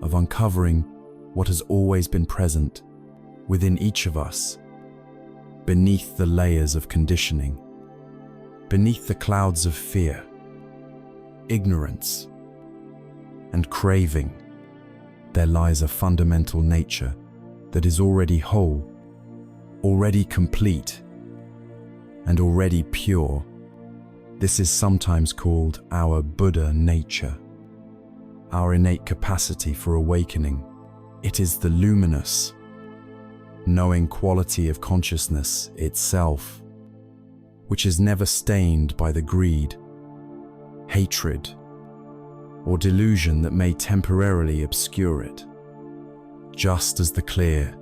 of uncovering what has always been present within each of us, beneath the layers of conditioning, beneath the clouds of fear, ignorance, and craving. There lies a fundamental nature that is already whole, already complete, and already pure. This is sometimes called our Buddha nature, our innate capacity for awakening. It is the luminous, knowing quality of consciousness itself, which is never stained by the greed, hatred, or delusion that may temporarily obscure it. Just as the clear,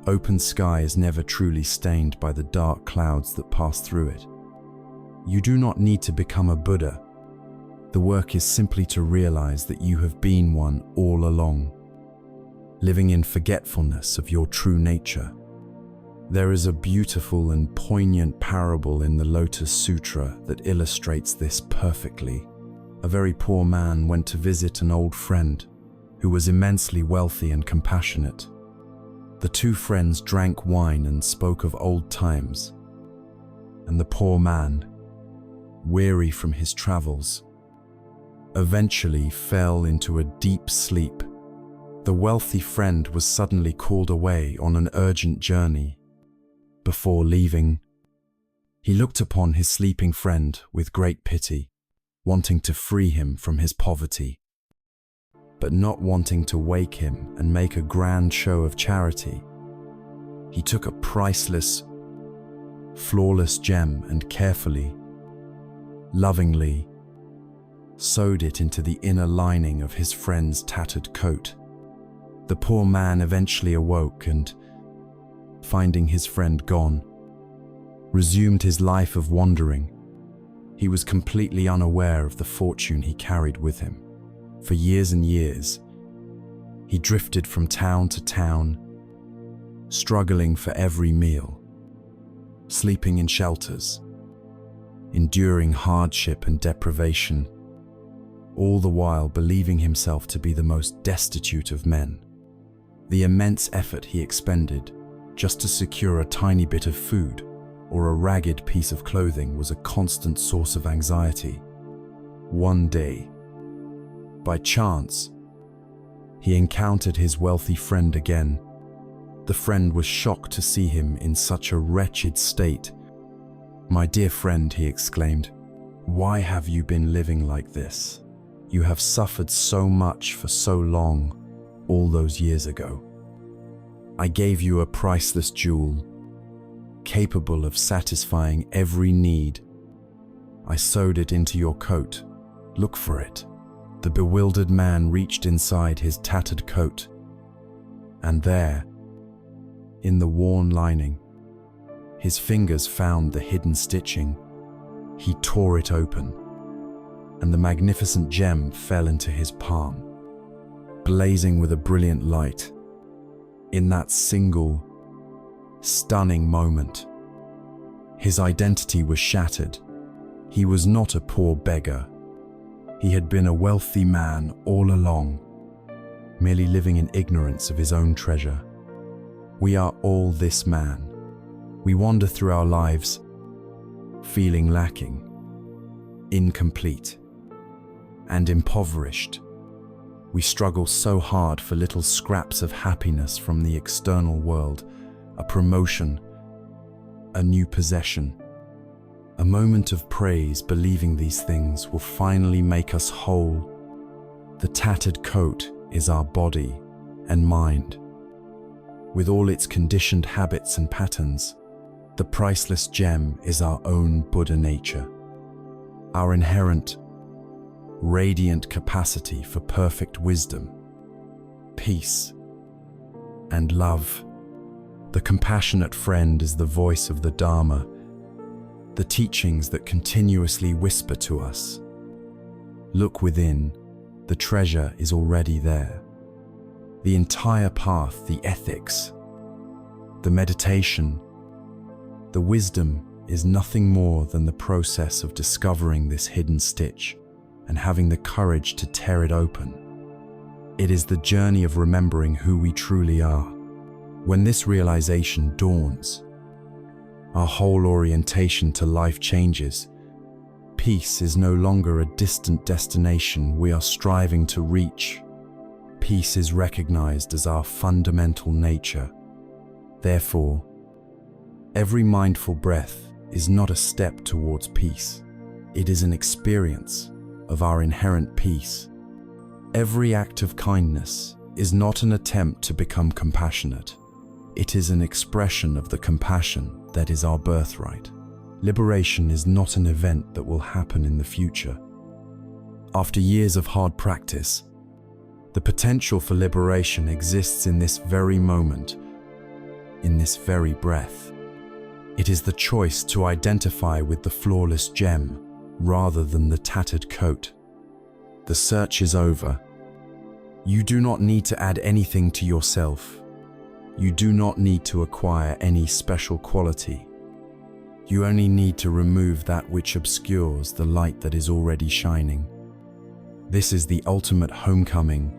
open sky is never truly stained by the dark clouds that pass through it. You do not need to become a Buddha. The work is simply to realize that you have been one all along, living in forgetfulness of your true nature. There is a beautiful and poignant parable in the Lotus Sutra that illustrates this perfectly. A very poor man went to visit an old friend who was immensely wealthy and compassionate. The two friends drank wine and spoke of old times, and the poor man, weary from his travels, eventually fell into a deep sleep. The wealthy friend was suddenly called away on an urgent journey. Before leaving, he looked upon his sleeping friend with great pity, wanting to free him from his poverty, but not wanting to wake him and make a grand show of charity. He took a priceless, flawless gem and carefully, lovingly, sewed it into the inner lining of his friend's tattered coat. The poor man eventually awoke and, finding his friend gone, resumed his life of wandering. He was completely unaware of the fortune he carried with him. For years and years, he drifted from town to town, struggling for every meal, sleeping in shelters, enduring hardship and deprivation, all the while believing himself to be the most destitute of men. The immense effort he expended just to secure a tiny bit of food or a ragged piece of clothing was a constant source of anxiety. One day, by chance, he encountered his wealthy friend again. The friend was shocked to see him in such a wretched state. "My dear friend," he exclaimed, "why have you been living like this? You have suffered so much for so long, all those years ago. I gave you a priceless jewel, capable of satisfying every need. I sewed it into your coat. Look for it." The bewildered man reached inside his tattered coat, and there, in the worn lining, his fingers found the hidden stitching. He tore it open, and the magnificent gem fell into his palm, blazing with a brilliant light. In that single, stunning moment, his identity was shattered. He was not a poor beggar. He had been a wealthy man all along, merely living in ignorance of his own treasure. We are all this man. We wander through our lives, feeling lacking, incomplete, and impoverished. We struggle so hard for little scraps of happiness from the external world, a promotion, a new possession, a moment of praise, believing these things will finally make us whole. The tattered coat is our body and mind. With all its conditioned habits and patterns, the priceless gem is our own Buddha nature, our inherent, radiant capacity for perfect wisdom, peace, and love. The compassionate friend is the voice of the Dharma, the teachings that continuously whisper to us. Look within, the treasure is already there. The entire path, the ethics, the meditation, the wisdom is nothing more than the process of discovering this hidden stitch and having the courage to tear it open. It is the journey of remembering who we truly are. When this realization dawns, our whole orientation to life changes. Peace is no longer a distant destination we are striving to reach. Peace is recognized as our fundamental nature. Therefore, every mindful breath is not a step towards peace. It is an experience of our inherent peace. Every act of kindness is not an attempt to become compassionate. It is an expression of the compassion that is our birthright. Liberation is not an event that will happen in the future. After years of hard practice, the potential for liberation exists in this very moment, in this very breath. It is the choice to identify with the flawless gem rather than the tattered coat. The search is over. You do not need to add anything to yourself. You do not need to acquire any special quality. You only need to remove that which obscures the light that is already shining. This is the ultimate homecoming.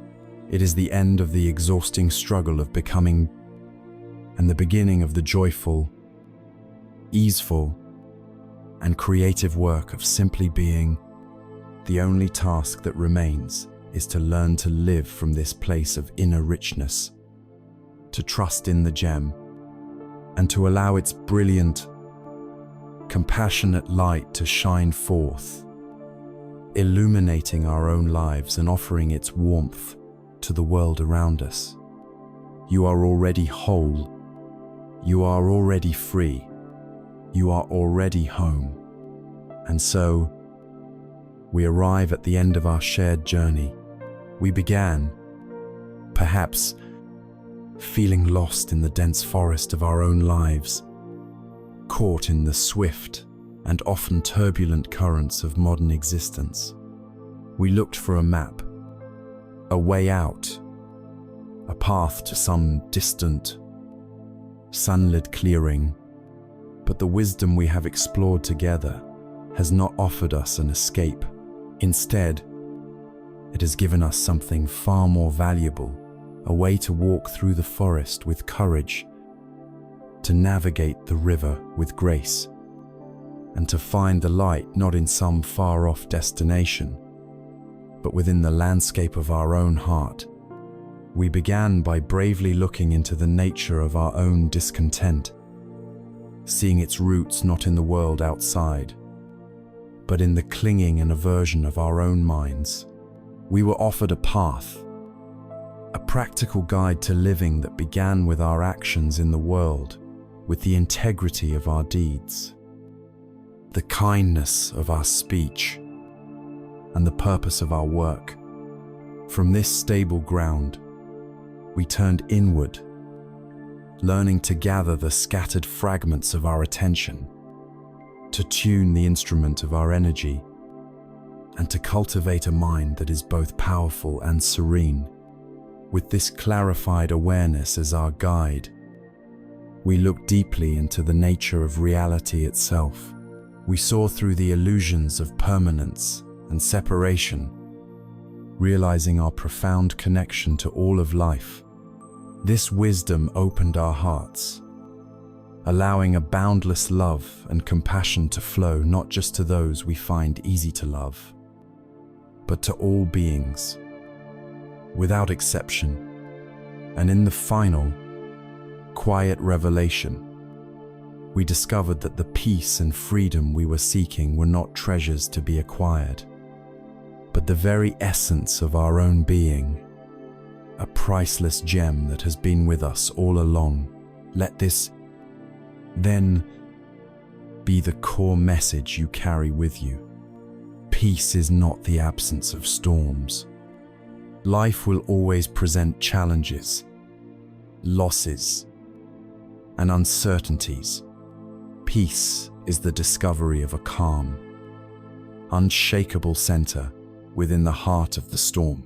It is the end of the exhausting struggle of becoming and the beginning of the joyful, easeful, and creative work of simply being. The only task that remains is to learn to live from this place of inner richness, to trust in the gem, and to allow its brilliant, compassionate light to shine forth, illuminating our own lives and offering its warmth to the world around us. You are already whole. You are already free. You are already home. And so, we arrive at the end of our shared journey. We began, perhaps, feeling lost in the dense forest of our own lives, caught in the swift and often turbulent currents of modern existence. We looked for a map, a way out, a path to some distant, sunlit clearing, but the wisdom we have explored together has not offered us an escape. Instead, it has given us something far more valuable, a way to walk through the forest with courage, to navigate the river with grace, and to find the light not in some far-off destination, but within the landscape of our own heart. We began by bravely looking into the nature of our own discontent, seeing its roots not in the world outside, but in the clinging and aversion of our own minds. We were offered a path, a practical guide to living that began with our actions in the world, with the integrity of our deeds, the kindness of our speech, and the purpose of our work. From this stable ground, we turned inward, learning to gather the scattered fragments of our attention, to tune the instrument of our energy, and to cultivate a mind that is both powerful and serene. With this clarified awareness as our guide, we looked deeply into the nature of reality itself. We saw through the illusions of permanence and separation, realizing our profound connection to all of life. This wisdom opened our hearts, allowing a boundless love and compassion to flow not just to those we find easy to love, but to all beings, without exception. And in the final, quiet revelation, we discovered that the peace and freedom we were seeking were not treasures to be acquired, but the very essence of our own being, a priceless gem that has been with us all along. Let this, then, be the core message you carry with you. Peace is not the absence of storms. Life will always present challenges, losses, and uncertainties. Peace is the discovery of a calm, unshakable center within the heart of the storm.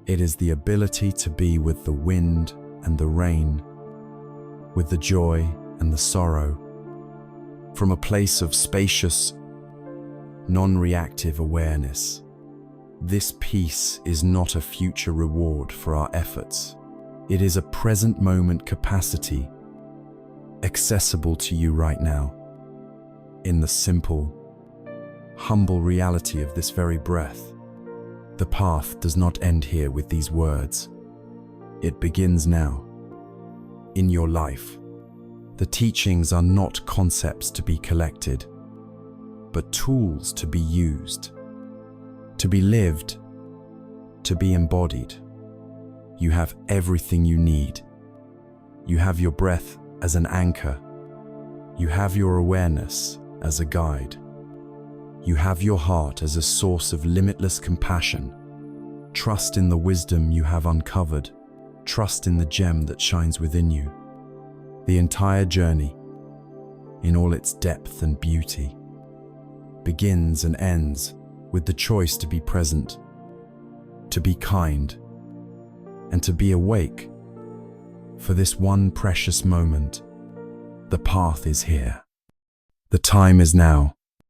It is the ability to be with the wind and the rain, with the joy and the sorrow, from a place of spacious, non-reactive awareness. This peace is not a future reward for our efforts. It is a present moment capacity, accessible to you right now, in the simple, humble reality of this very breath. The path does not end here with these words. It begins now, in your life. The teachings are not concepts to be collected, but tools to be used, to be lived, to be embodied. You have everything you need. You have your breath as an anchor. You have your awareness as a guide. You have your heart as a source of limitless compassion. Trust in the wisdom you have uncovered. Trust in the gem that shines within you. The entire journey, in all its depth and beauty, begins and ends with the choice to be present, to be kind, and to be awake. For this one precious moment, the path is here. The time is now.